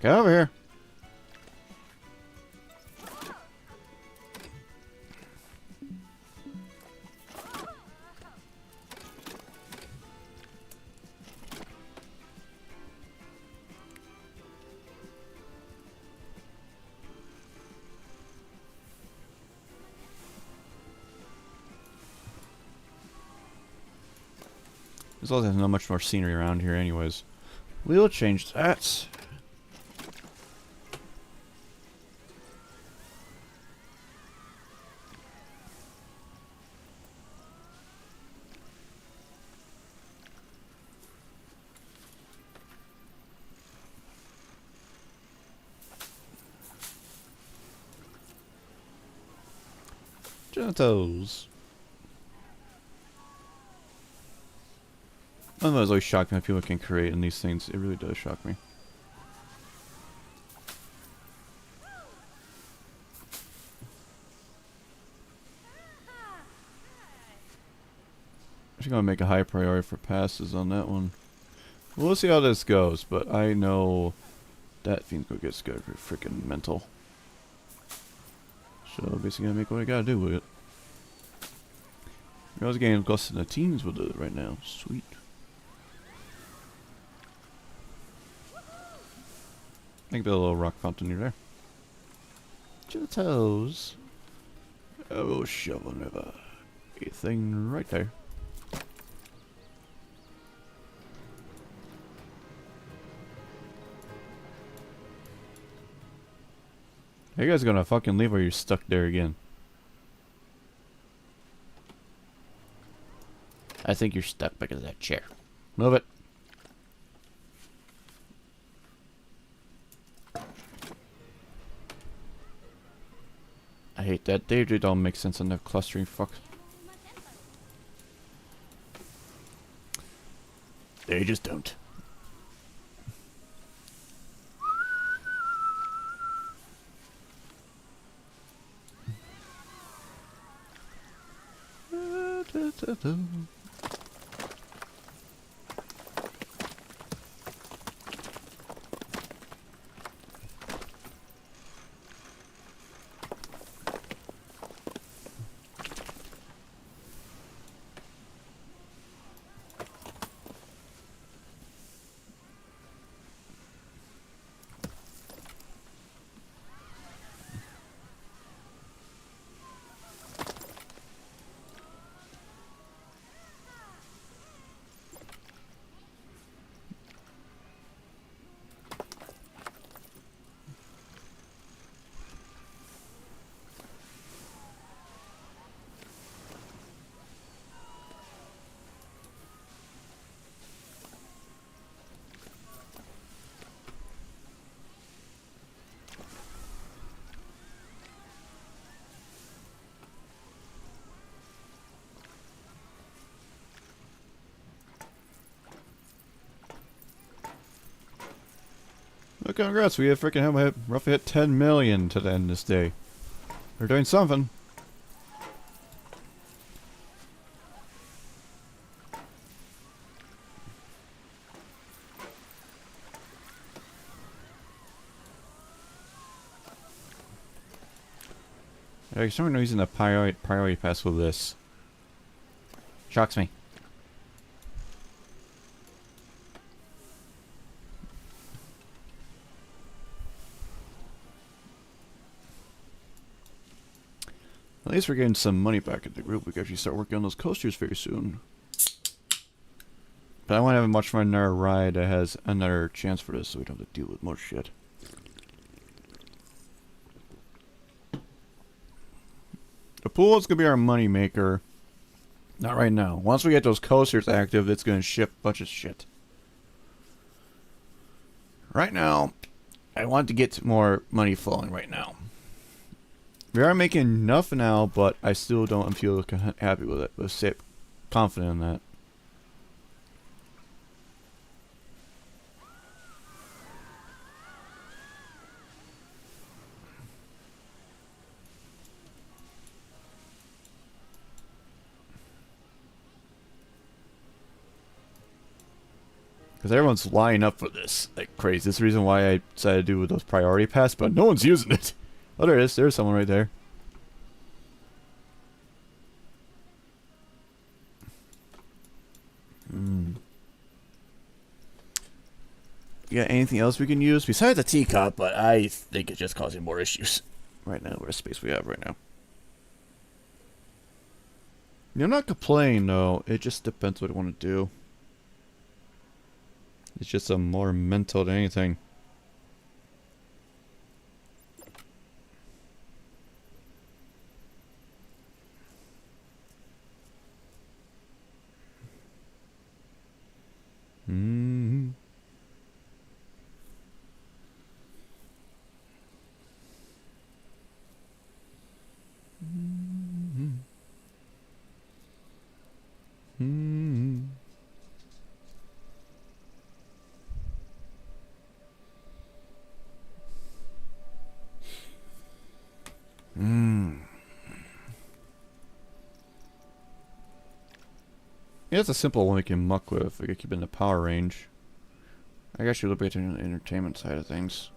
Speaker 1: Get over here. There's also not much more scenery around here anyways. We'll change that. Genitals. I don't know, it's always shocked me how people can create in these things. It really does shock me. I'm gonna make a high priority for passes on that one. We'll see how this goes, but I know that thing's gonna get freaking mental. So basically, gonna make what I gotta do with it. I was getting close in the teens with it right now. Sweet. I think build a little rock fountain near there. To the toes. Oh, shovel never. A thing right there. Are you guys gonna fucking leave or you're stuck there again? I think you're stuck because of that chair. Move it. I hate that. They don't make sense on the clustering fuck. They just don't. Well, congrats, we have freaking roughly hit 10 million to the end of this day. We're doing something. For some reason the priority pass with this shocks me. At least we're getting some money back in the group. We can actually start working on those coasters very soon. But I want to have much more another ride that has another chance for this so we don't have to deal with more shit. The pool is going to be our money maker. Not right now. Once we get those coasters active, it's going to ship a bunch of shit. Right now, I want to get more money flowing right now. We are making enough now, but I still don't feel happy with it. Let's say confident in that. Because everyone's lining up for this like crazy. This is the reason why I decided to do with those priority pass, but no one's using it. Oh, there it is. There's someone right there. You got anything else we can use besides a teacup? But I think it's just causing more issues right now with the space we have right now. I'm not complaining though. It just depends what I want to do. It's just a more mental than anything. Mm-hmm. Mm-hmm. Mm-hmm. Yeah, it's a simple one we can muck with if we can keep it in the power range. I guess you look at the entertainment side of things.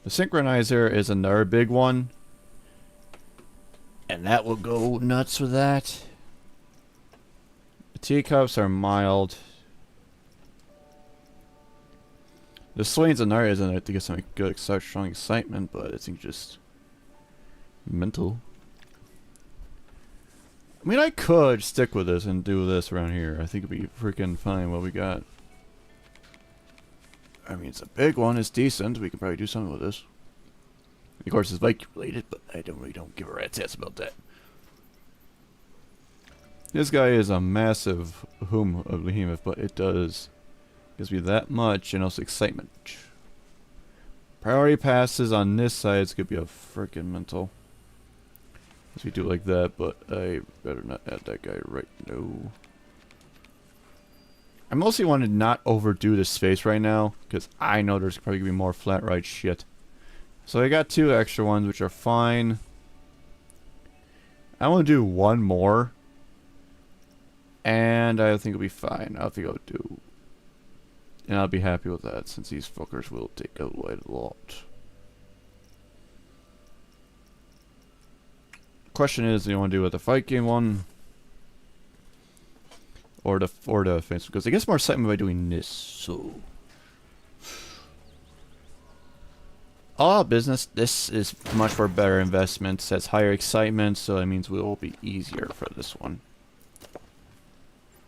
Speaker 1: The synchronizer is another big one. And that will go nuts with that. The teacups are mild. The swing's another isn't it to get some good, strong excitement, but I think just mental. I mean, I could stick with this and do this around here. I think it'd be freaking fine what we got. I mean, it's a big one. It's decent. We can probably do something with this. Of course, it's Viking related, but I don't give a rat's ass about that. This guy is a massive whom of behemoth, but it gives me that much and also excitement. Priority passes on this side is gonna be a freaking mental. As we do it like that, but I better not add that guy right now. I mostly want to not overdo this space right now, because I know there's probably gonna be more flat right shit. So I got 2 extra ones, which are fine. I want to do 1 more. And I think it'll be fine. I think I'll do. And I'll be happy with that, since these fuckers will take out quite a lot. Question is, do you want to do with the fight game one? Or the offense? Because it gets more excitement by doing this, so. All business, this is much more better investments, has higher excitement, so that means it will be easier for this one.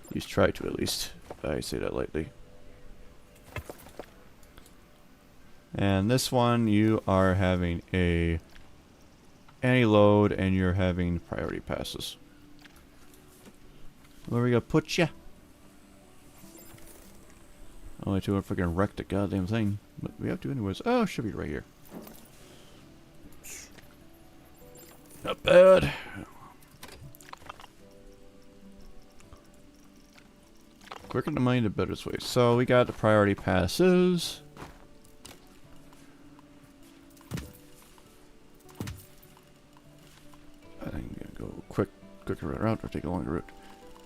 Speaker 1: Please try to, at least. I say that lightly. And this one, you are having a anti-load, and you're having priority passes. Where we gonna put ya? Only 2 freaking wreck the goddamn thing, but we have to anyways. Oh, should be right here. Not bad. Quicker the money, the better this way. So we got the priority passes. I think I'm gonna go quicker route or take a longer route.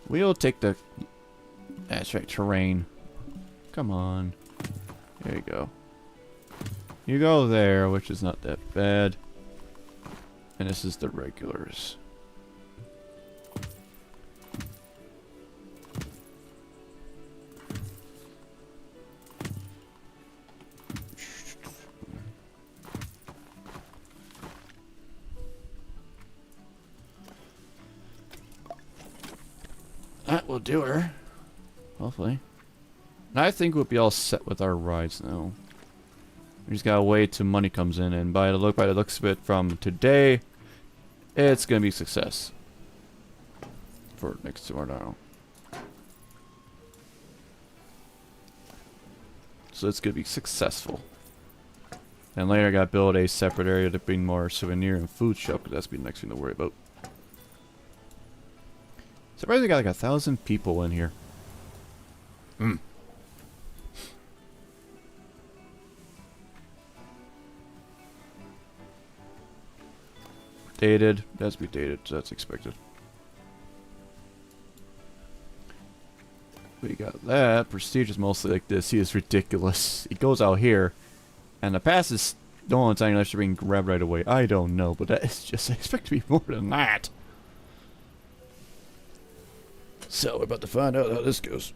Speaker 1: We'll take the that's right, terrain. Come on. There you go. You go there, which is not that bad. And this is the regulars. That will do her. Hopefully. And I think we'll be all set with our rides now. We just gotta wait till money comes in, and by the looks of it from today, it's gonna be a success. For next tomorrow. So it's gonna be successful. And later I gotta build a separate area to bring more souvenir and food shop, because that's gonna be the next thing to worry about. Surprised we got like 1,000 people in here. Hmm. Dated. That's be dated, so that's expected. We got that. Prestige is mostly like this. He is ridiculous. He goes out here, and the pass is the only time you're being grabbed right away. I don't know, but that is just, I expect to be more than that. So we're about to find out how this goes.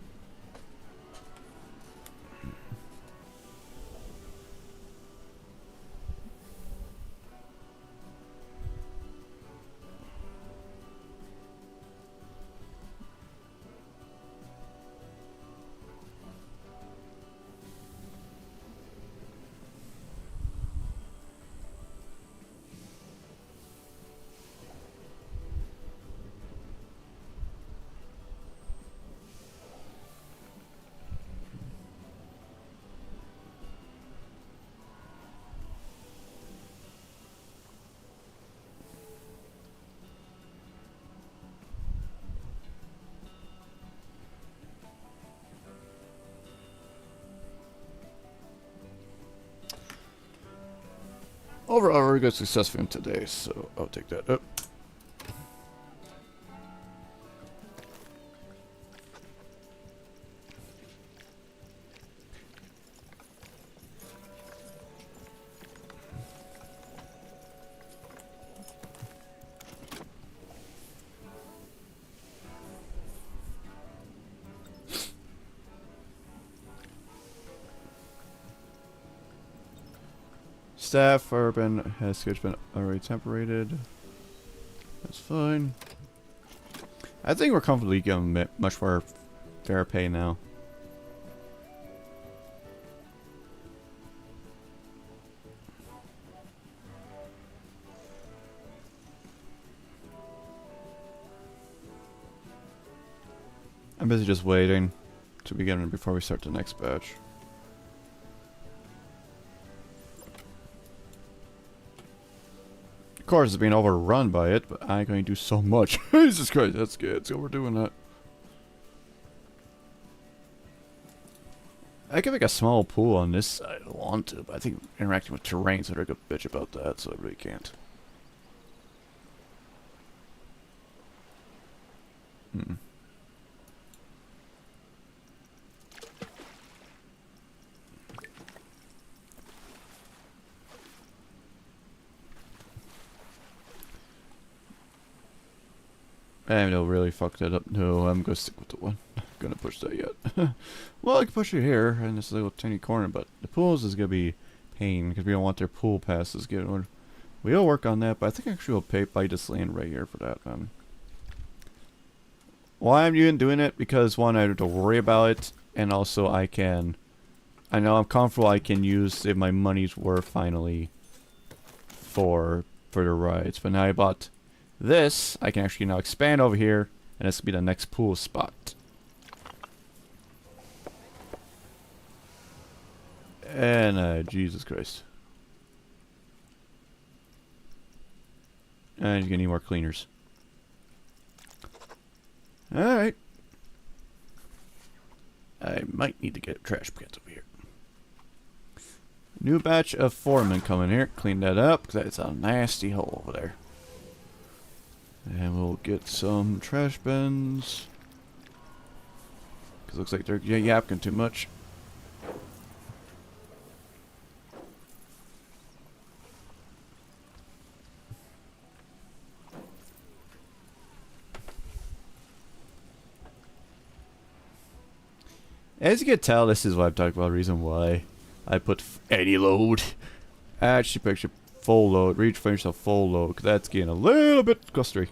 Speaker 1: Overall, very good success for him today, so I'll take that up. Staff urban has been already temperated. That's fine. I think we're comfortably getting much more fair pay now. I'm busy just waiting to begin before we start the next batch. Of course, it's being overrun by it, but I ain't going to do so much. Jesus Christ, that's good. So we're doing that. I could make a small pool on this side if I want to, but I think interacting with terrain, so they're a good bitch about that, so I really can't. I don't really fuck that up. No, I'm gonna stick with the one. Not gonna push that yet. Well, I can push it here in this little tiny corner, but the pools is gonna be pain because we don't want their pool passes getting. We'll work on that, but I think actually we'll pay by this land right here for that, man. Why I'm even doing it because one, I don't have to worry about it, and also I know I'm comfortable. I can use if my money's worth finally for the rides. But now I bought this, I can actually now expand over here, and this will be the next pool spot. And Jesus Christ. And you're gonna need more cleaners. Alright. I might need to get trash cans over here. New batch of foremen coming here. Clean that up, because that's a nasty hole over there. And we'll get some trash bins. Because it looks like they're yapking too much. As you can tell, this is what I'm talking about, the reason why I put any load. Actually, picture full load, reach for yourself full load, because that's getting a little bit costly.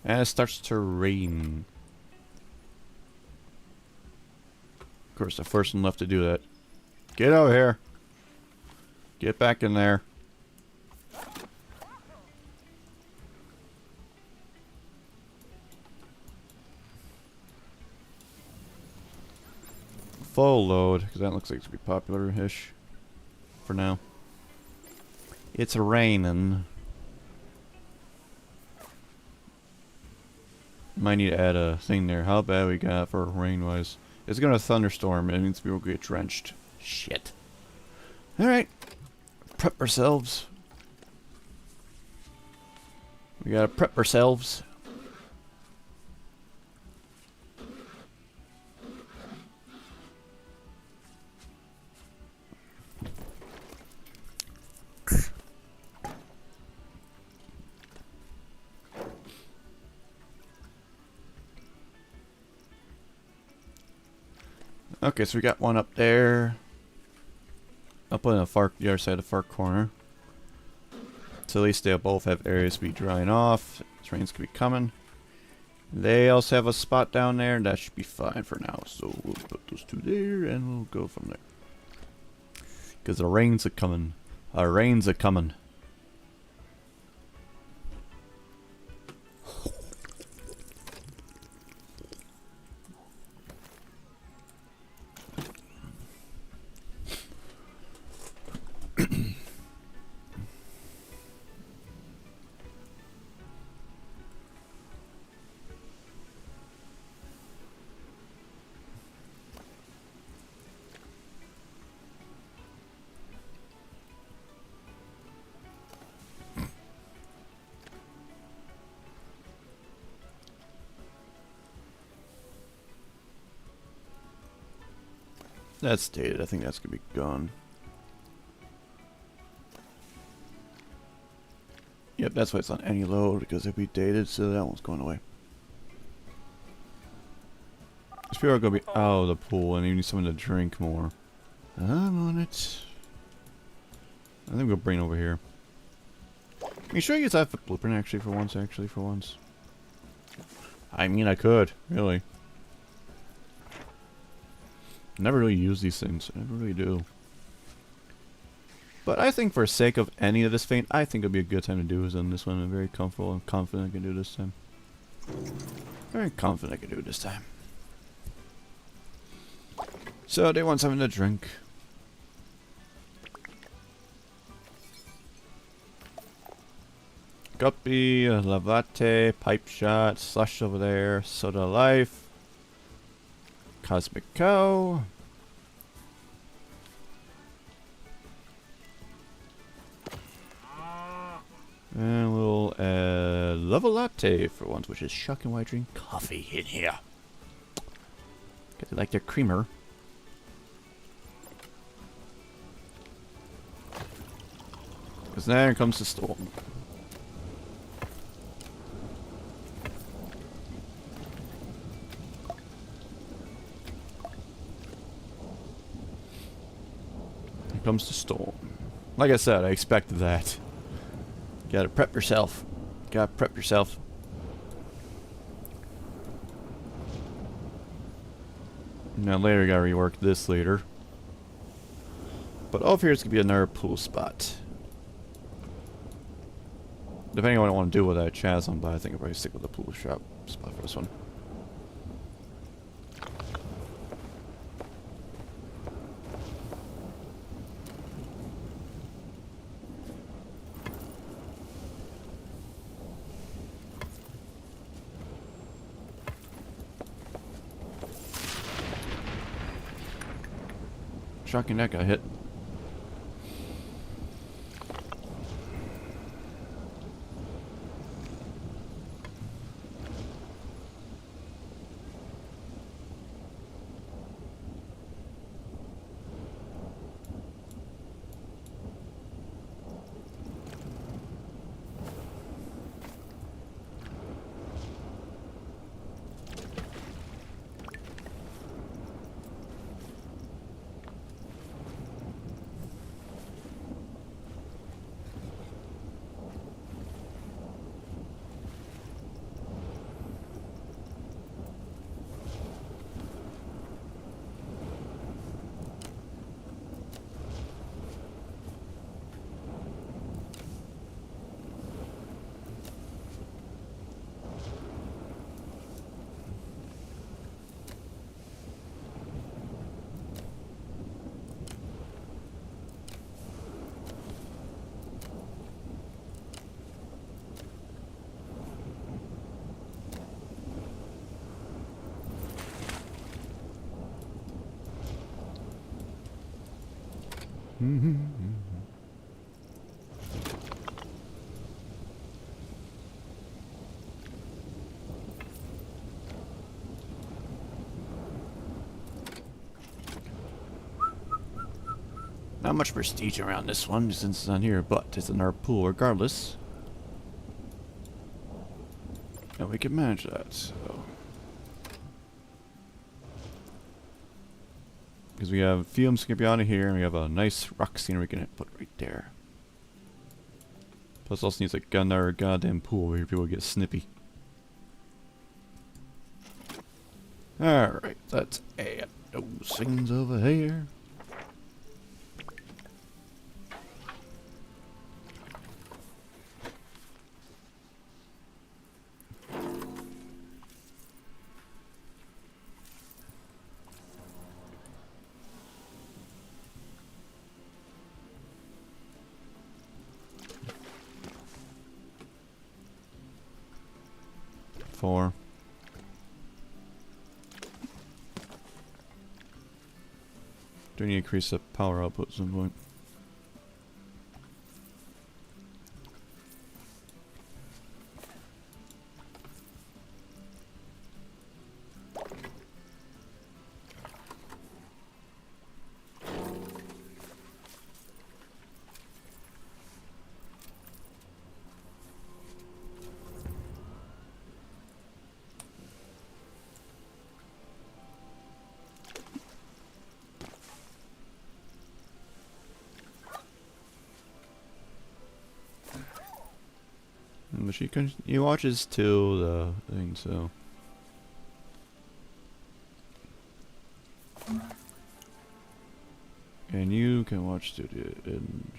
Speaker 1: And it starts to rain. Of course, the first one left to do that. Get over here. Get back in there. Full load, because that looks like it's going to be popular-ish for now. It's raining. Might need to add a thing there. How bad we got for rain-wise. It's going to thunderstorm. It means people get drenched. Shit. Alright. Prep ourselves. We gotta prep ourselves. Okay, so we got one up there. Up on the other side of the far corner. So at least they'll both have areas to be drying off. Trains could be coming. They also have a spot down there, and that should be fine for now. So we'll put those two there, and we'll go from there. Because the rains are coming. Our rains are coming. That's dated. I think that's gonna be gone. Yep, that's why it's on any load, because it'll be dated, so that one's going away. These people are gonna be out of the pool, and you need someone to drink more. I'm on it. I think we'll bring it over here. You sure you use that for blueprint actually for once? I mean, I could, really. Never really use these things. I never really do. But I think for sake of any of this feint, I think it'd be a good time to do is on this one. I'm very comfortable and confident I can do it this time. Very confident I can do it this time. So they want something to drink. Guppy, Lavate, Pipe Shot, Slush over there, Soda Life, Cosmic Cow. And a little Lava Latte for once, which is shocking why I drink coffee in here. Because I like their creamer. Because there comes the storm. Here comes the storm. Like I said, I expected that. Gotta prep yourself. Gotta prep yourself. Now later, gotta rework this later. But over here is gonna be another pool spot. Depending on what I want to do with that chasm, but I think I'll probably stick with the pool shop spot for this one. Shocking that got hit. Not much prestige around this one since it's on here, but it's in our pool regardless. And we can manage that, so. Because we have Fium Scipione here, and we have a nice rock scenery we can put right there. Plus also needs like another goddamn pool where people get snippy. Alright, let's add those things over here. Four. Do need to increase the power output at some point. But he watches too, the thing, so. And you can watch the end.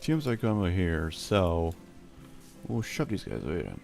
Speaker 1: Seems like I'm over here, so we'll shove these guys away then.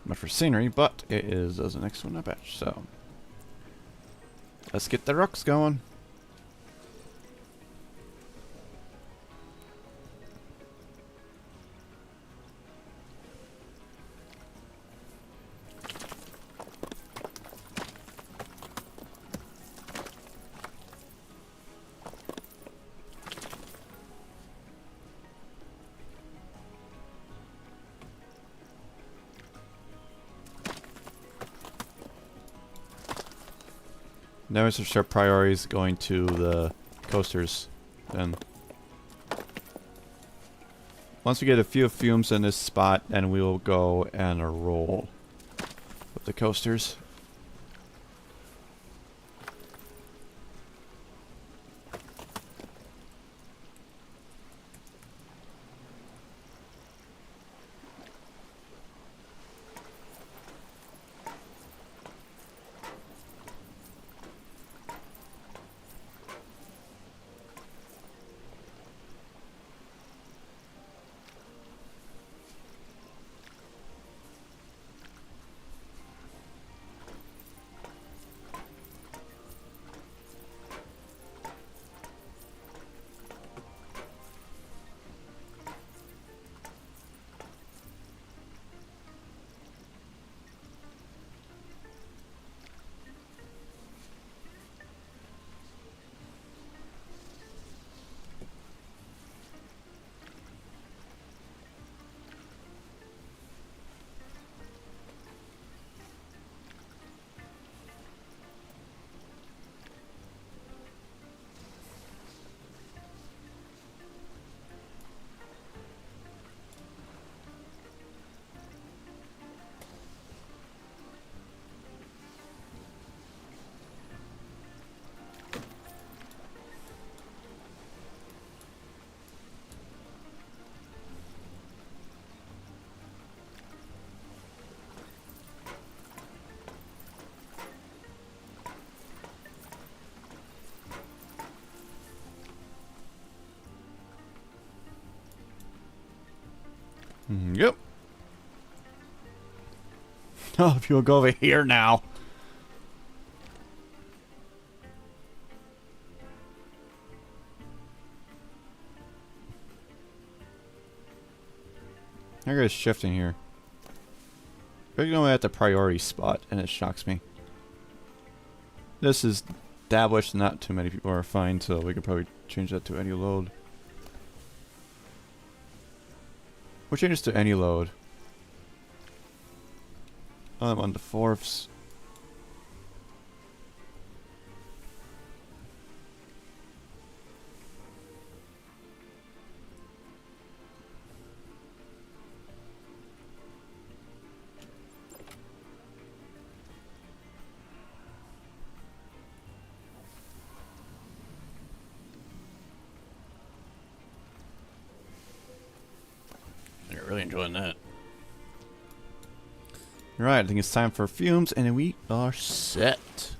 Speaker 1: Not for scenery, but it is as the next one I bet. So let's get the rocks going. Now we switch our priorities going to the coasters. Then once we get a few fumes in this spot, then we will go and roll with the coasters. Yep. Oh, if you'll go over here now. I got shifting here. But you know at the priority spot, and it shocks me. This is established, not too many people are fine, so we could probably change that to any load. We'll change this to any load. I'm on the fourths. You're really enjoying that. Alright, I think it's time for fumes, and we are set.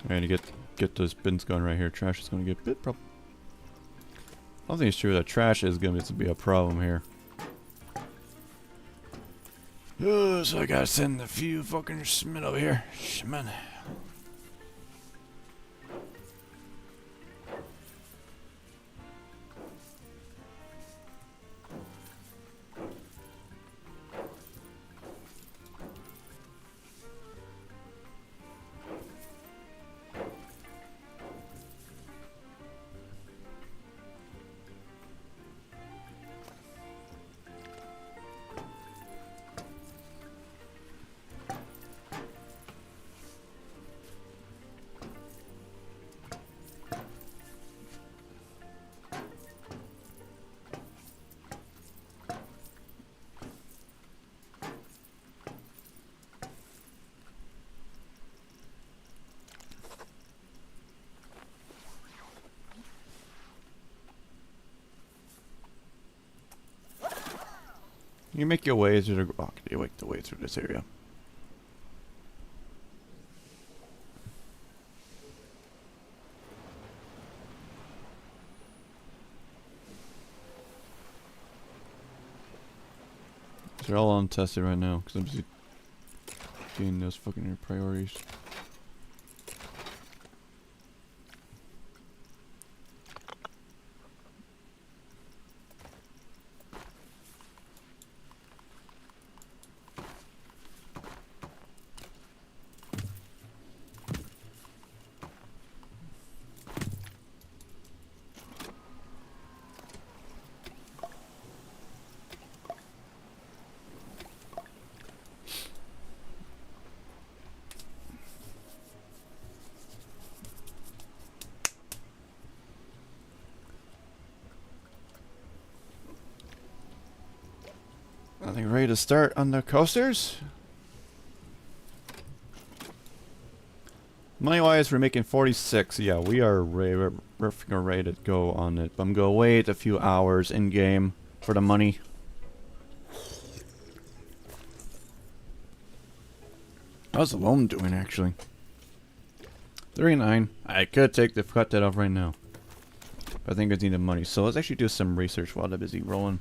Speaker 1: Alright, to get those bins going right here. Trash is going to get a bit problem. I don't think it's true that trash is going to be a problem here. Oh, so I gotta send a few fucking Schmin over here. Schmin. You make your way through the... Oh, you make the way through this area. They're all untested right now, because I'm busy getting those fucking priorities. I think we're ready to start on the coasters. Money-wise, we're making 46. Yeah, we are ready, we're ready to go on it. But I'm going to wait a few hours in-game for the money. How's the loan doing, actually? 39. I could cut that off right now. But I think I need the money. So let's actually do some research while they're busy rolling.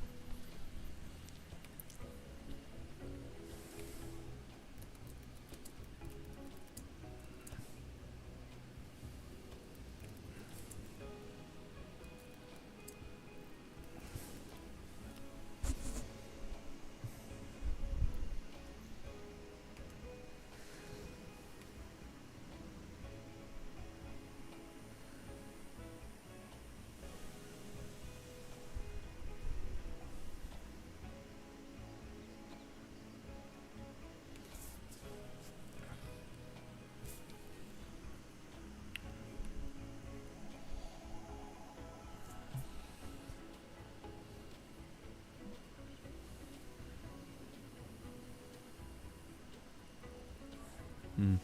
Speaker 1: Hmm.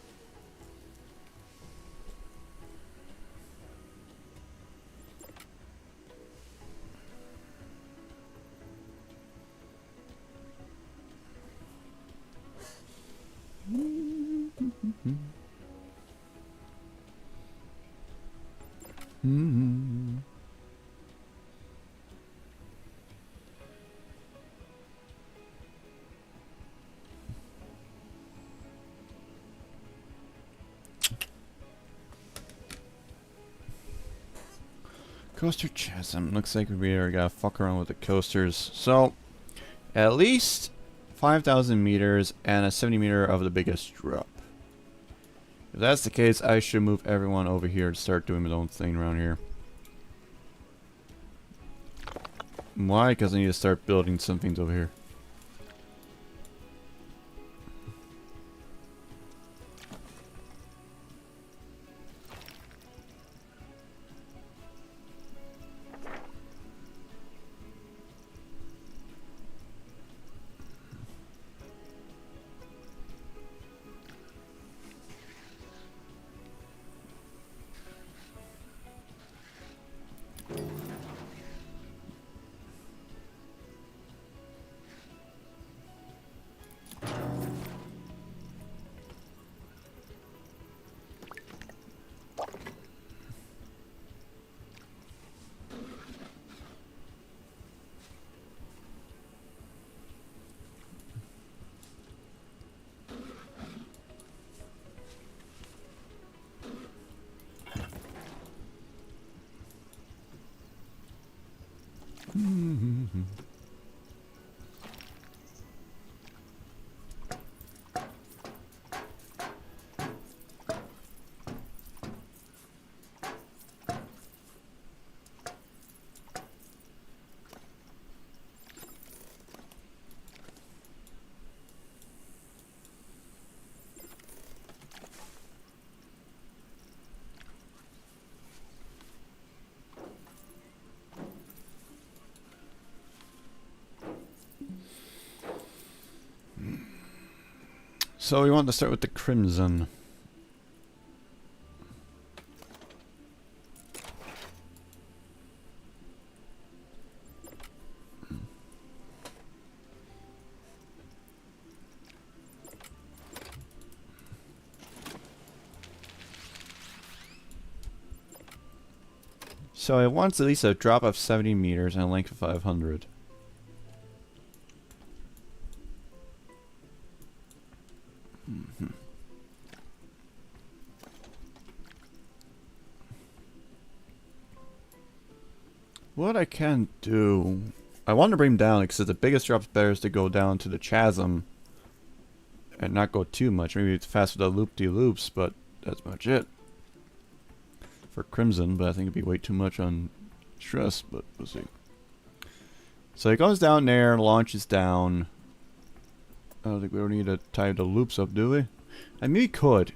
Speaker 1: Mm-hmm. Coaster Chasm. Looks like we already gotta fuck around with the coasters. So, at least 5,000 meters and a 70 meter of the biggest drop. If that's the case, I should move everyone over here to start doing their own thing around here. Why? Because I need to start building some things over here. So we want to start with the Crimson. So it wants at least a drop of 70 meters and a length of 500. What I can do, I want to bring him down because the biggest drop's better is to go down to the chasm and not go too much. Maybe it's fast with the loop-de-loops, but that's much it for Crimson. But I think it'd be way too much on stress, but we'll see. So it goes down there, launches down. I don't think we don't need to tie the loops up, do we? I mean, we could.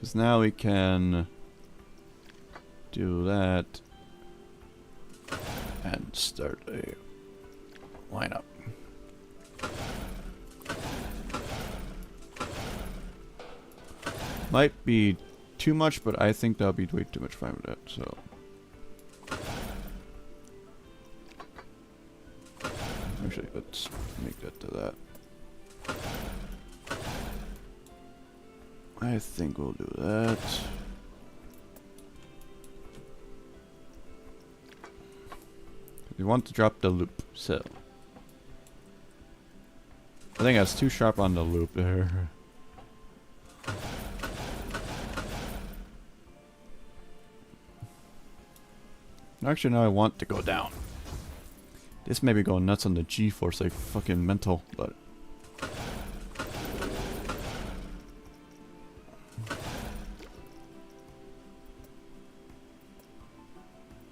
Speaker 1: Because now we can do that and start a lineup. Might be too much, but I think that'll be way too much fun with that, so. Actually, let's make that to that. I think we'll do that. We want to drop the loop, so. I think that's too sharp on the loop there. Actually, no, I want to go down. This may be going nuts on the G-force like fucking mental, but...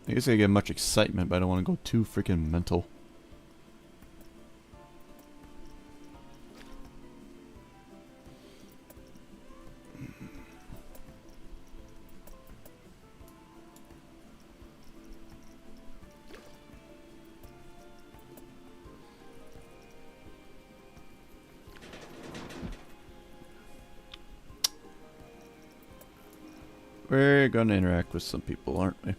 Speaker 1: I guess I get much excitement, but I don't want to go too freaking mental. We're gonna interact with some people, aren't we?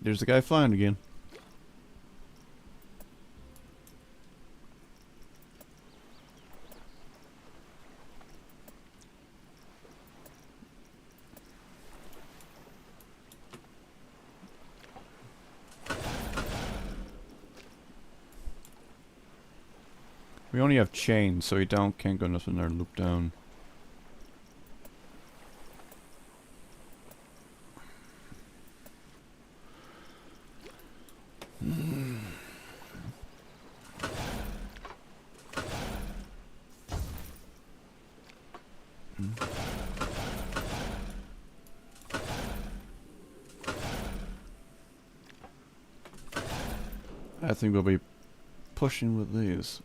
Speaker 1: There's a guy flying again. We only have chains, so we can't go nothing there loop down. I think we'll be pushing with these.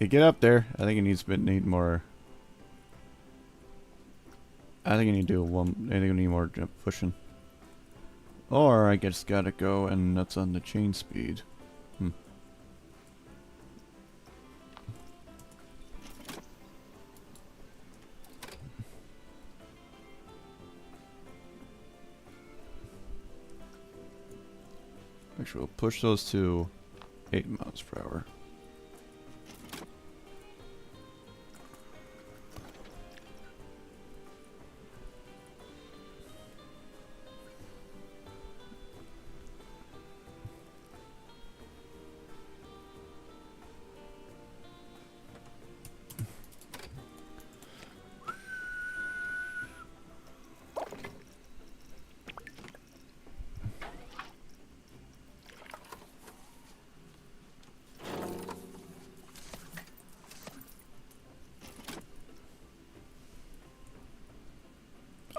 Speaker 1: get up there. I think it need more. I think I need to do one. I think I need more jump pushing. Or I just gotta go and nuts on the chain speed. Actually, we'll push those to 8 miles per hour.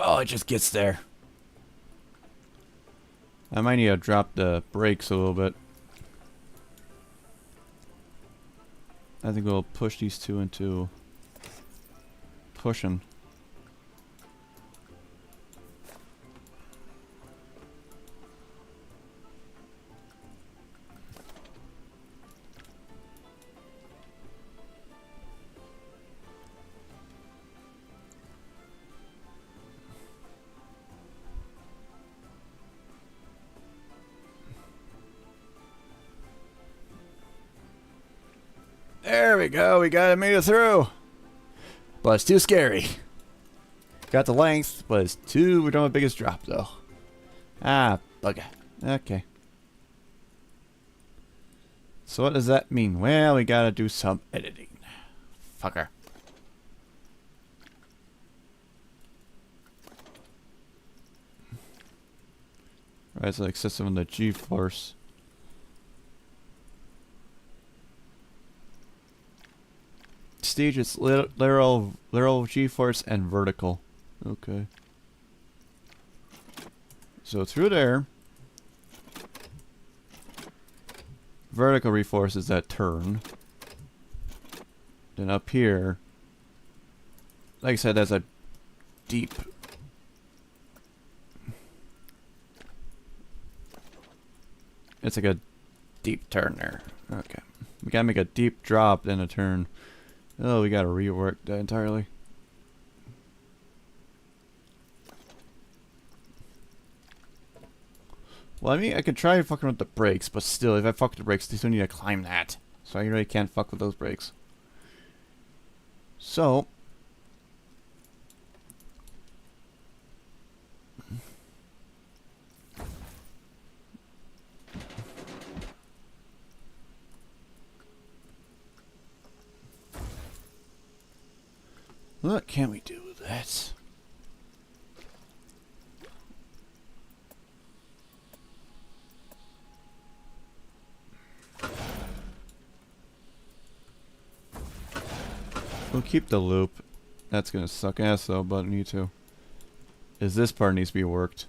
Speaker 1: Oh, it just gets there. I might need to drop the brakes a little bit. I think we'll push these two into pushing. There we go, we got it, made it through. But it's too scary. Got the length, but it's too, we're doing the biggest drop though. Ah, bugger. Okay. So what does that mean? Well, we gotta do some editing. Fucker. Right, so like system on the G-force. Stage is literal G-force and vertical. Okay. So through there, vertical reforces that turn. Then up here, like I said, that's a deep. It's like a deep turn there. Okay. We gotta make a deep drop, then a turn. Oh, we gotta rework that entirely. Well, I mean, I could try fucking with the brakes, but still, if I fuck with the brakes, they still need to climb that. So I really can't fuck with those brakes. So... what can we do with that? We'll keep the loop. That's gonna suck ass though, but need to. Is this part needs to be worked.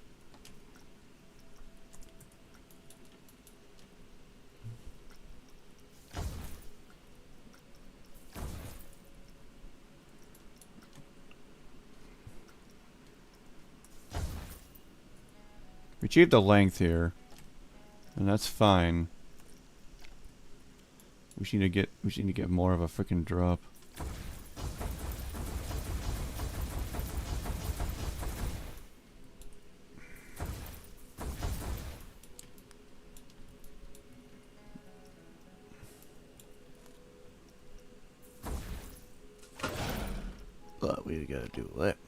Speaker 1: We achieved the length here, and that's fine. We just need to get more of a freaking drop. But we gotta do that.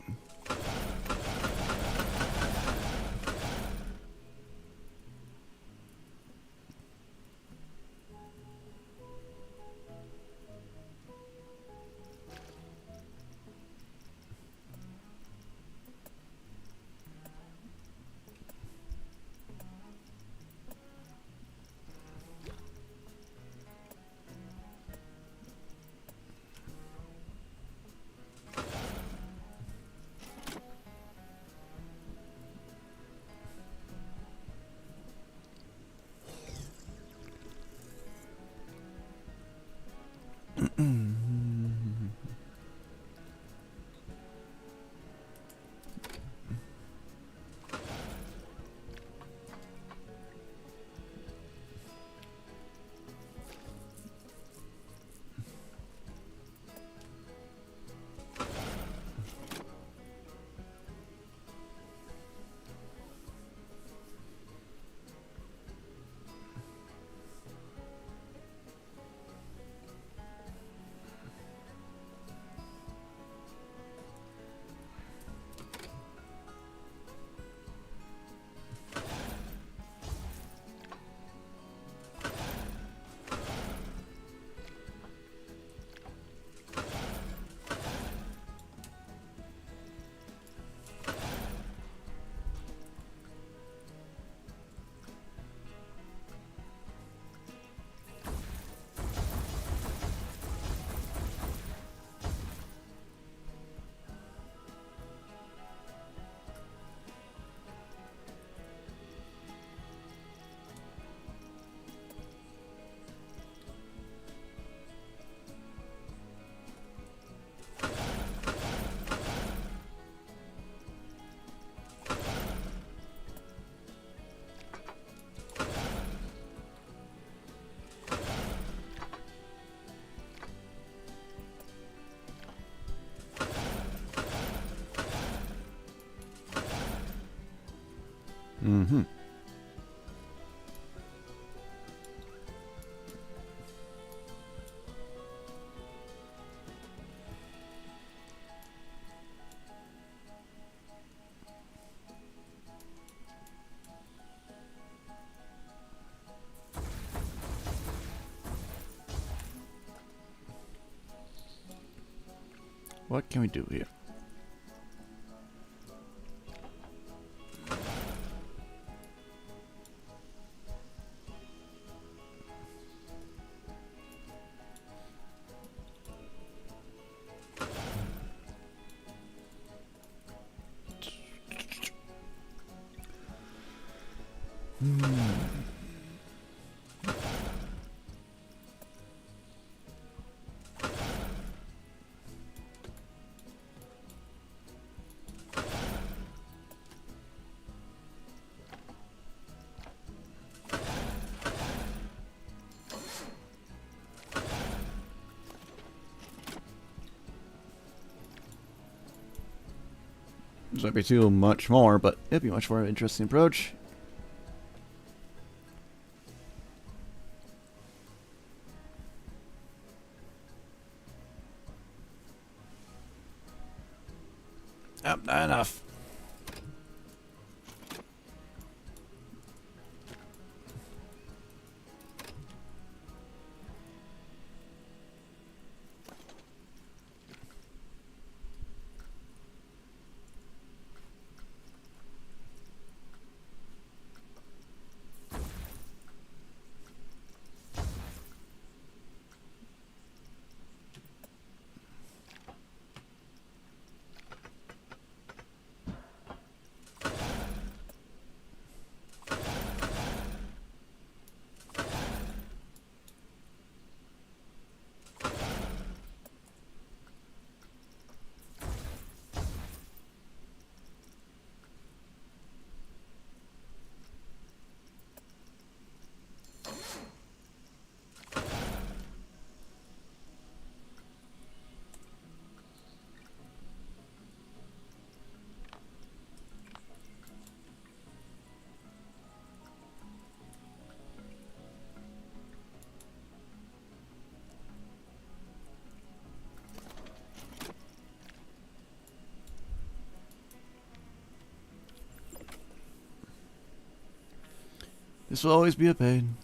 Speaker 1: What can we do here? This might be too much more, but it'd be much more interesting approach. Not enough. This will always be a pain.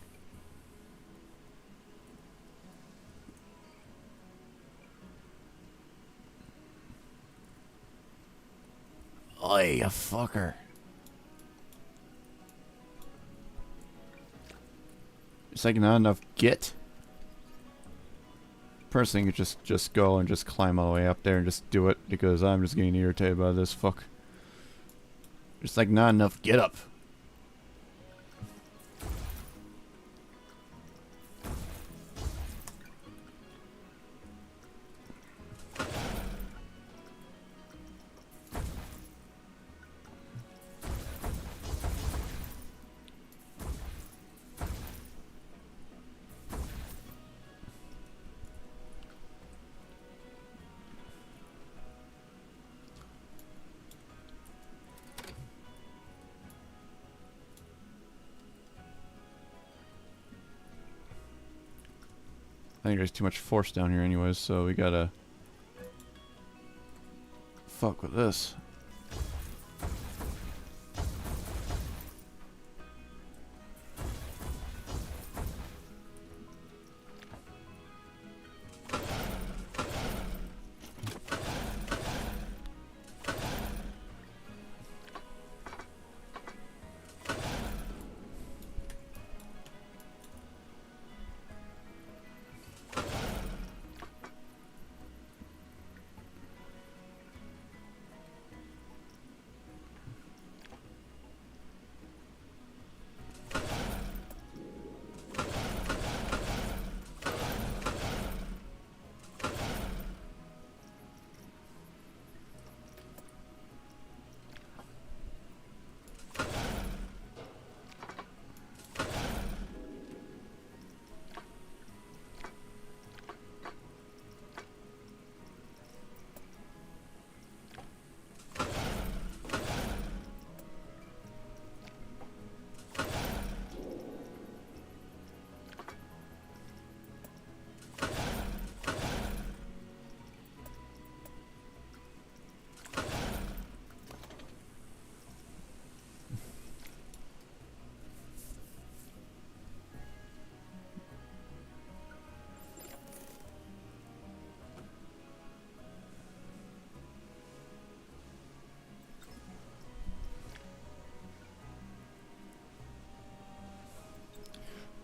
Speaker 1: Oi, you fucker. It's like not enough git. Person could just go and just climb all the way up there and just do it because I'm just getting irritated by this fuck. Just like not enough get up. I think there's too much force down here anyways, so we gotta fuck with this.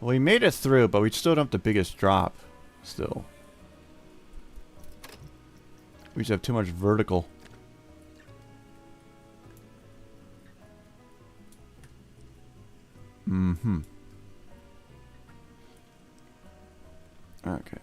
Speaker 1: Well, we made it through, but we still don't have the biggest drop. Still. We just have too much vertical. Mm-hmm. Okay.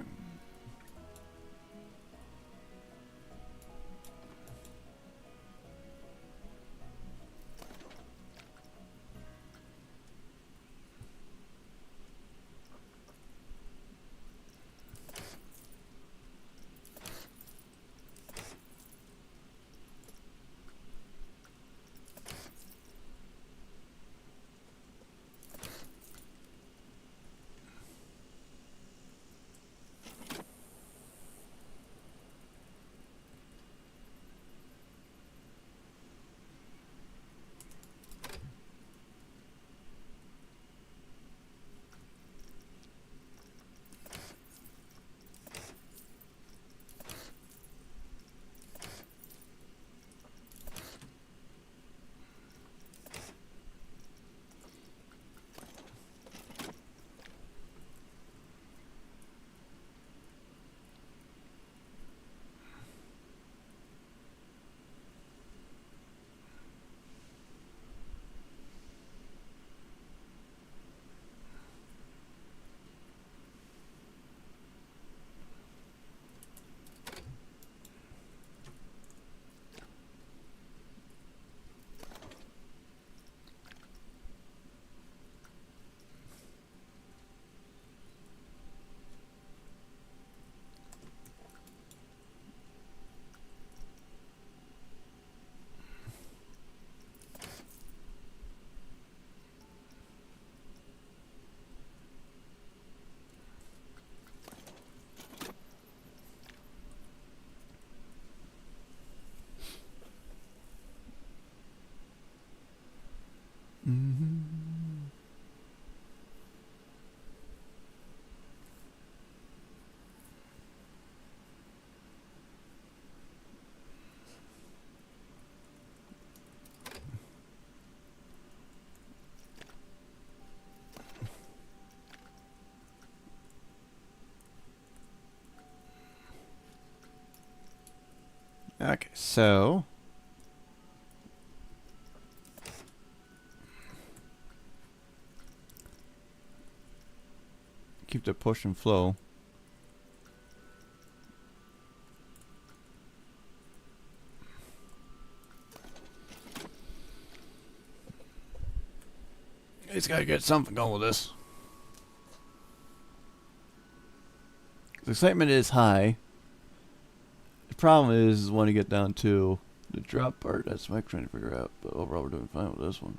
Speaker 1: Okay, so keep the push and flow. He's got to get something going with this. The excitement is high. The problem is when you get down to the drop part, that's what I'm trying to figure out. But overall, we're doing fine with this one.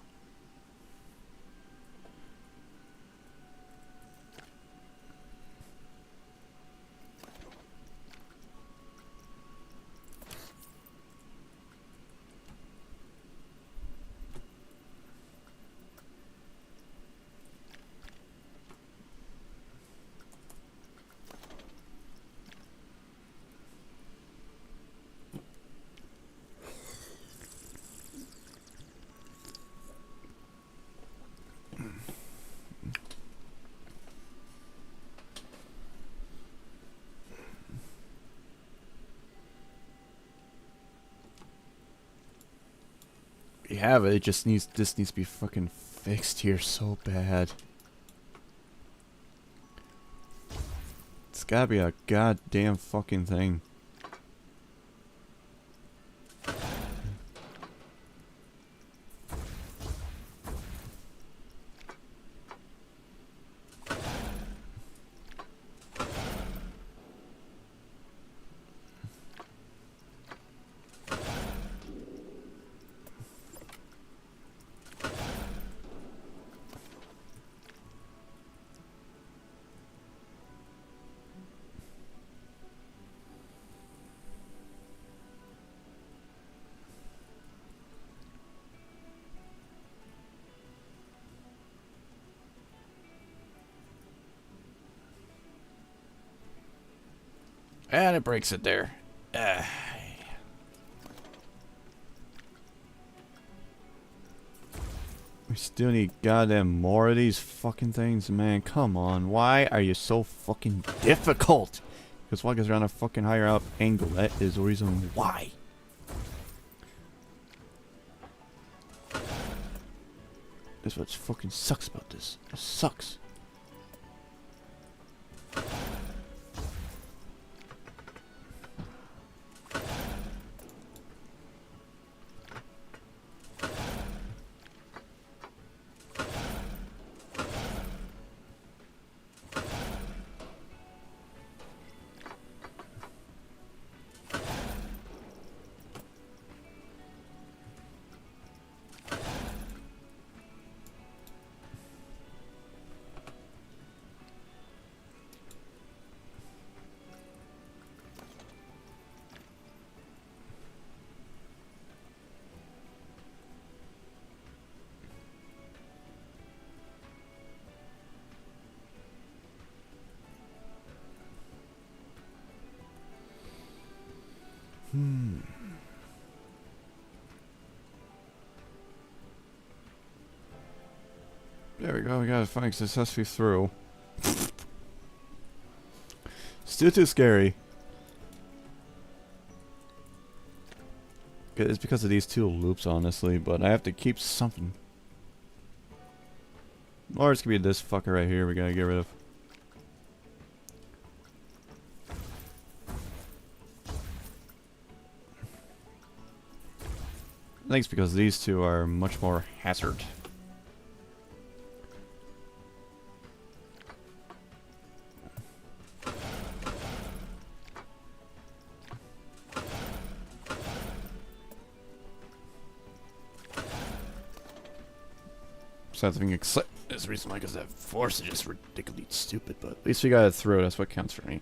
Speaker 1: You have it. It just needs. This needs to be fucking fixed here so bad. It's gotta be a goddamn fucking thing. And it breaks it there. We still need goddamn more of these fucking things, man. Come on. Why are you so fucking difficult? Because why? Because you're on a fucking higher up angle. That is the reason why. That's what fucking sucks about this. It sucks. There we go, we got it finally successfully through. Still too scary. It's because of these two loops, honestly, but I have to keep something. Or it's gonna be this fucker right here we gotta get rid of. I think it's because these two are much more hazard. Besides being excited, there's a reason why, because that force is just ridiculously stupid, but at least we got it through. That's what counts for me.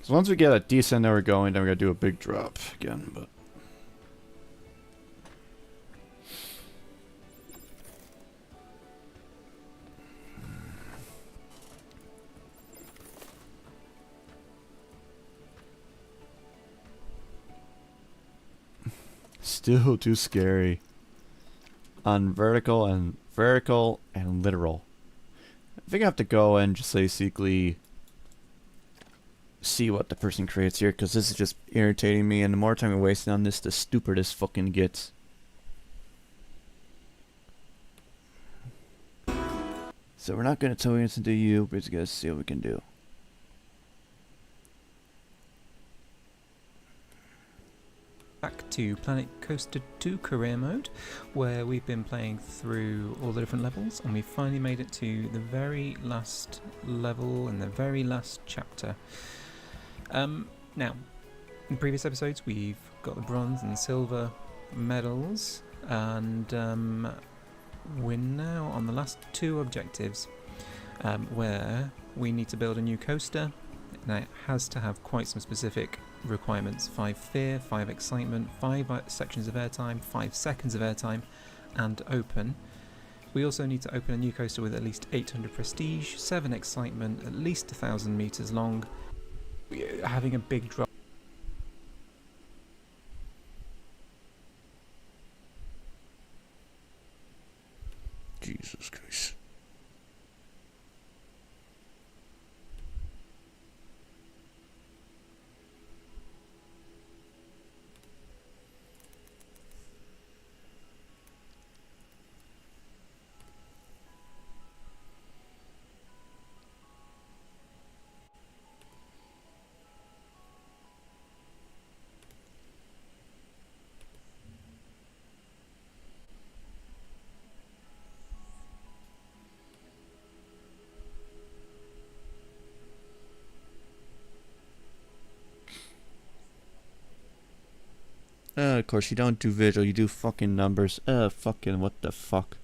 Speaker 1: So once we get a decent where we're going, then we gotta do a big drop again, but. Still too scary. On vertical and literal. I think I have to go and just basically see what the person creates here, because this is just irritating me, and the more time we're wasting on this, the stupider this fucking gets. So we're not gonna tell you to do you, we're just gonna see what we can do.
Speaker 7: Back to Planet Coaster 2 career mode, where we've been playing through all the different levels, and we finally made it to the very last level and the very last chapter. Now, in previous episodes we've got the bronze and silver medals, and we're now on the last two objectives, where we need to build a new coaster. Now it has to have quite some specific requirements: 5 fear, 5 excitement, 5 sections of airtime, 5 seconds of airtime, and open. We also need to open a new coaster with at least 800 prestige, 7 excitement, at least 1,000 meters long, having a big drop.
Speaker 1: Jesus Christ. Of course you don't do visual, you do fucking numbers. Fucking what the fuck.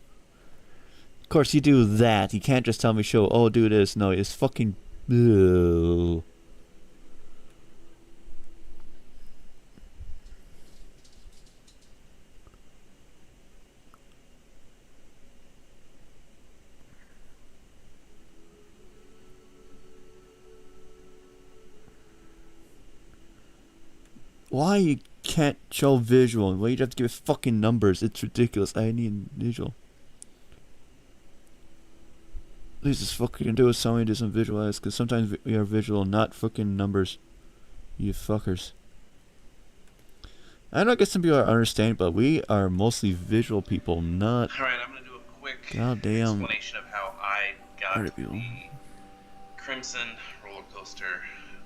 Speaker 1: Of course you do that. You can't just tell me show, oh do this. No, it's fucking... Ugh. Why you can't show visual? Why you have to give fucking numbers? It's ridiculous. I need visual. Please just fucking do is somebody doesn't visualize, because sometimes we are visual, not fucking numbers. You fuckers. I don't guess some people are understanding, but we are mostly visual people, not
Speaker 8: Alright, I'm gonna do a quick
Speaker 1: goddamn
Speaker 8: explanation of how I got
Speaker 1: art people.
Speaker 8: the Crimson roller coaster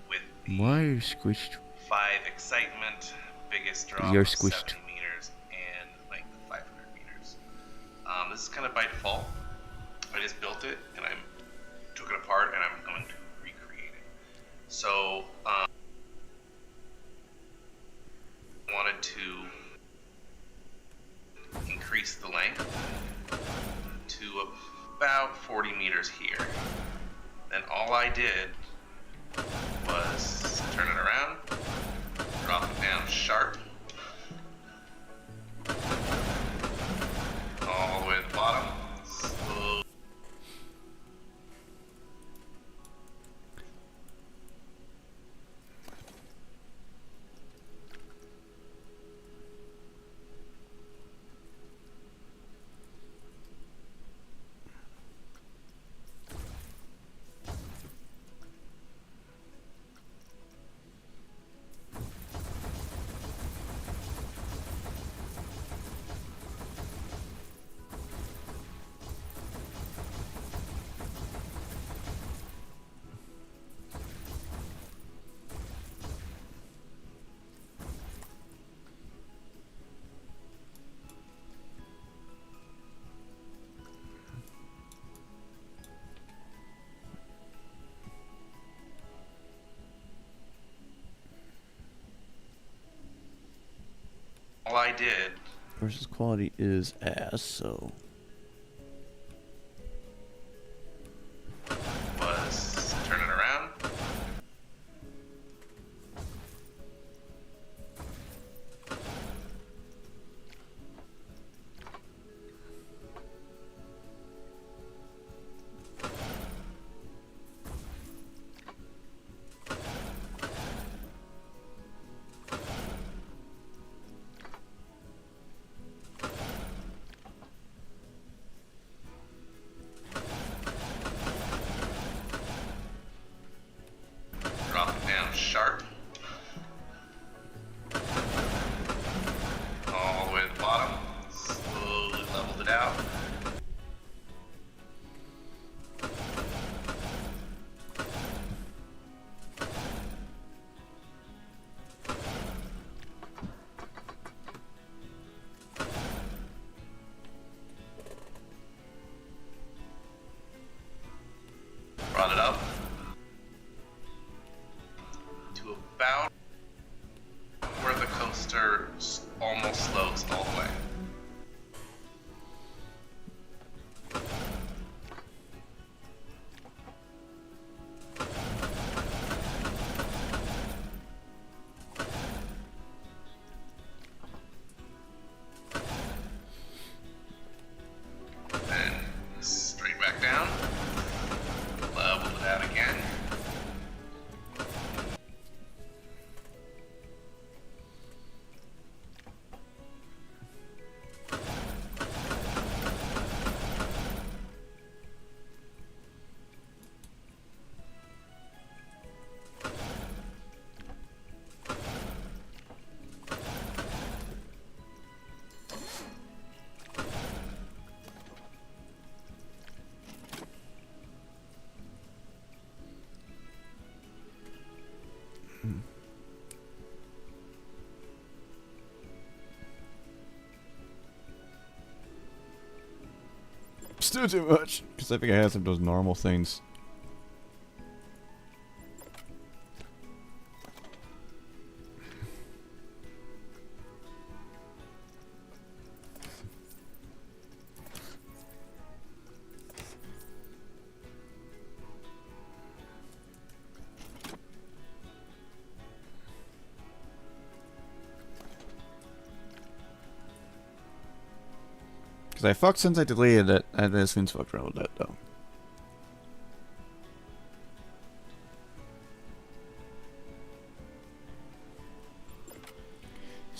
Speaker 8: with the
Speaker 1: Why are you squished?
Speaker 8: 5 excitement, biggest drop
Speaker 1: You're
Speaker 8: of
Speaker 1: squished.
Speaker 8: 70 meters, and like 500 meters. This is kind of by default. I just built it and I took it apart and I'm going to recreate it. So, wanted to increase the length to about 40 meters here. Then all I did was turn it around, drop it down sharp, all the way to the bottom, slow. All I did
Speaker 1: Versus quality is ass, so.
Speaker 8: was turn it around, drop it down sharp, all the way to the bottom, slowly leveled it out. Brought it up to about where the coaster almost slows all the way. Then straight back down, leveled it out again.
Speaker 1: Still too much, because I think I had some of those normal things. Because I fucked since I deleted it, and this means fucked around with that though.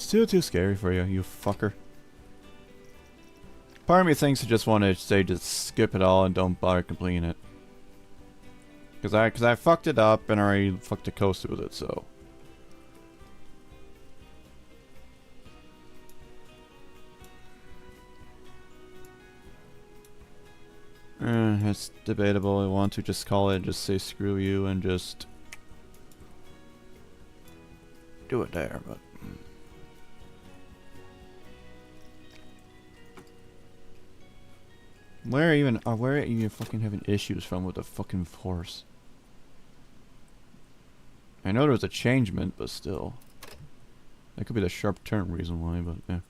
Speaker 1: Still too scary for you, you fucker. Part of me thinks I just want to say just skip it all and don't bother completing it. Cause I fucked it up and I already fucked the coaster with it, so. It's debatable. I want to just call it and just say screw you and just do it there, but. Where are you fucking having issues from with the fucking force? I know there was a changement, but still. That could be the sharp turn reason why, but yeah.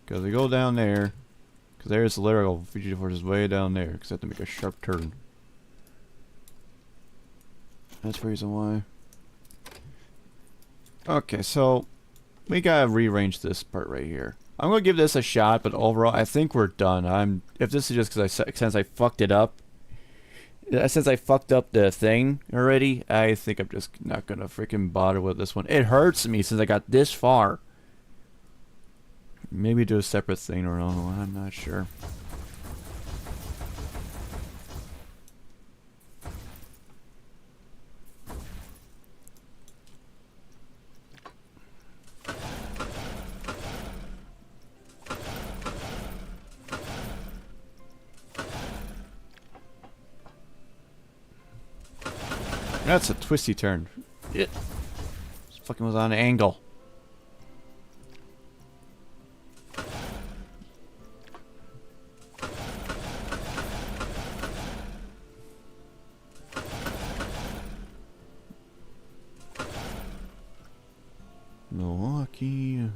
Speaker 1: Because we go down there. Because there's the literal Fugitive Force is way down there. Because I have to make a sharp turn. That's the reason why. Okay, so. We gotta rearrange this part right here. I'm gonna give this a shot, but overall, I think we're done. If this is just because since I fucked it up. Since I fucked up the thing already, I think I'm just not gonna freaking bother with this one. It hurts me since I got this far. Maybe do a separate thing or another one, I'm not sure. That's a twisty turn. It fucking was on an angle. Milwaukee.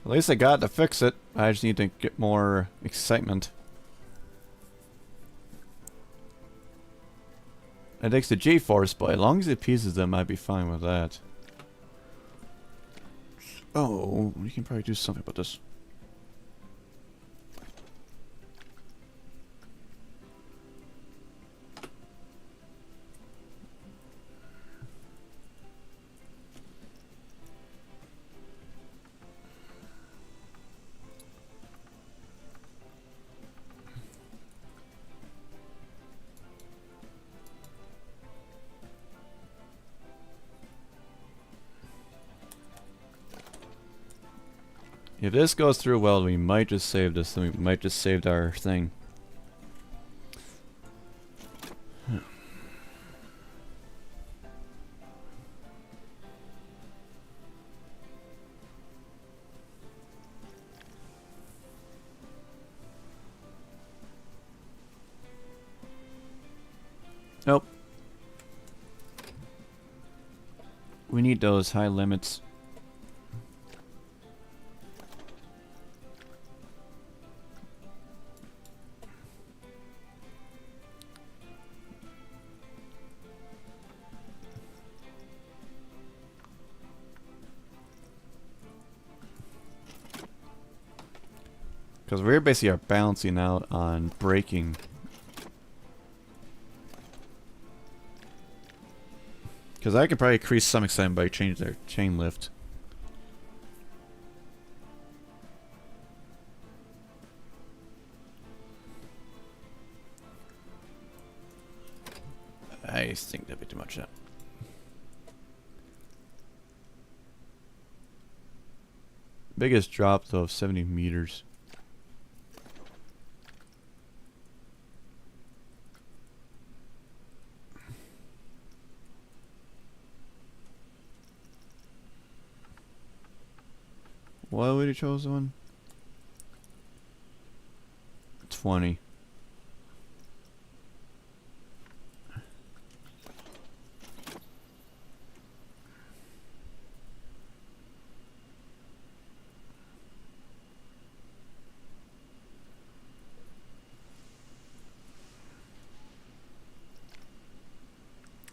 Speaker 1: At least I got to fix it. I just need to get more excitement. It takes the G-force, but as long as it pieces them, I'd be fine with that. Oh, we can probably do something about this. If this goes through well, we might just save this. We might just save our thing. Nope. We need those high limits. Because we're basically are balancing out on braking. Because I could probably increase some excitement by changing their chain lift. I think that'd be too much. Biggest drop though of 70 meters. Why would you chose one? 20.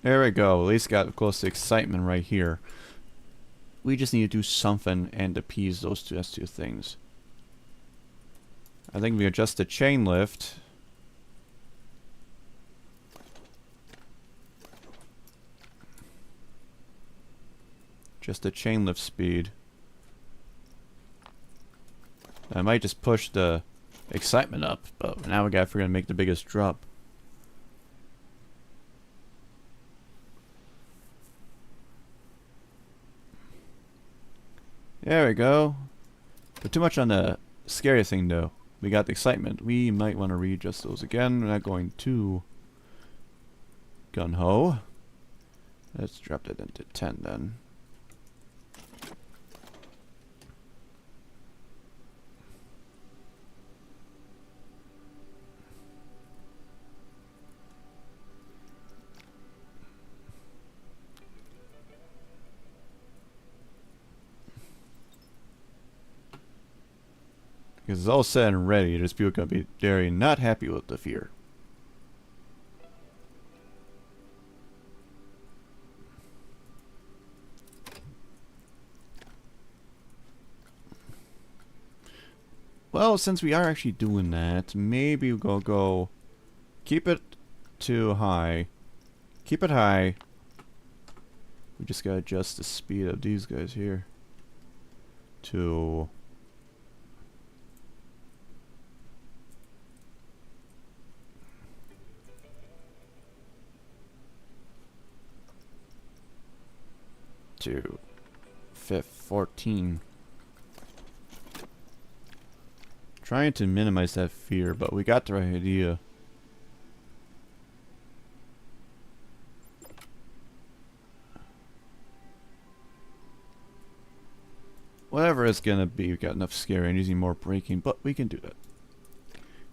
Speaker 1: There we go. At least got close to excitement right here. We just need to do something and appease those two things. I think we adjust the chain lift. Just the chain lift speed. I might just push the excitement up, but now we gotta figure out how to make the biggest drop. There we go. But too much on the scary thing though. We got the excitement. We might want to readjust those again. We're not going too gung-ho. Let's drop that into 10 then. Because it's all said and ready, there's people gonna be very not happy with the fear. Well, since we are actually doing that, maybe we'll go keep it too high. Keep it high. We just gotta adjust the speed of these guys here to to 14. Trying to minimize that fear, but we got the right idea. Whatever it's gonna be, we got enough scary and using more braking, but we can do that.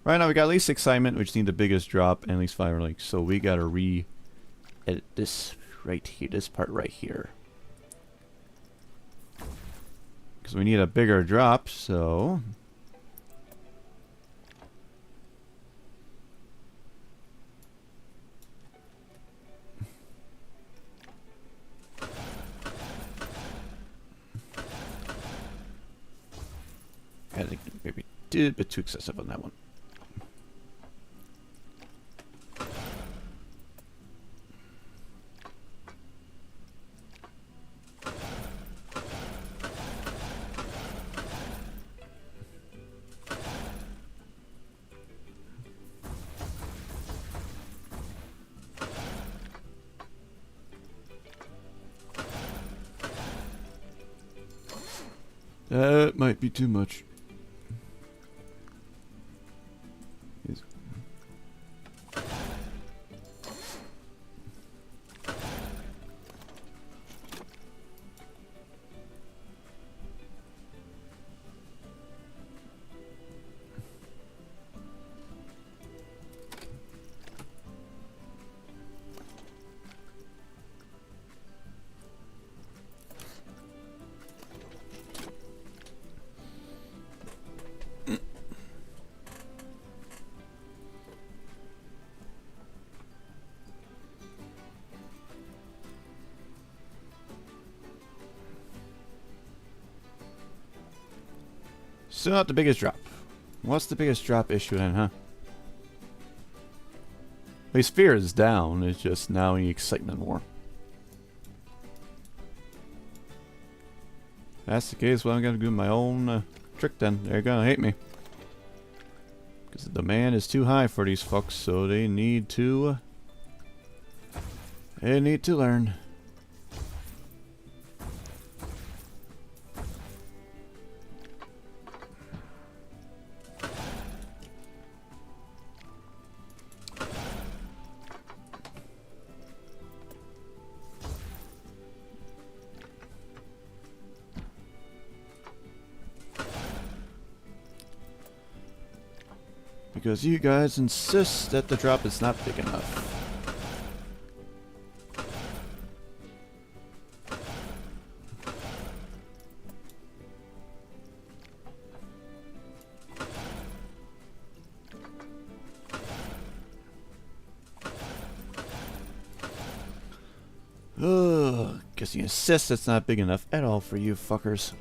Speaker 1: Right now we got least excitement, which needs the biggest drop, and least fire link. So we gotta re-edit this right here, this part right here. Because we need a bigger drop, so I think maybe did a bit too excessive on that one. That might be too much. Still not the biggest drop. What's the biggest drop issue then, huh? At least fear is down, it's just now we need excitement more. If that's the case, well I'm gonna do my own trick then. They're gonna hate me. Because the demand is too high for these fucks, so they need to learn. Because you guys insist that the drop is not big enough. Because the assist, that's not big enough at all for you fuckers.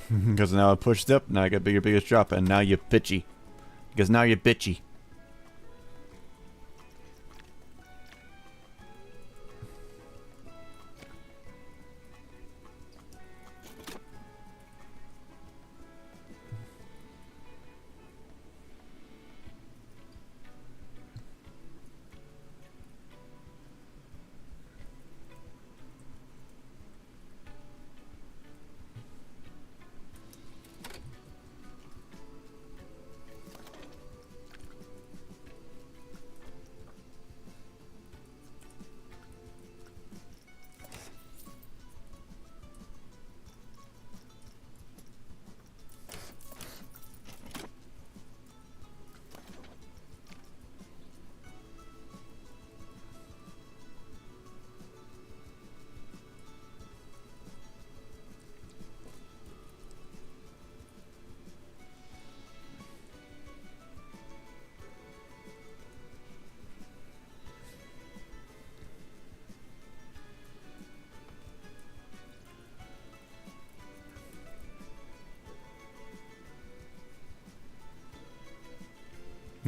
Speaker 1: Because now I pushed up, now I got bigger, biggest drop, and now you're bitchy. Because now you're bitchy.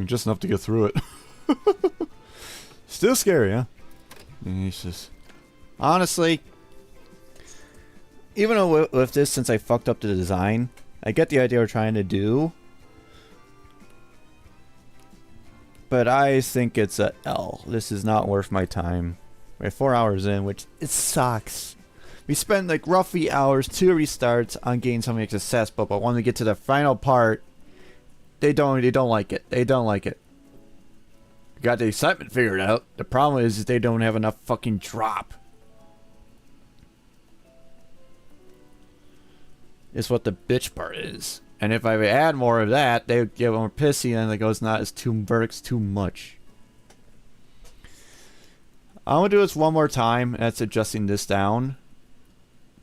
Speaker 1: Just enough to get through it. Still scary, huh? It's just... Honestly, even though with this, since I fucked up the design, I get the idea we're trying to do. But I think it's a L. This is not worth my time. We're 4 hours in, which it sucks. We spent like roughly hours, 2 restarts on getting something successful, but when we get to the final part, they don't like it. They don't like it. Got the excitement figured out. The problem is they don't have enough fucking drop. It's what the bitch part is. And if I add more of that, they would get more pissy and they go, it's not, it's too much. I'm gonna do this one more time, and that's adjusting this down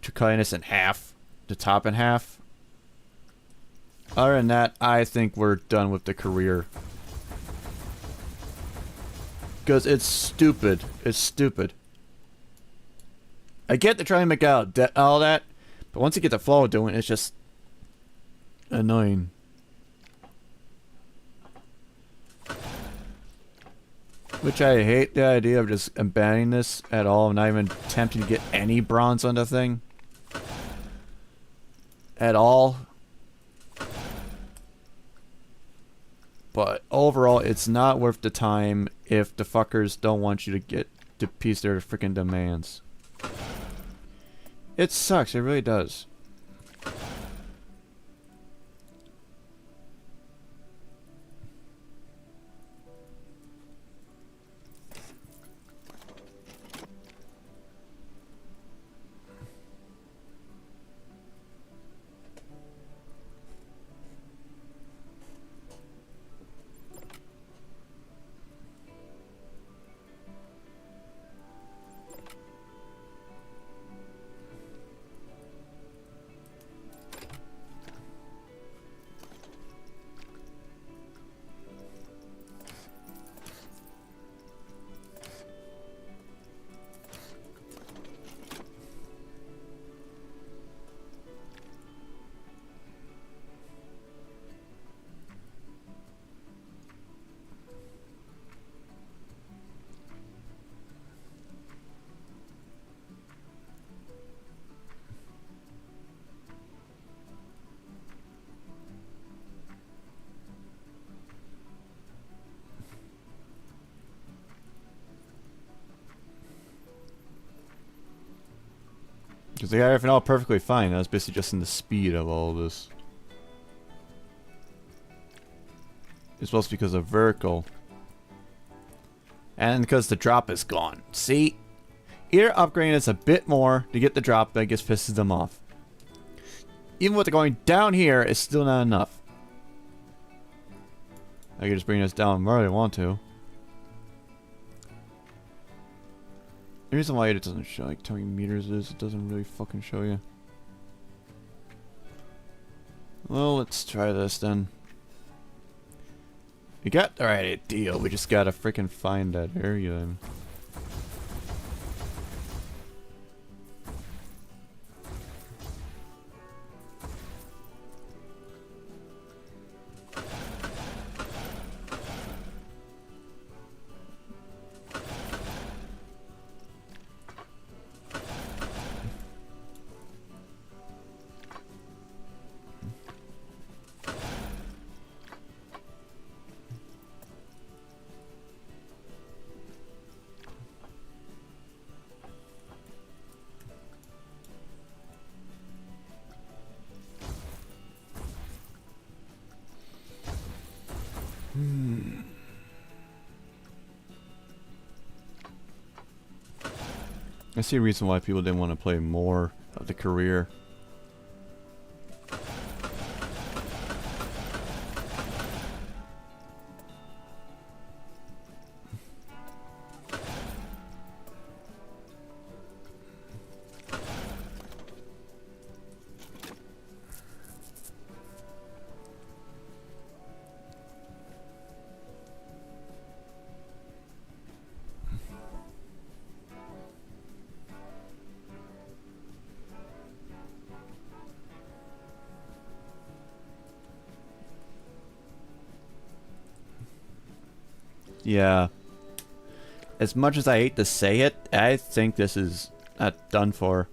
Speaker 1: to cutting this in half, the top in half. Other than that, I think we're done with the career. Because it's stupid. It's stupid. I get to try and make out all that, but once you get the flow of doing it, it's just annoying. Which I hate the idea of just abandoning this at all, not even attempting to get any bronze on the thing. At all. But overall, it's not worth the time if the fuckers don't want you to get to piece their freaking demands. It sucks, it really does. Because they got everything all perfectly fine. That was basically just in the speed of all of this. It's supposed to be because of vertical. And because the drop is gone. See? Either upgrading this a bit more to get the drop, that just pisses them off. Even with it going down here, it's still not enough. I could just bring this down where I want to. The reason why it doesn't show like how many meters it is, it doesn't really fucking show you. Well, let's try this then. We got the right idea, we just gotta freaking find that area then. I see a reason why people didn't want to play more of the career. Yeah. As much as I hate to say it, I think this is done for.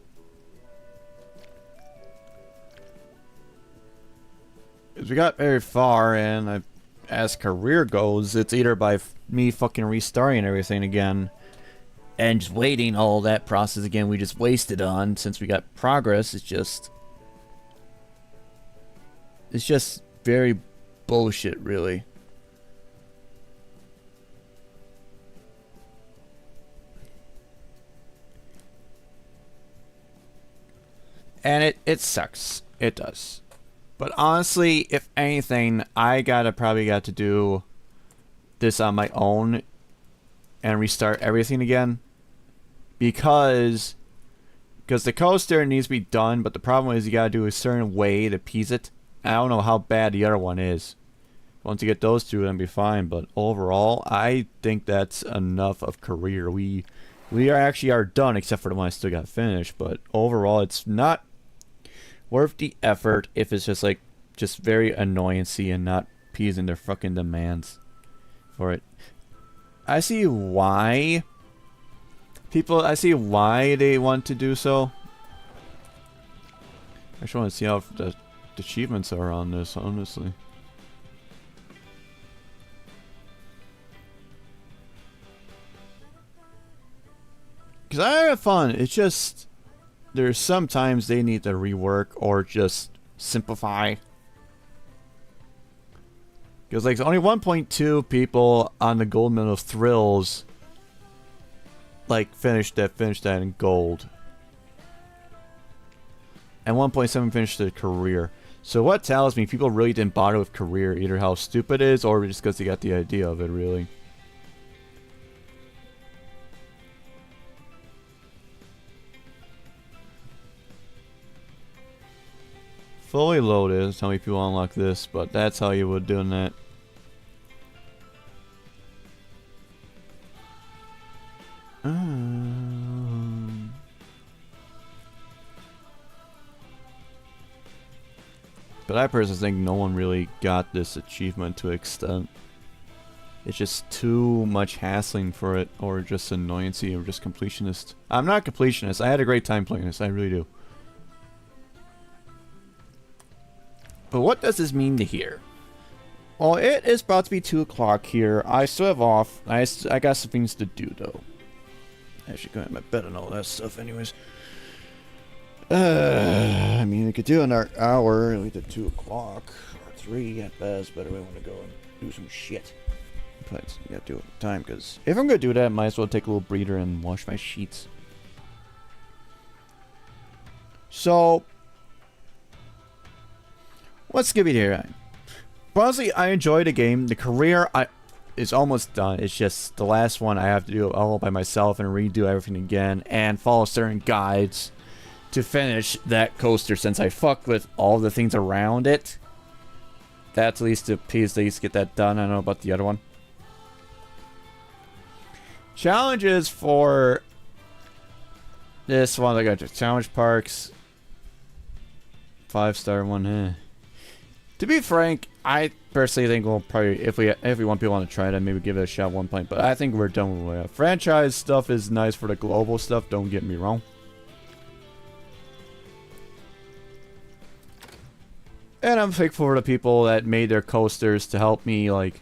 Speaker 1: Because we got very far, and as career goes, it's either by me fucking restarting everything again, and just waiting all that process again we just wasted on, since we got progress, it's just very bullshit, really. And it sucks. It does. But honestly, if anything, I probably got to do this on my own and restart everything again. Because the coaster needs to be done, but the problem is you gotta do a certain way to piece it. I don't know how bad the other one is. Once you get those two, then be fine. But overall, I think that's enough of career. We are done, except for the one I still got finished. But overall, it's not worth the effort if it's just like just very annoyancy and not appeasing their fucking demands for it. I see why they want to do so. I just want to see how the achievements are on this, honestly. Because I have fun. It's just there's sometimes they need to rework or just simplify. Because like only 1.2 people on the gold medal of Thrills like finished that in gold. And 1.7 finished their career. So what tells me people really didn't bother with career, either how stupid it is or just because they got the idea of it, really. Fully loaded is how many people unlock this, but that's how you would do that. But I personally think no one really got this achievement to extent. It's just too much hassling for it, or just annoyancy, or just completionist. I'm not a completionist. I had a great time playing this. I really do. But what does this mean to here? Well, it is about to be 2 o'clock here. I still have off. I got some things to do, though. Actually, going to my bed and all that stuff, anyways. I mean, we could do another hour. We did 2 o'clock or 3 at best, but we want to go and do some shit. But you got to do it at time, because if I'm going to do that, I might as well take a little breather and wash my sheets. So, let's skip it here. But honestly, I enjoyed the game. The career is almost done. It's just the last one I have to do it all by myself and redo everything again and follow certain guides to finish that coaster, since I fucked with all the things around it. That's at least to please at least get that done. I don't know about the other one. Challenges for this one, I got the challenge parks. 5-star one, To be frank, I personally think we'll probably, if we want people to try it, maybe give it a shot at one point. But I think we're done with it. Franchise stuff is nice for the global stuff, don't get me wrong. And I'm thankful for the people that made their coasters to help me, like,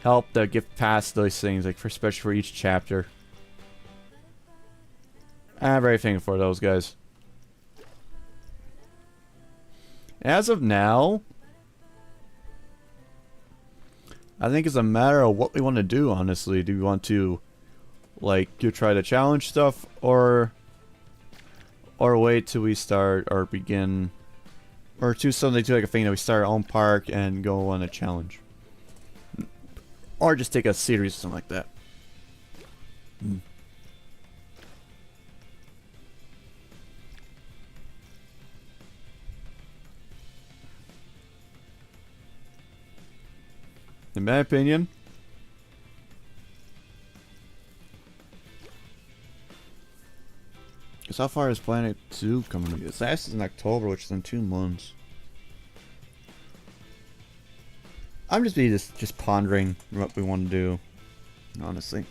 Speaker 1: help to get past those things, like, especially for each chapter. I'm very thankful for those guys. As of now, I think it's a matter of what we want to do, honestly. Do we want to, like, try to challenge stuff, or wait till we start or begin, or do something to like a thing that we start our own park and go on a challenge, or just take a series or something like that. In my opinion, because how far is Planet Zoo coming? It's actually in October, which is in 2 months. I'm just pondering what we want to do, honestly.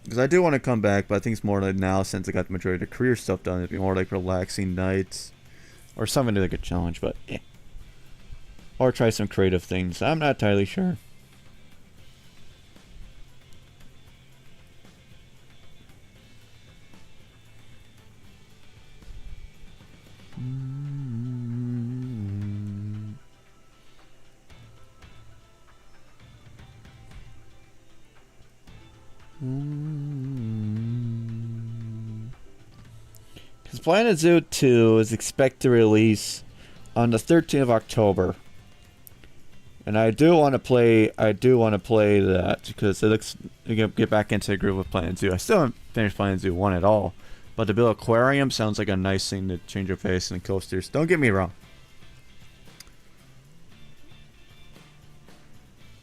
Speaker 1: Because I do want to come back, but I think it's more like now, since I got the majority of the career stuff done, it'd be more like relaxing nights. Or something like a challenge, but eh. Or try some creative things. I'm not entirely sure. Because Planet Zoo 2 is expected to release on the 13th of October. And I do want to play that because it looks, you can get back into the groove with Planet Zoo. I still haven't finished Planet Zoo 1 at all. But to build aquarium sounds like a nice thing to change your face and coasters. Don't get me wrong.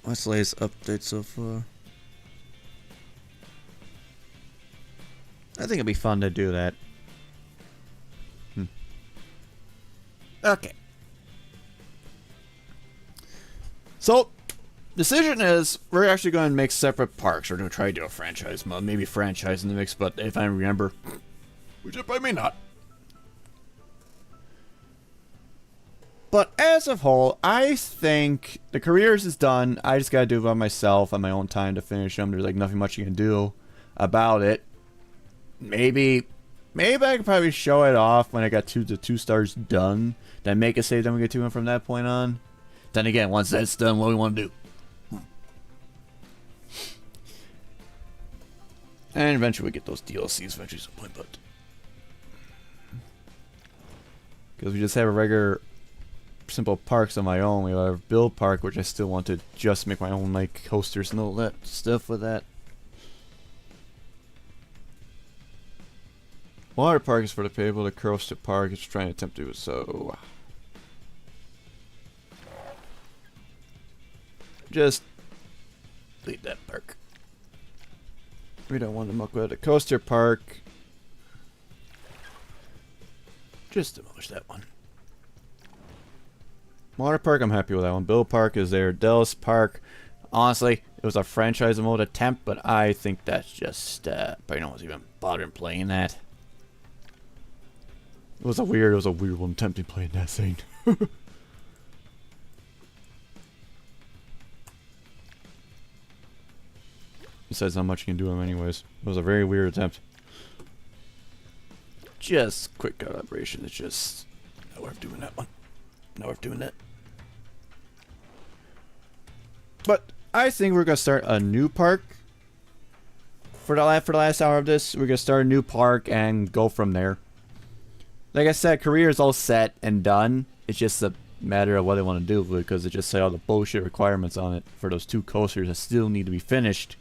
Speaker 1: What's the latest update so far? I think it'd be fun to do that. Okay. So, decision is, we're actually going to make separate parks. We're going to try to do a franchise mode. Maybe franchise in the mix, but if I remember, which I may not. But as a whole, I think the careers is done. I just got to do it by myself on my own time to finish them. There's like nothing much you can do about it. Maybe I could probably show it off when I got the 2 stars done. Then make a save, then we get to them from that point on. Then again, once that's done, what do we want to do? And eventually we get those DLCs eventually some point, but because we just have a regular simple parks on my own. We have Build Park, which I still want to just make my own like coasters and all that stuff with that. Water Park is for the people. The Coaster Park is trying to attempt to do so. Just leave that park. We don't want to muck with the Coaster Park. Just demolish that one. Water Park, I'm happy with that one. Build Park is there. Dallas Park, honestly, it was a franchise mode attempt, but I think that's just, probably no one's even bothering playing that. It was a weird one attempting playing that thing. Besides how much you can do them anyways. It was a very weird attempt. Just quick calibration, it's just not worth doing that one. Not worth doing that. But I think we're gonna start a new park. For the last hour of this, we're gonna start a new park and go from there. Like I said, career is all set and done. It's just a matter of what they want to do because it just say all the bullshit requirements on it for those 2 coasters that still need to be finished.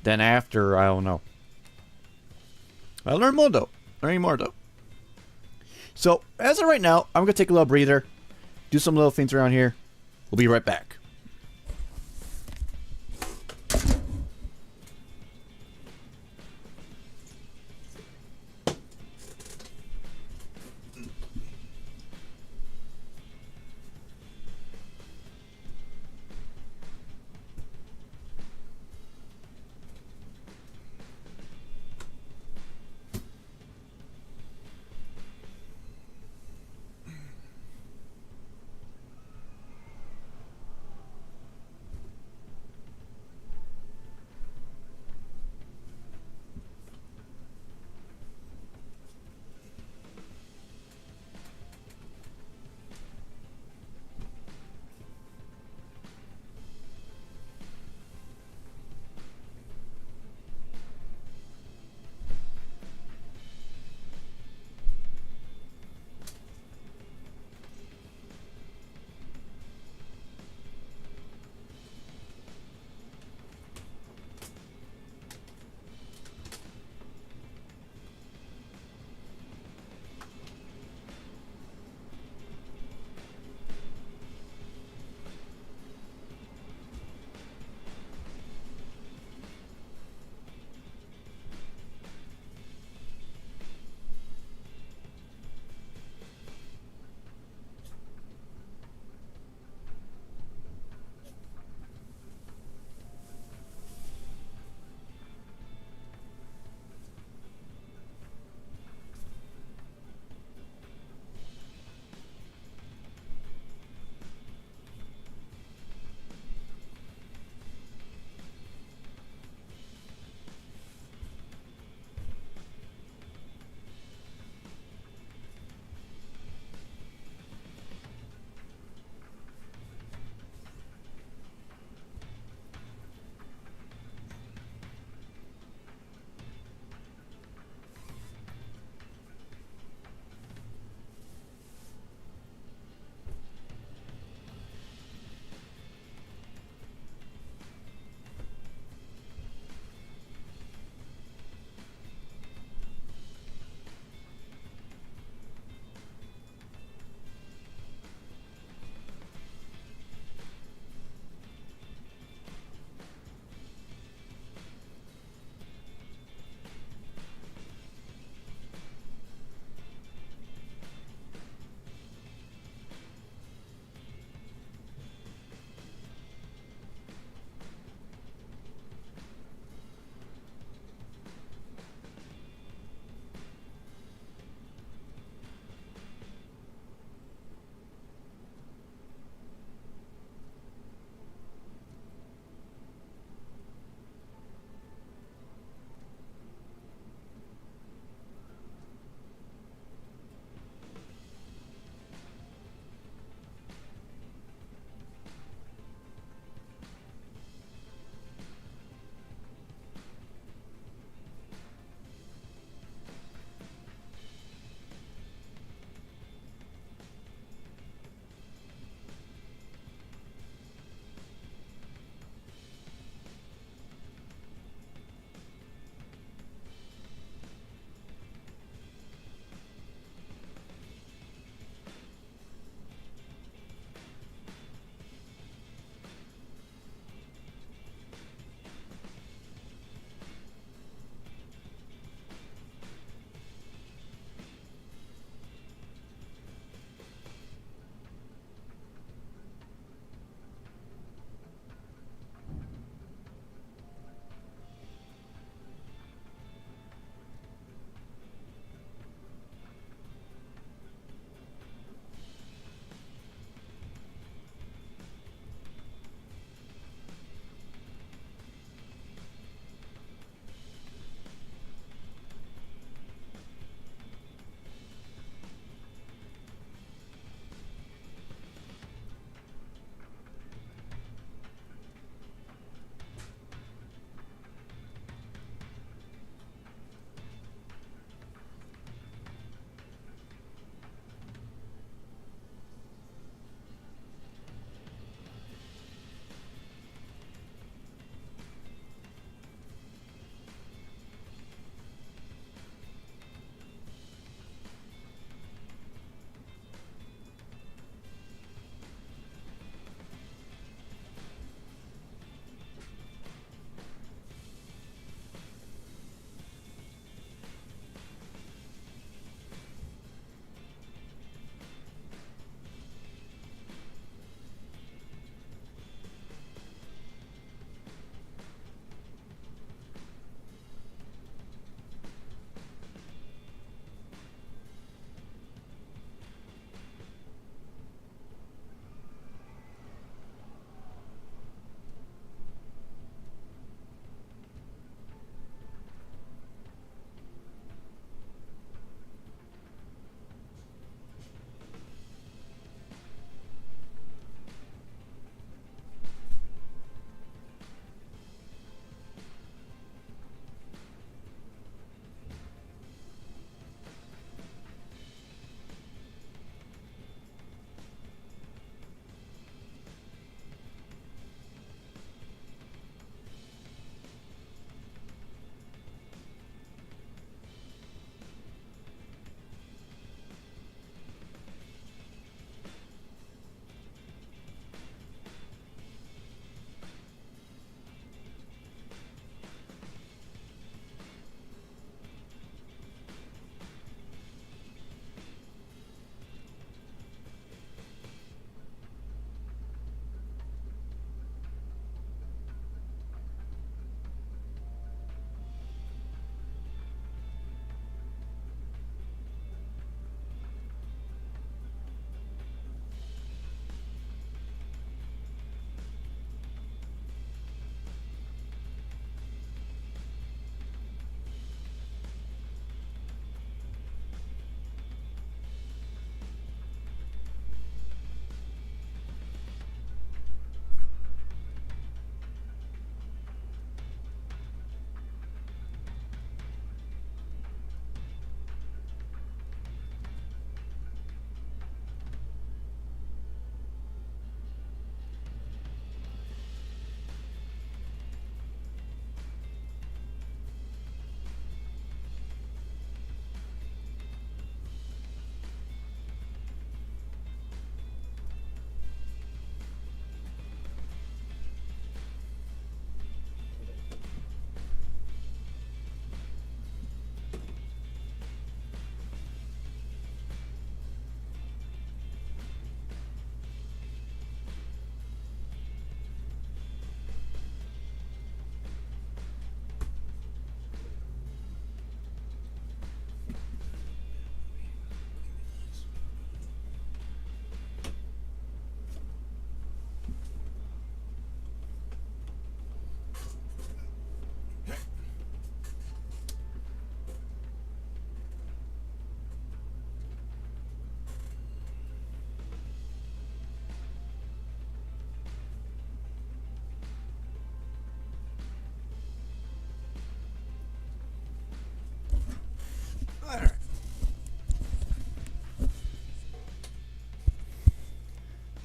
Speaker 1: Then after, I don't know. I'll learn more though. Learning more though. So, as of right now, I'm going to take a little breather. Do some little things around here. We'll be right back.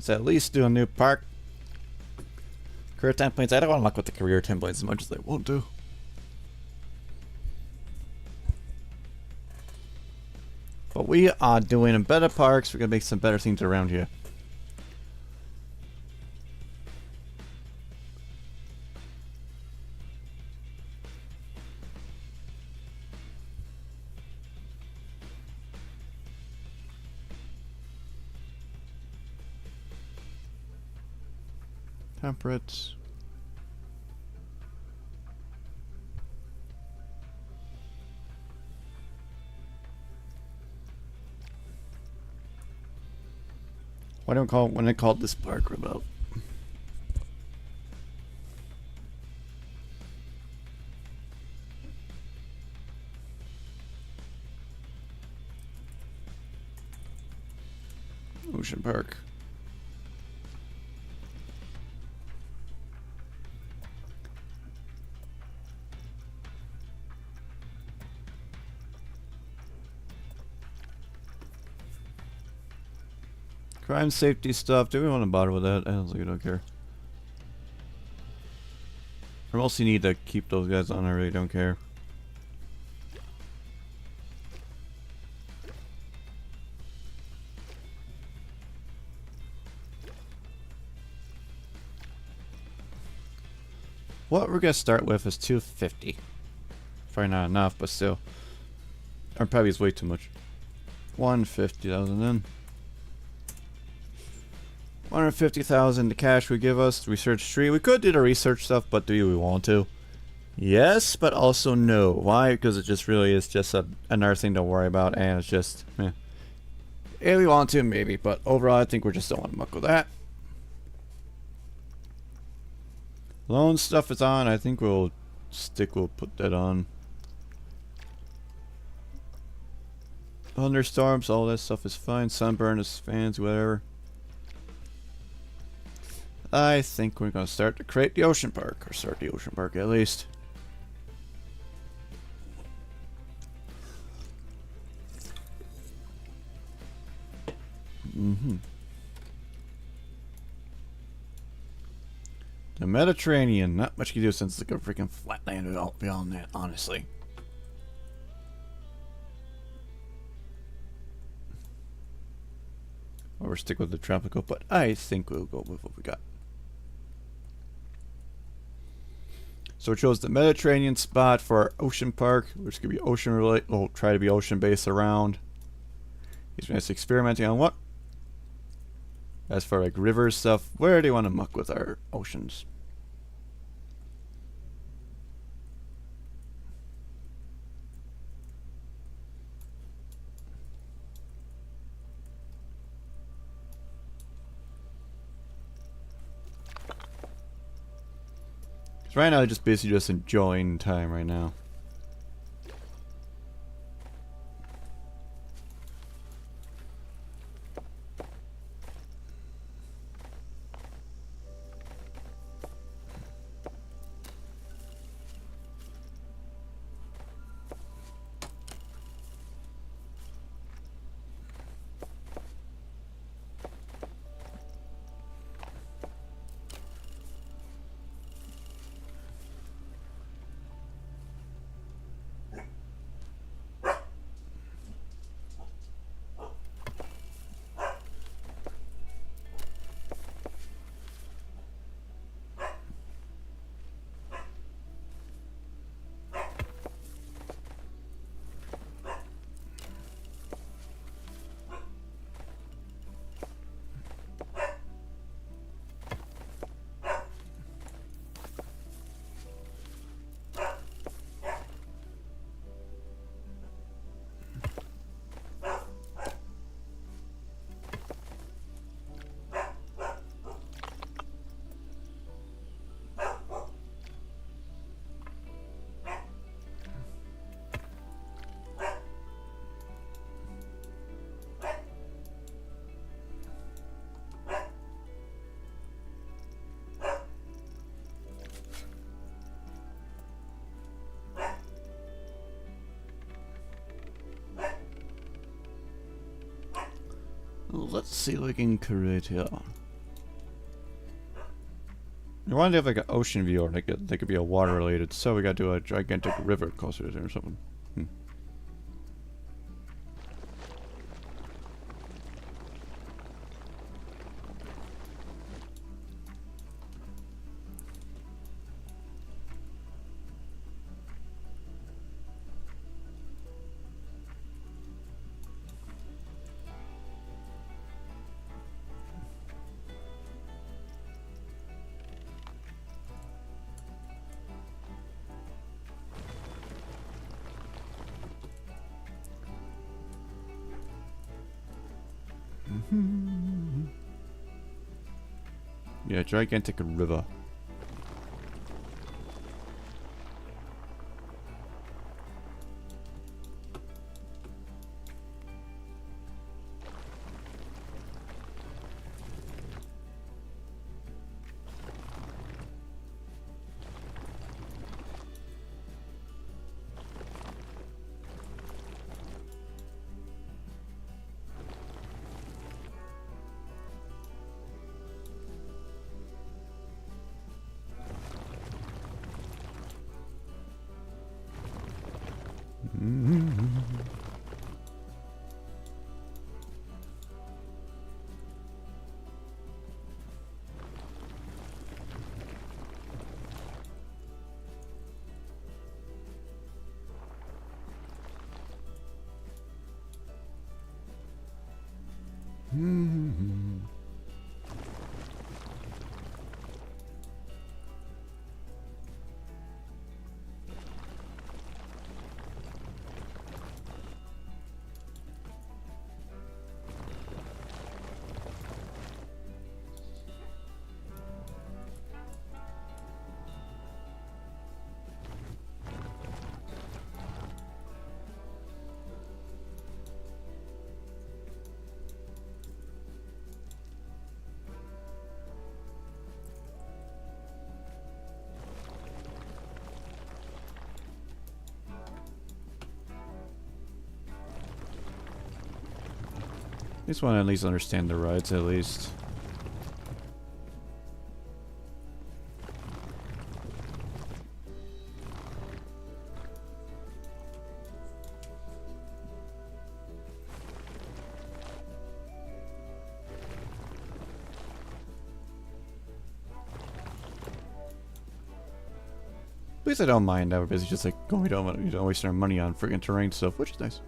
Speaker 1: Let's at least do a new park. Career templates. I don't want to muck with the career templates as much as they want to. But we are doing better parks. We're gonna make some better things around here. Temperate. What do I call when I called this park about? Ocean Park. Crime safety stuff. Do we want to bother with that? I don't care. I mostly need to keep those guys on. I really don't care. What we're gonna start with is 250. Probably not enough, but still. Or probably is way too much. 150,000 in. 150,000 the cash would give us. Research tree. We could do the research stuff, but do we want to? Yes, but also no. Why? Because it just really is just another thing to worry about, and it's just, if we want to, maybe, but overall, I think we just don't want to muck with that. Loan stuff is on. I think we'll put that on. Thunderstorms, all that stuff is fine. Sunburn is fans, whatever. I think we're going to start to create the ocean park, or start the ocean park at least. The Mediterranean, not much you can do since it's like a freaking flatland beyond that, honestly. Or we'll stick with the tropical, but I think we'll go with what we got. So it chose the Mediterranean spot for our ocean park, which is going to be ocean related. We'll try to be ocean based around. He's just experimenting on what? As for like river stuff, where do you want to muck with our oceans? Because right now, I'm just basically just enjoying time right now. Let's see what we can create here. We wanted to have like an ocean view, or like they could be a water related. So we got to do a gigantic river closer to there or something. Yeah, gigantic river. Just want to at least understand the rides, at least. At least I don't mind now because it's just like, oh, we don't waste our money on freaking terrain stuff, which is nice.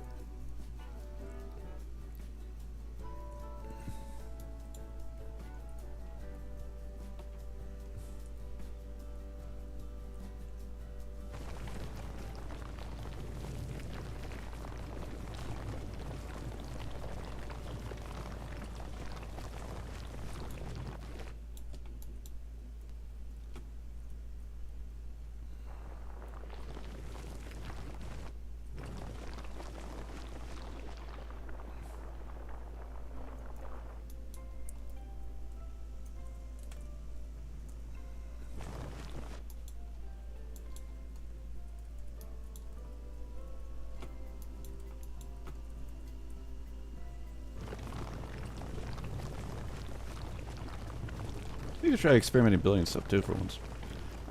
Speaker 1: We could try experimenting building stuff too for once.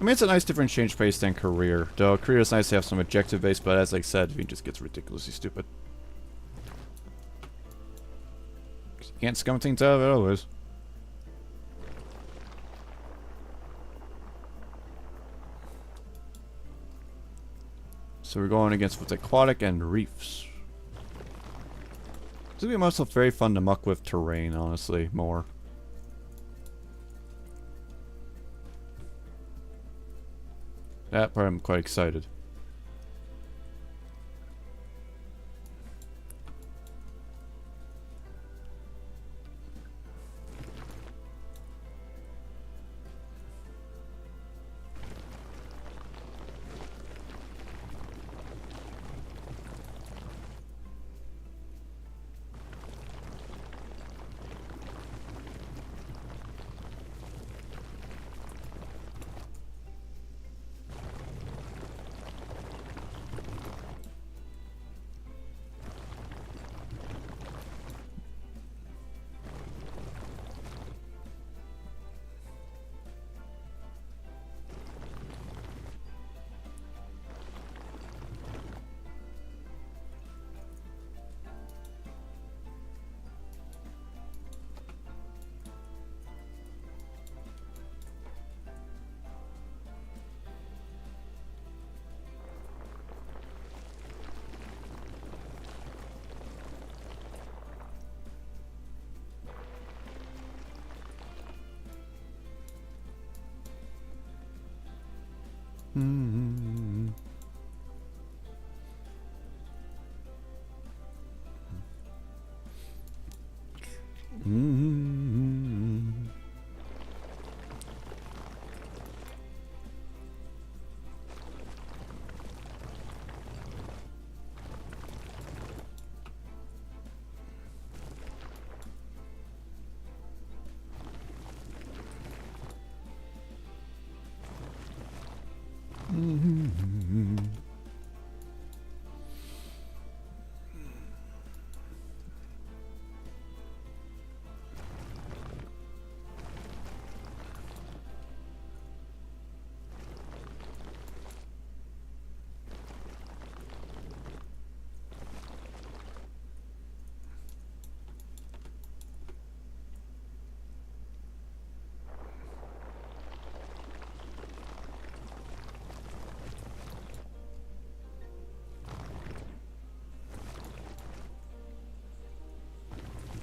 Speaker 1: I mean, it's a nice different change pace than career. Though career is nice to have some objective base, but as I said, it just gets ridiculously stupid. You can't scum things out of it always. So we're going against what's aquatic and reefs. This would be also very fun to muck with terrain, honestly, more. That part I'm quite excited.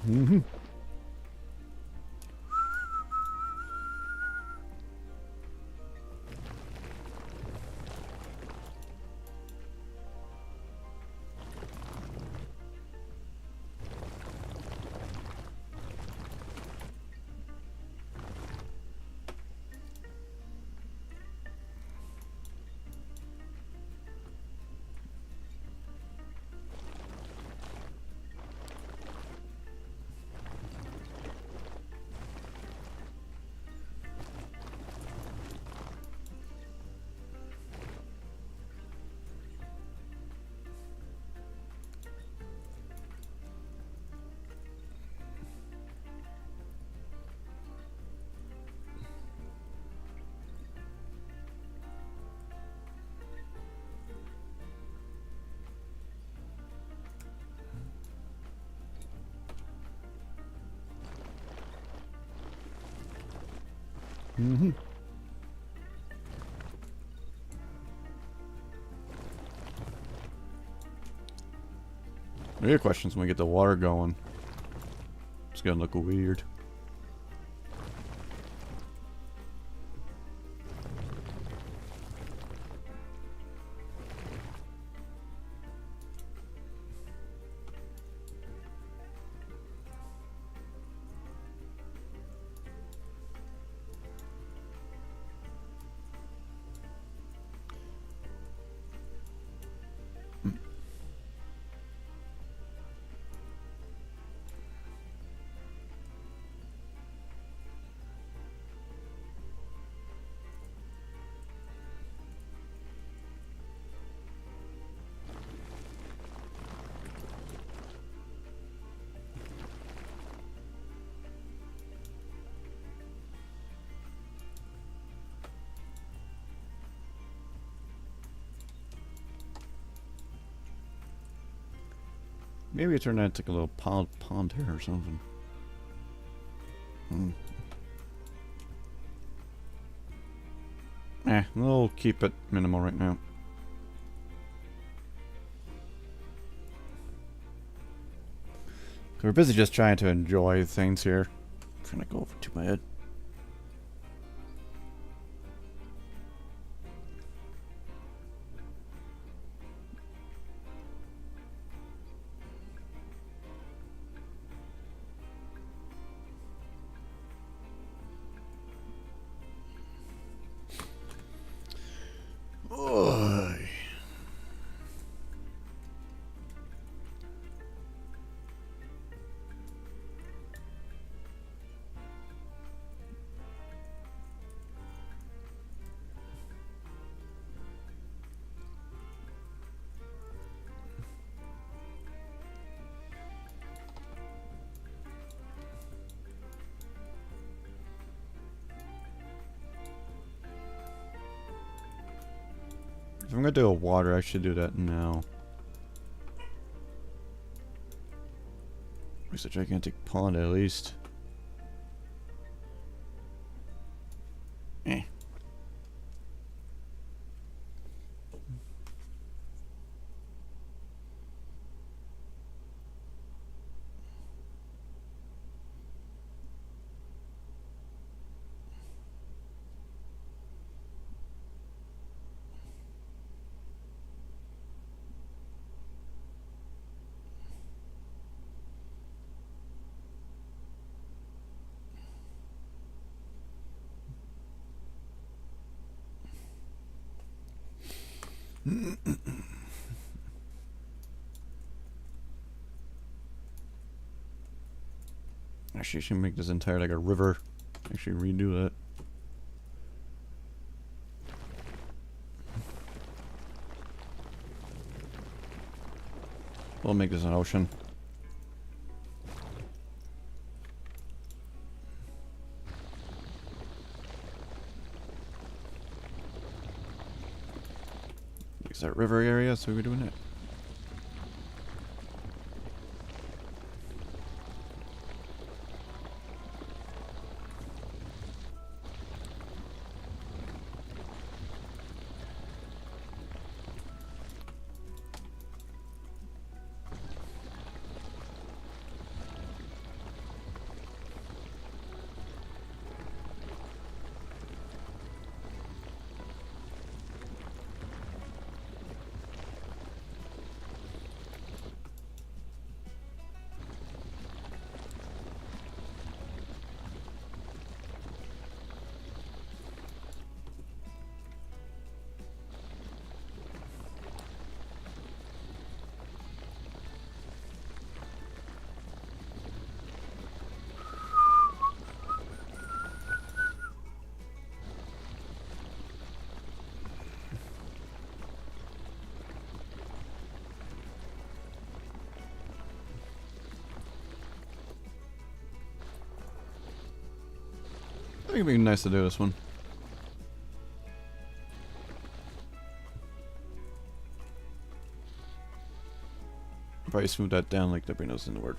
Speaker 1: Mm-hmm. Mm-hmm. Your questions when we get the water going. It's gonna look weird. Maybe turn that into like a little pond here or something. We'll keep it minimal right now. We're busy just trying to enjoy things here. I'm trying to go over to my head. If I'm gonna do a water, I should do that now. At least a gigantic pond, at least. Actually, I should make this entire like a river. Actually, redo that. We'll make this an ocean. Is that river area? So we're doing it. think it'd be nice to do this one. Probably smooth that down like nobody knows in the word.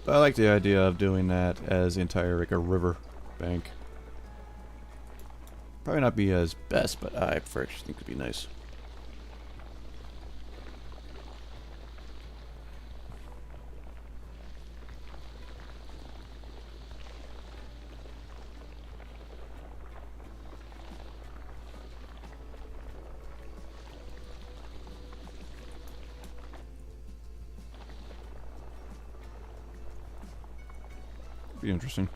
Speaker 1: But I like the idea of doing that as the entire like a river bank. Probably not be as best, but I first think it'd be nice. Be interesting.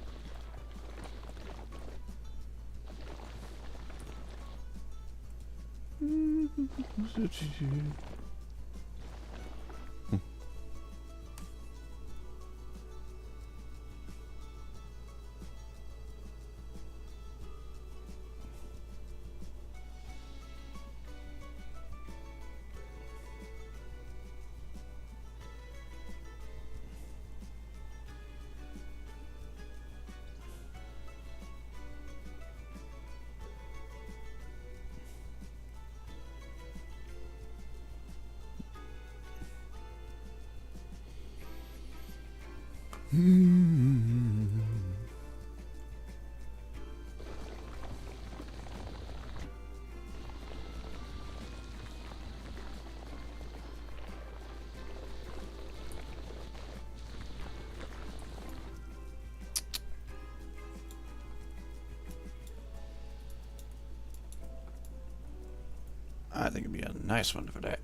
Speaker 1: I think it'd be a nice one for that.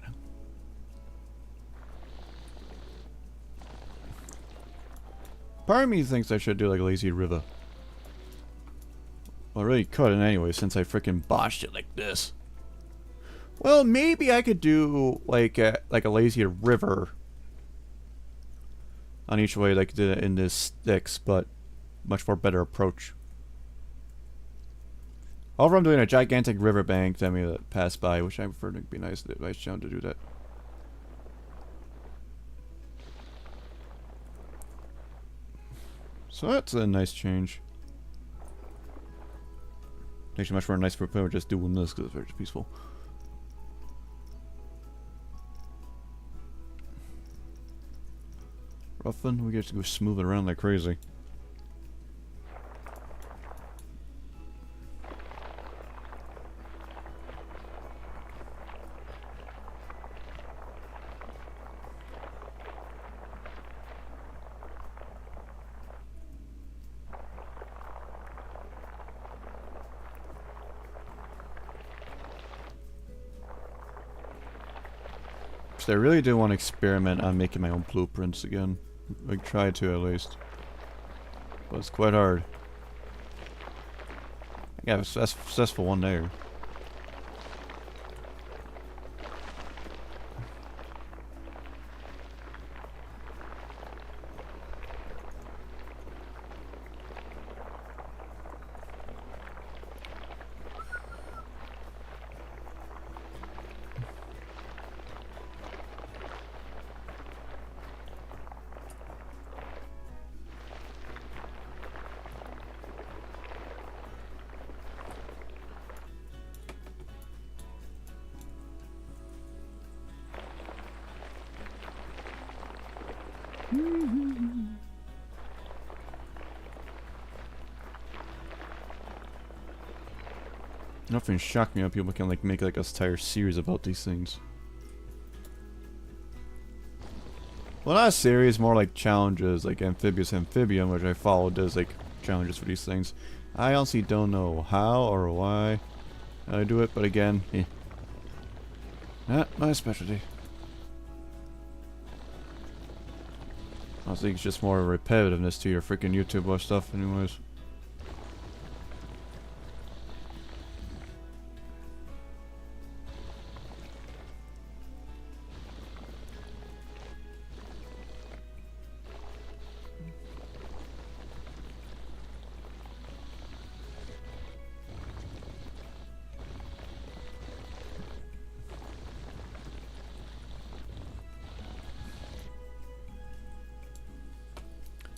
Speaker 1: Part of me thinks I should do like a lazy river. Well, I really couldn't anyway since I freaking botched it like this. Well, maybe I could do like a lazy river on each way like I did in this sticks, but much more better approach. However, I'm doing a gigantic riverbank that may pass by, which I prefer to be nice challenge to do that. So that's a nice change. Actually, much more nice for just doing this because it's very peaceful. Roughen, we get to go smooth it around like crazy. I really do want to experiment on making my own blueprints again. Like, try to at least. But it's quite hard. I got a successful one there. Nothing shocked me how people can like make like a entire series about these things. Well, not a series, more like challenges, like Amphibious Amphibian, which I followed does like challenges for these things. I honestly don't know how or why I do it, but again, not my specialty. I think it's just more repetitiveness to your freaking YouTube stuff anyways.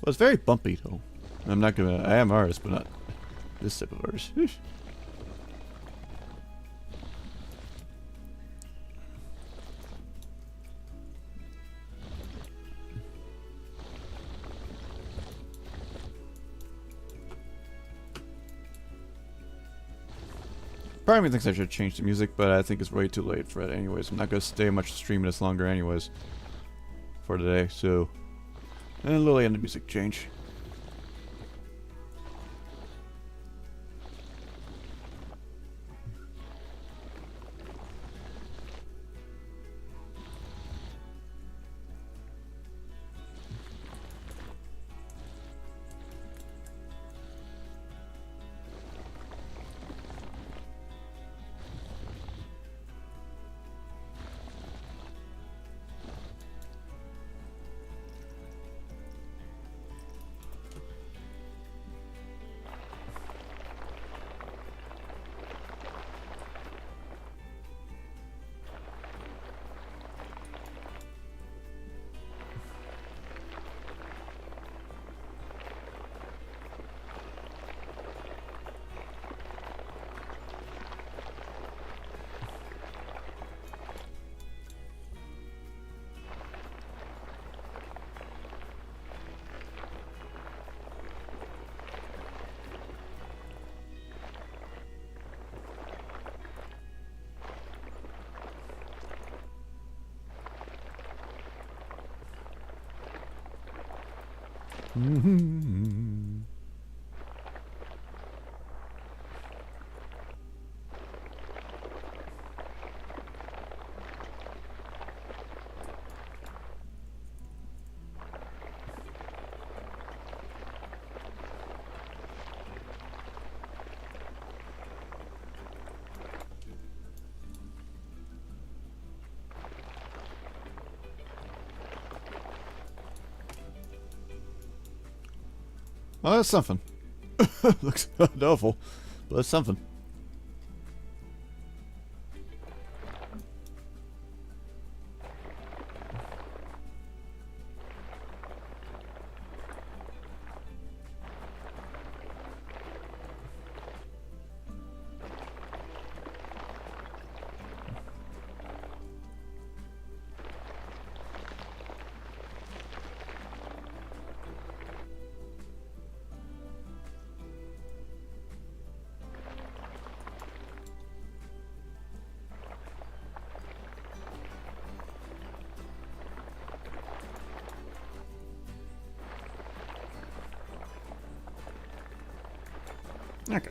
Speaker 1: Well, it's very bumpy though. I'm not gonna. I am artist, but not this type of artist. Part of me thinks I should change the music, but I think it's way too late for it anyways. I'm not going to stay much streaming this longer anyways for today, so... And Lily and the music change. Oh, that's something. Looks awful, but that's something. Okay.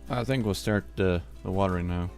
Speaker 1: I think we'll start the watering now.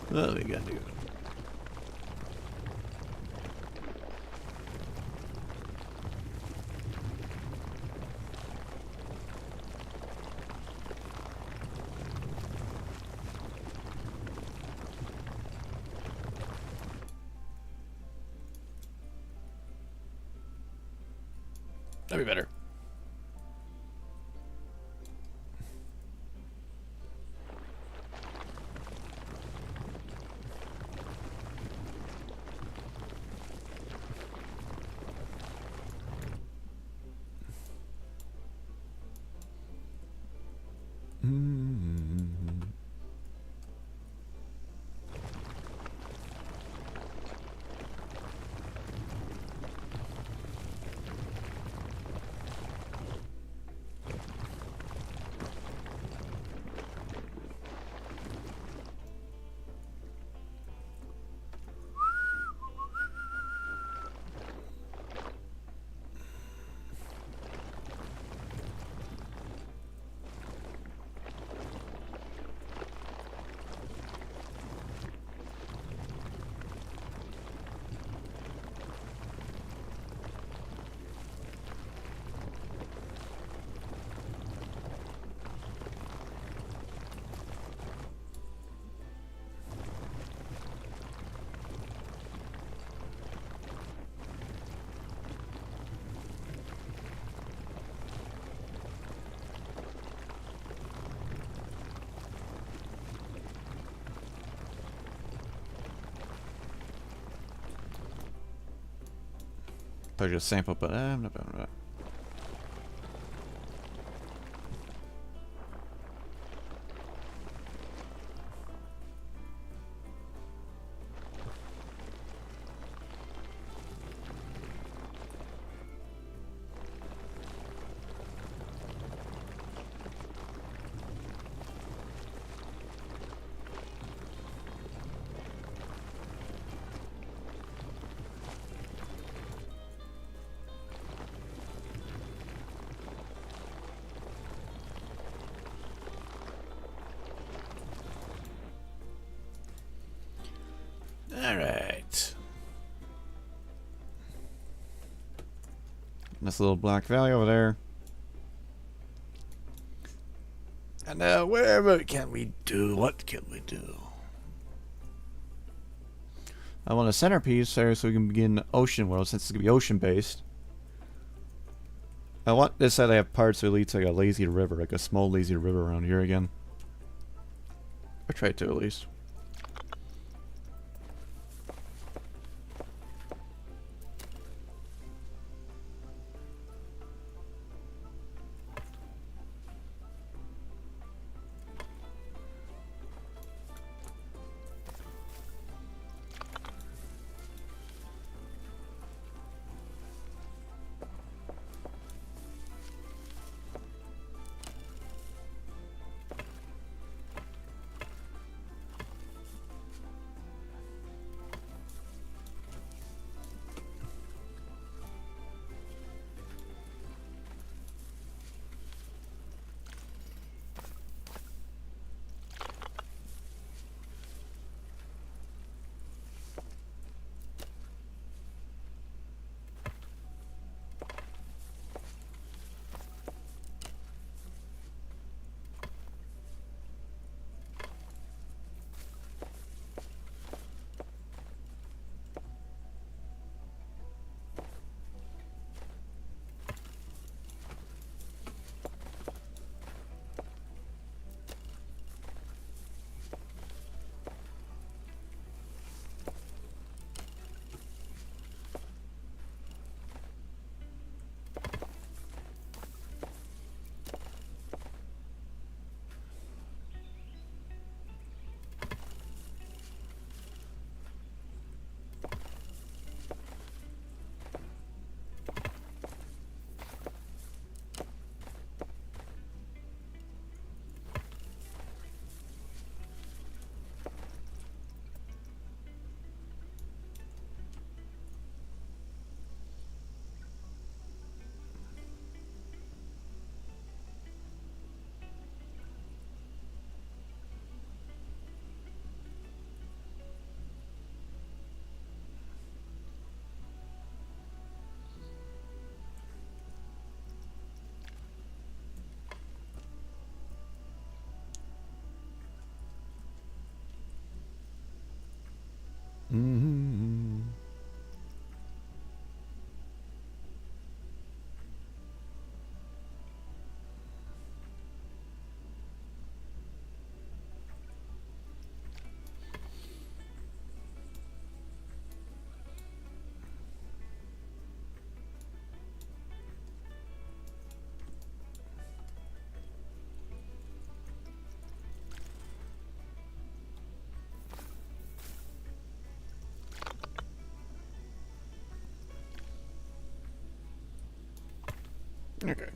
Speaker 1: What we gotta do? That'd be better. Probably just sample, but I'm not. Alright. Nice little black valley over there. And now, wherever can we do? What can we do? I want a centerpiece there so we can begin Ocean World, since it's going to be ocean based. I want this side to have parts that leads like a lazy river, like a small lazy river around here again. Or try to at least. Okay.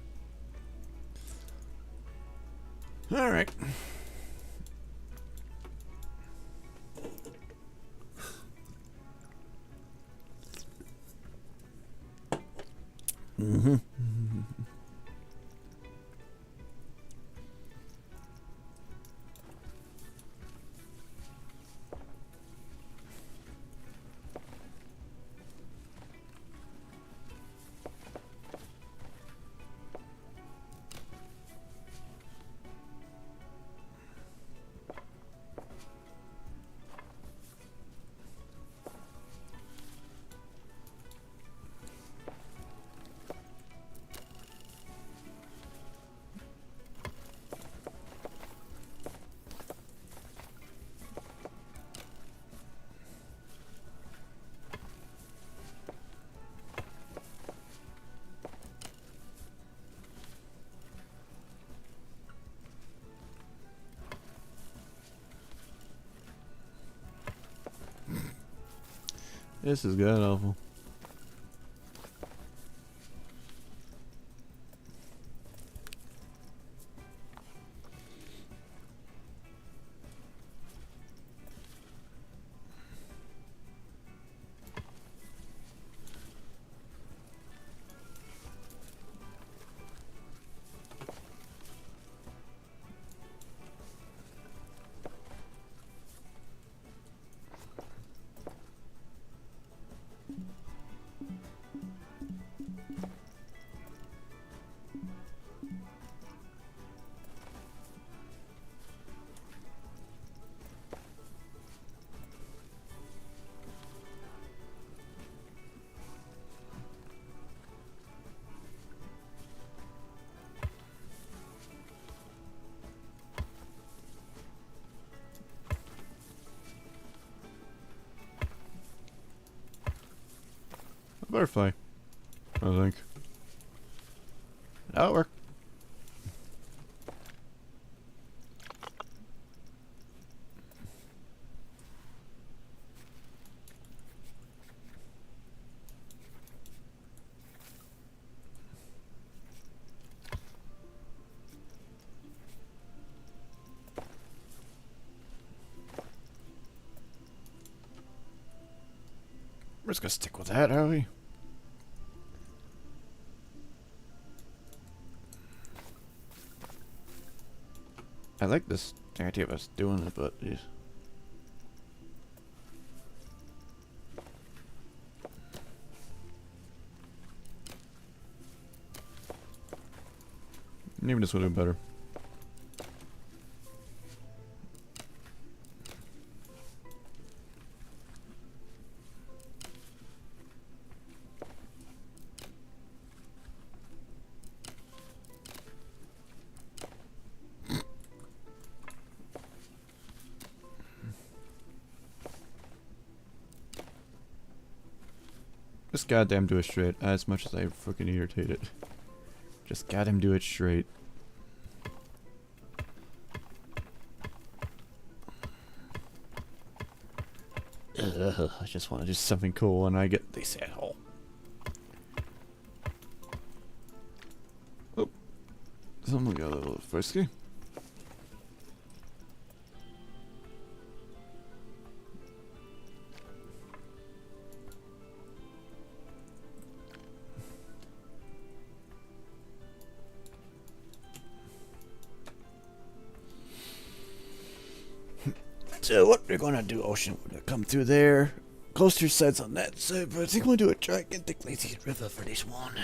Speaker 1: All right. Mm-hmm. This is god awful. A butterfly, I think. That'll work. We're just gonna stick with that, are we? I like this idea of us doing it, but geez. Maybe this would have been better. Just goddamn do it straight, as much as I fucking irritate it. Just goddamn do it straight. Ugh, I just want to do something cool and I get this asshole. Oh. Someone got a little frisky. So what we're gonna do, Ocean, we're gonna come through there. Coaster sides on that side, but I think we'll do a gigantic lazy river for this one.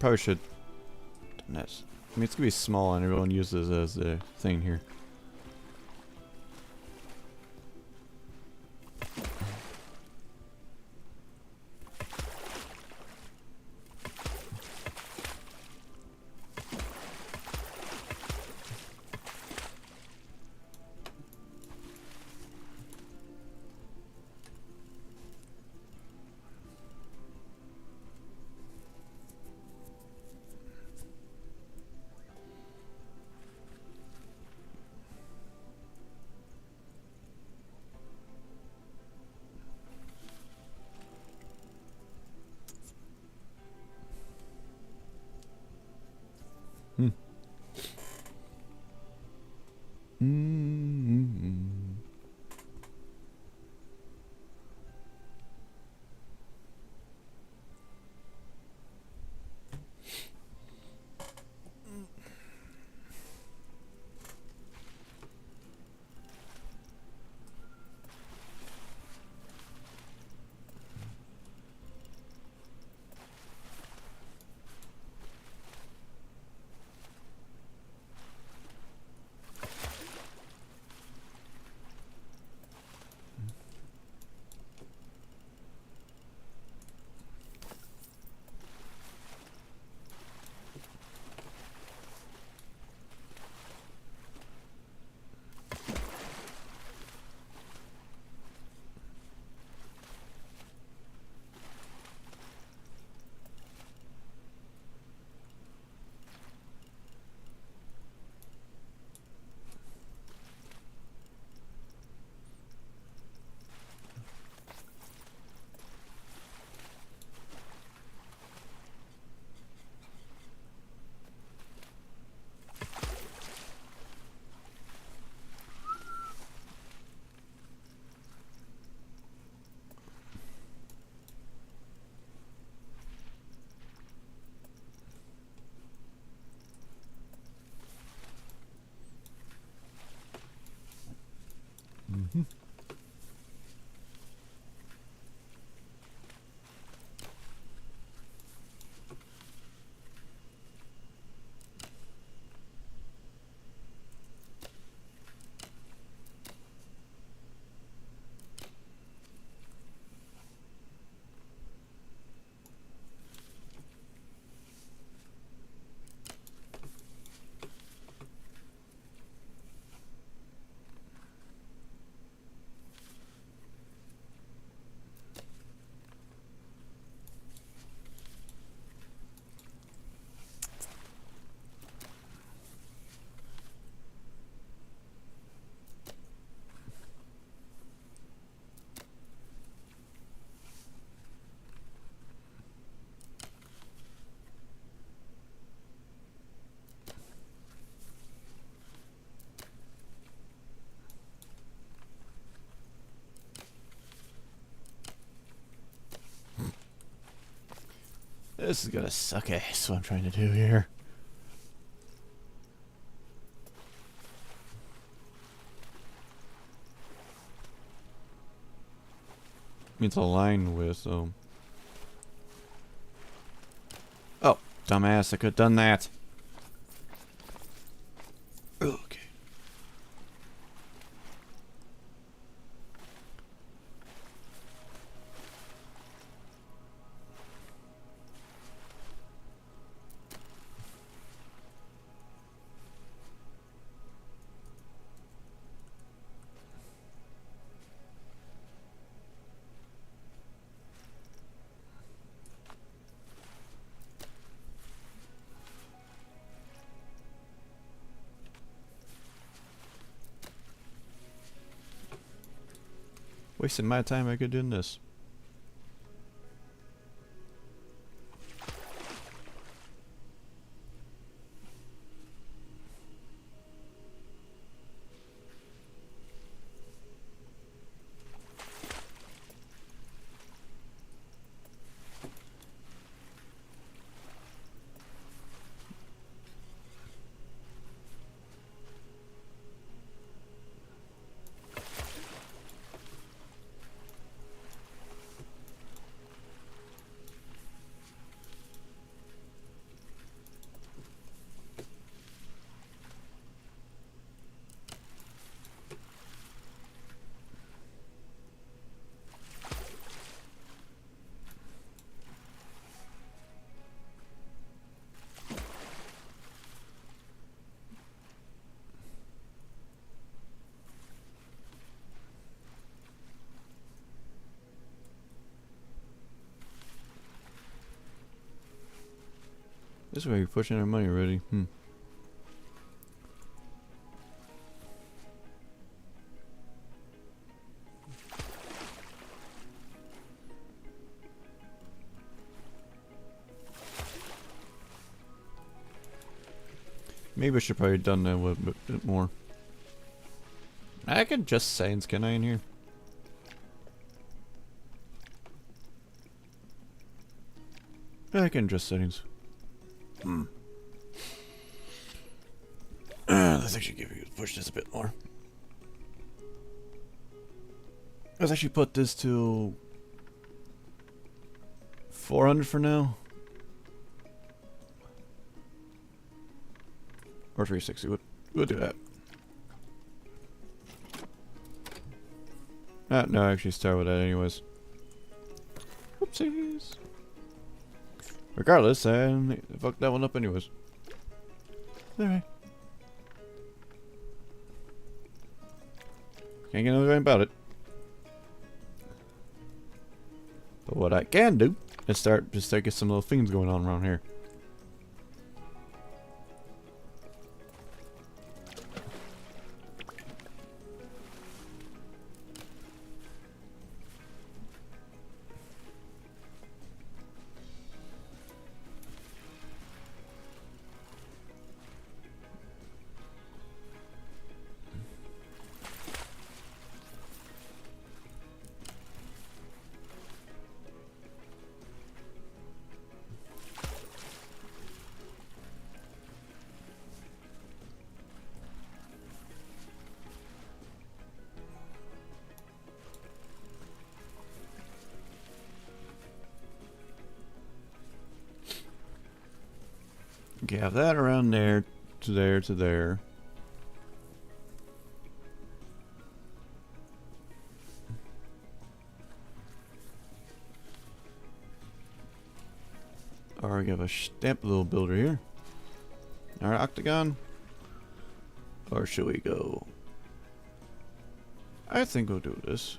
Speaker 1: probably should. Done this. I mean, it's gonna be small, and everyone uses it as a thing here. Mm-hmm. This is gonna suck ass, what I'm trying to do here. It's aligned with, so. Oh, dumbass, I could have done that. Okay. Wasting my time, I could do this. This way you're pushing our money already. Maybe I should probably have done that with a bit more. I can just settings, can I, in here? I can adjust settings. Let's actually give you push this a bit more. Let's actually put this to 400 for now. Or 360. We'll do that. No, actually start with that anyways. Whoopsies. Regardless, I fucked that one up anyways. Alright. Can't get anything about it. But what I can do is start get some little things going on around here. Okay, have that around there to there to there. Or we have a stamp little builder here. Our octagon. Or should we go? I think we'll do this.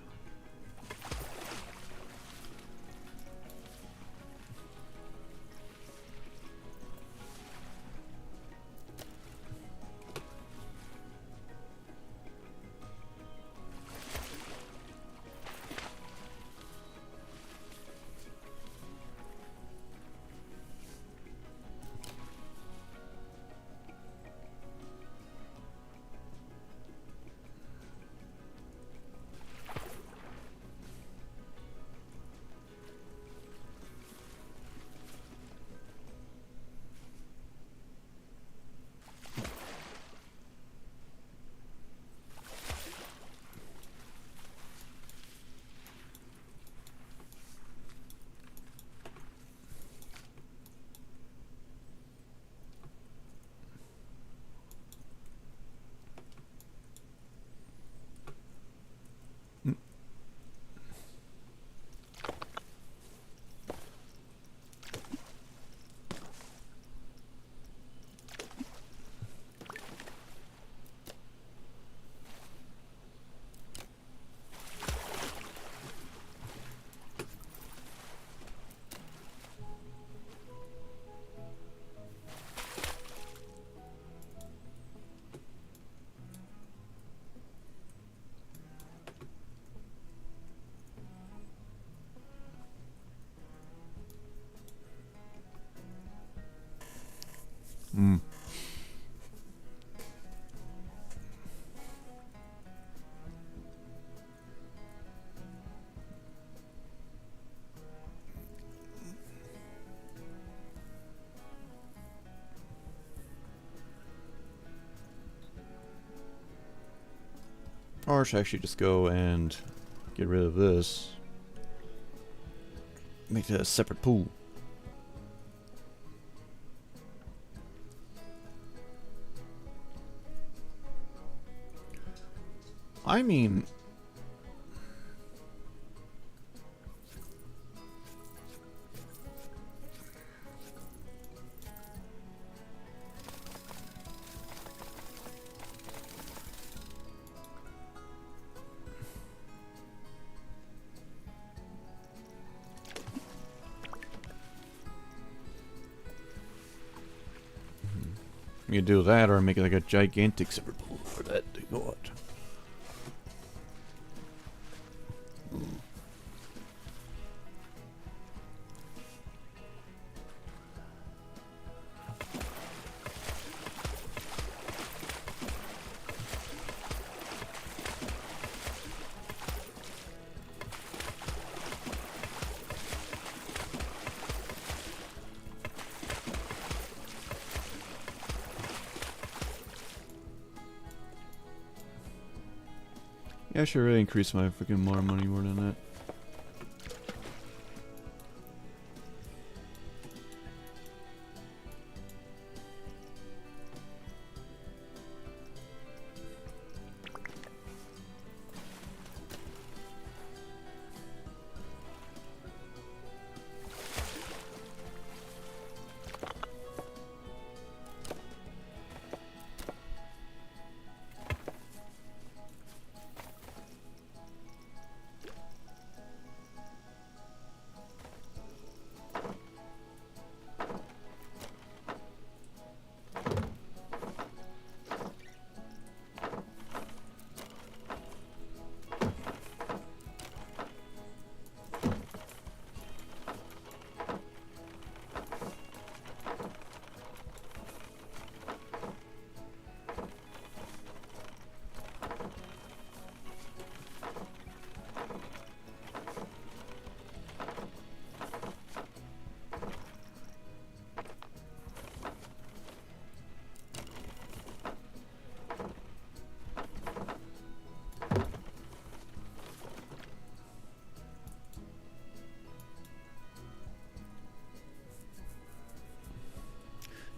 Speaker 1: Or should I actually just go and get rid of this? Make that a separate pool. I mean... You do that or make it like a gigantic silver pool for that to go out. Yeah, I should really increase my freaking more money more than that.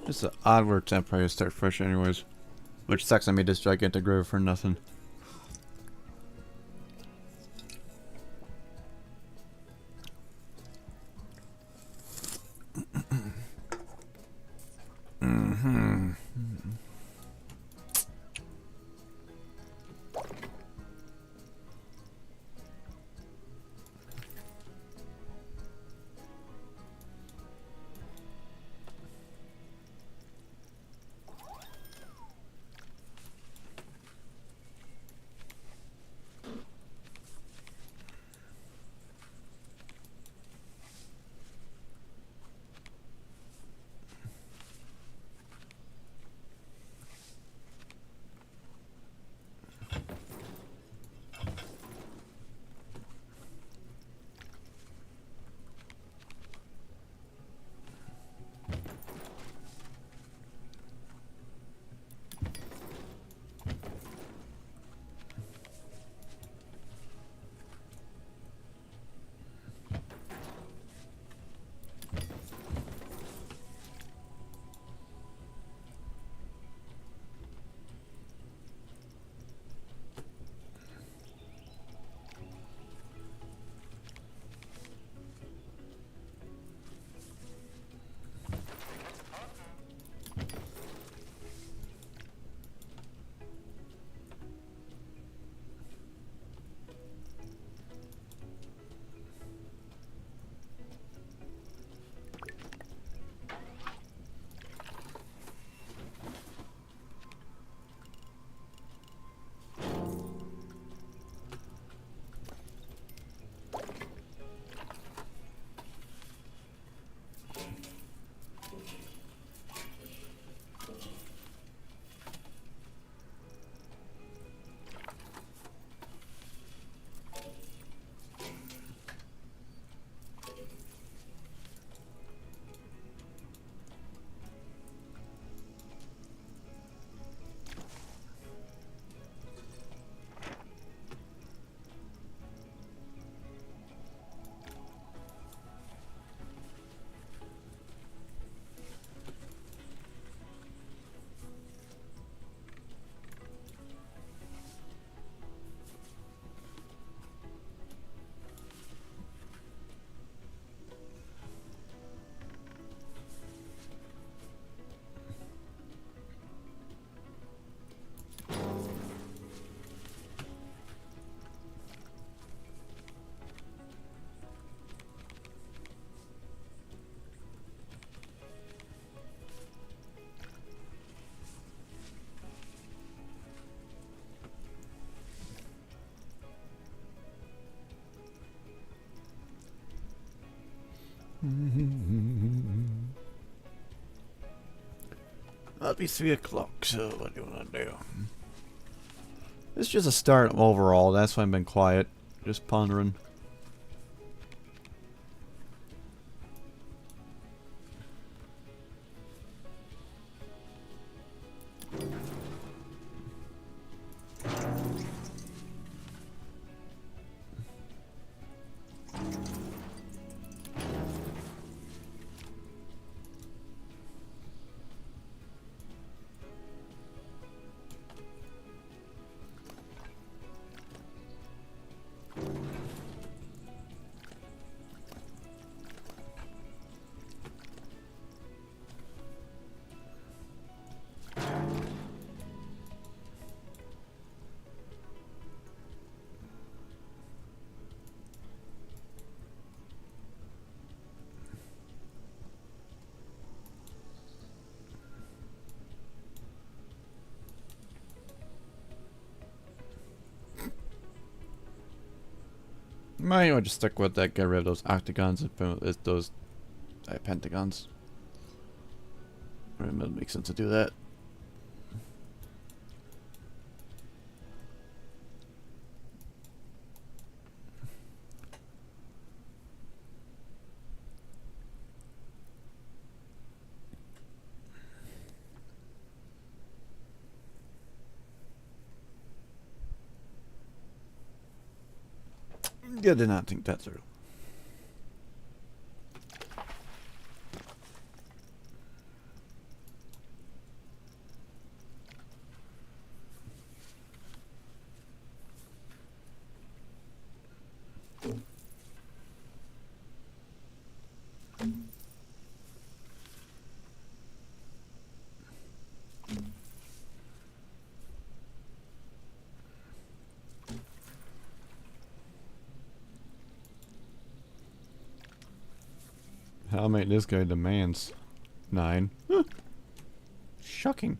Speaker 1: It's an odd word to probably start fresh anyways. Which sucks, I made this gigantic river for nothing. That'll be 3 o'clock, so what do you want to do? It's just a start overall, that's why I've been quiet. Just pondering. Might want to just stick with that, get rid of those octagons and put those pentagons. It makes sense to do that. Yeah, did not think that through. How many this guy demands? 9. Huh. Shocking.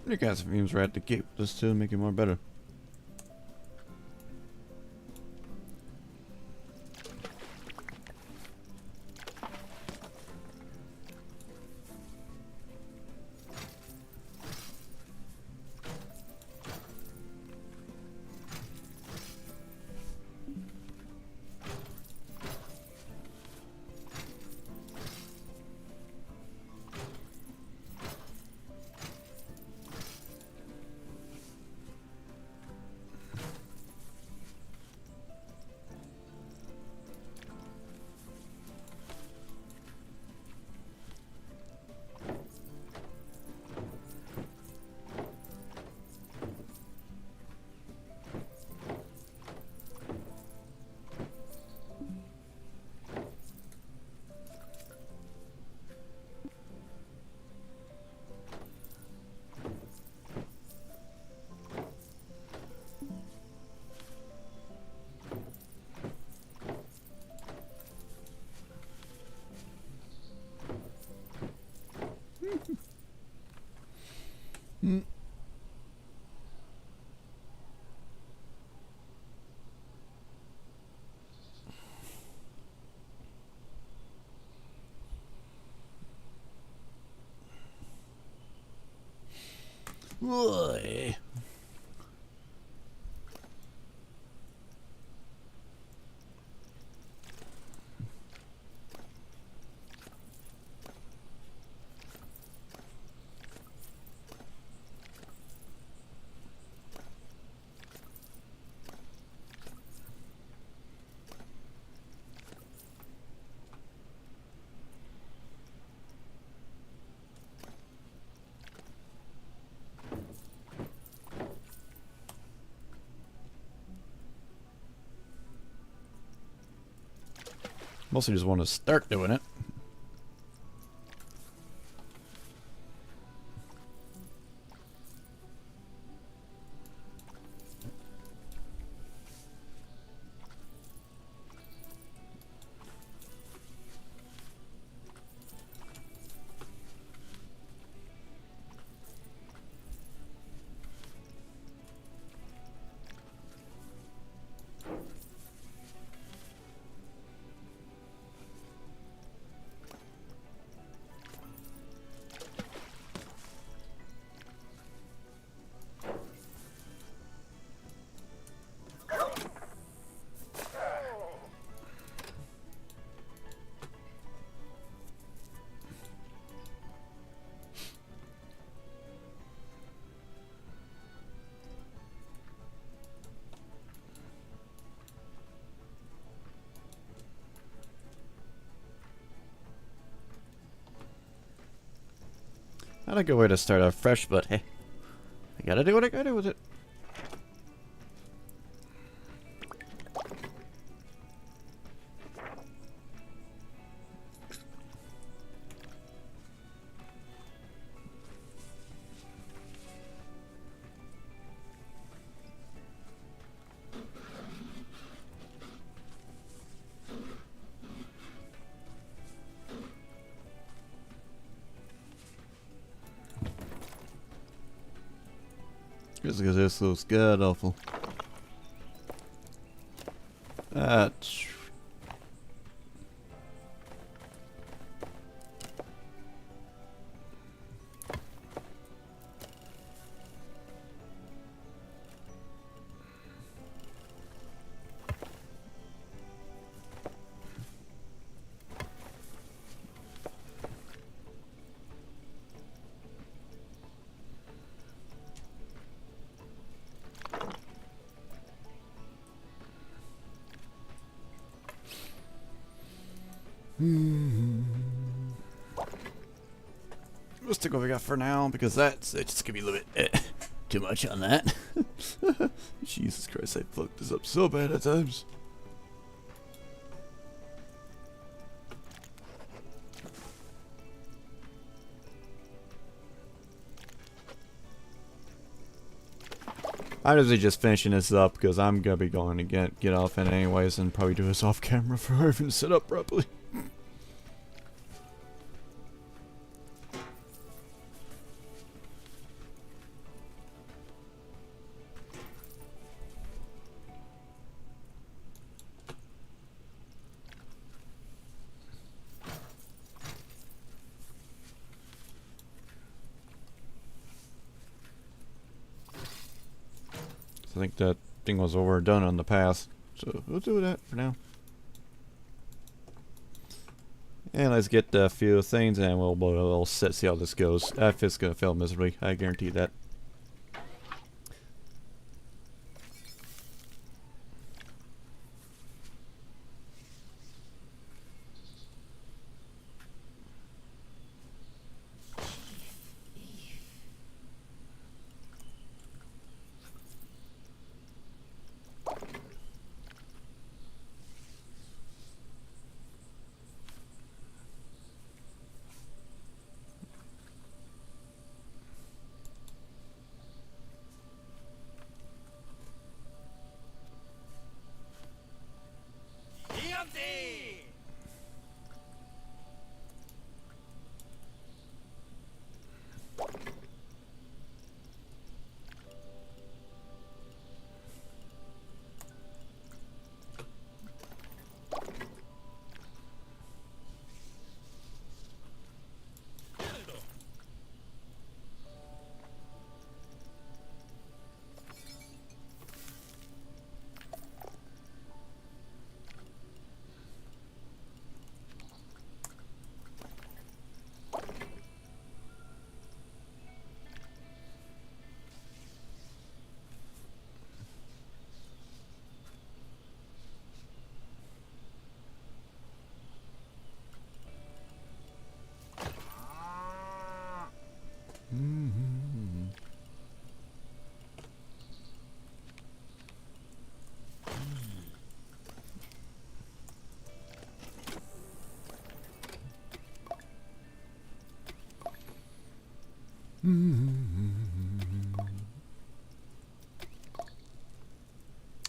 Speaker 1: You got some fumes right at the gate, just to make it more better. Boy. Mostly just want to start doing it. Not a good way to start off fresh, but hey, I gotta do what I gotta do with it. Just because this looks god awful. That's we'll stick with what we got for now because it's just gonna be a little bit too much on that. Jesus Christ, I fucked this up so bad at times. I'm usually just finishing this up because I'm gonna be going to get off in anyways and probably do this off camera for I even set up properly. I think that thing was overdone on the path, so we'll do that for now. And let's get a few things and we'll see how this goes. If it's gonna fail miserably, I guarantee that.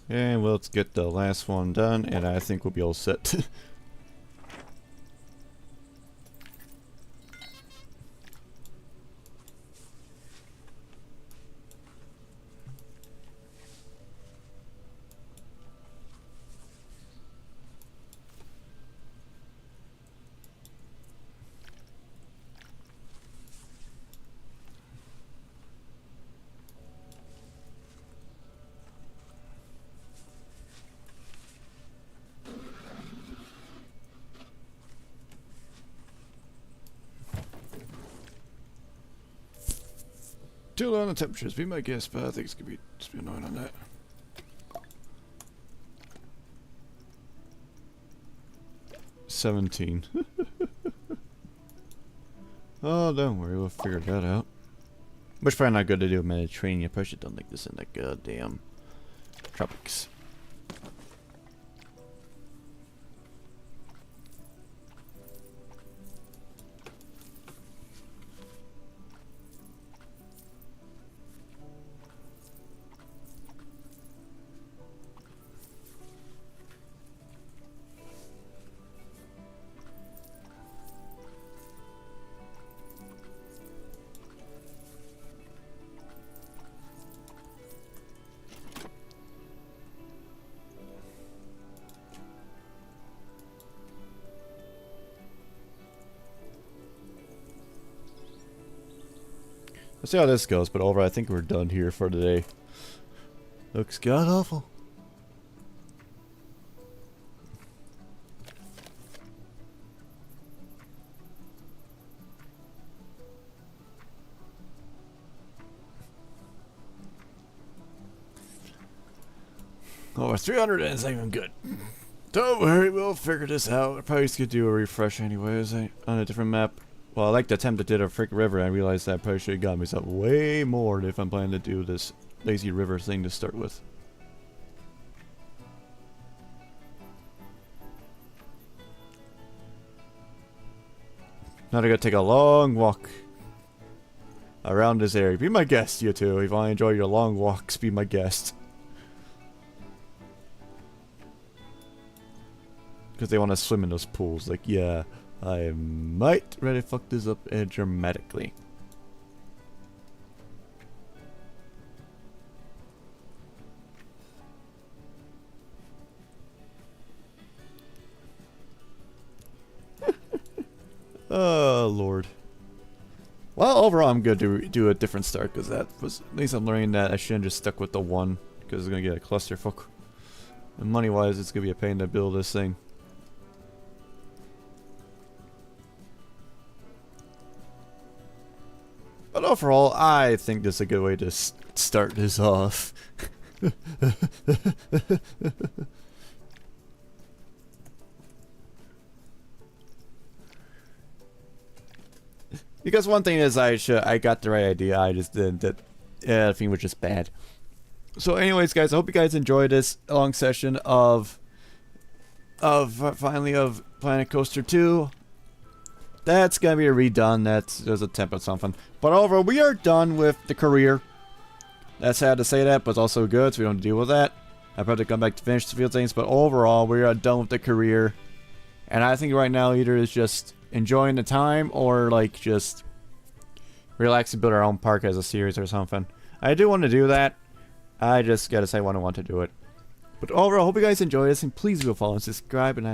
Speaker 1: And let's get the last one done, and I think we'll be all set. Too low on the temperatures, be my guess, but I think it's gonna be just be annoying on that. $17. Oh, don't worry, we'll figure that out. But it's probably not good to do Mediterranean. You probably should done like this in the goddamn tropics. Let's see how this goes, but overall I think we're done here for today. Looks god awful. Over 300 and it's not even good. Don't worry, we'll figure this out. I probably could do a refresh anyways on a different map. Well, I like to attempt to do a freak river. I realized that I probably should have got myself way more if I'm planning to do this lazy river thing to start with. Now I gotta take a long walk around this area. Be my guest, you two. If I enjoy your long walks, be my guest. Because they want to swim in those pools. Like, yeah, I might really fuck this up dramatically. Oh, Lord. Well, overall, I'm good to do a different start, because that was, at least I'm learning that I shouldn't just stuck with the one, because it's going to get a clusterfuck. And money-wise, it's going to be a pain to build this thing. But overall, I think this is a good way to start this off. Because one thing is, I got the right idea. I just didn't. I think it was just bad. So, anyways, guys, I hope you guys enjoyed this long session of Planet Coaster 2. That's gonna be a redone. There's a temp or something. But overall, we are done with the career. That's sad to say that, but it's also good, so we don't deal with that. I'll probably come back to finish the field things, but overall, we are done with the career. And I think right now, either is just enjoying the time, or like just relax and build our own park as a series or something. I do want to do that. I just gotta say when I want to do it. But overall, I hope you guys enjoy this, and please do follow and subscribe, and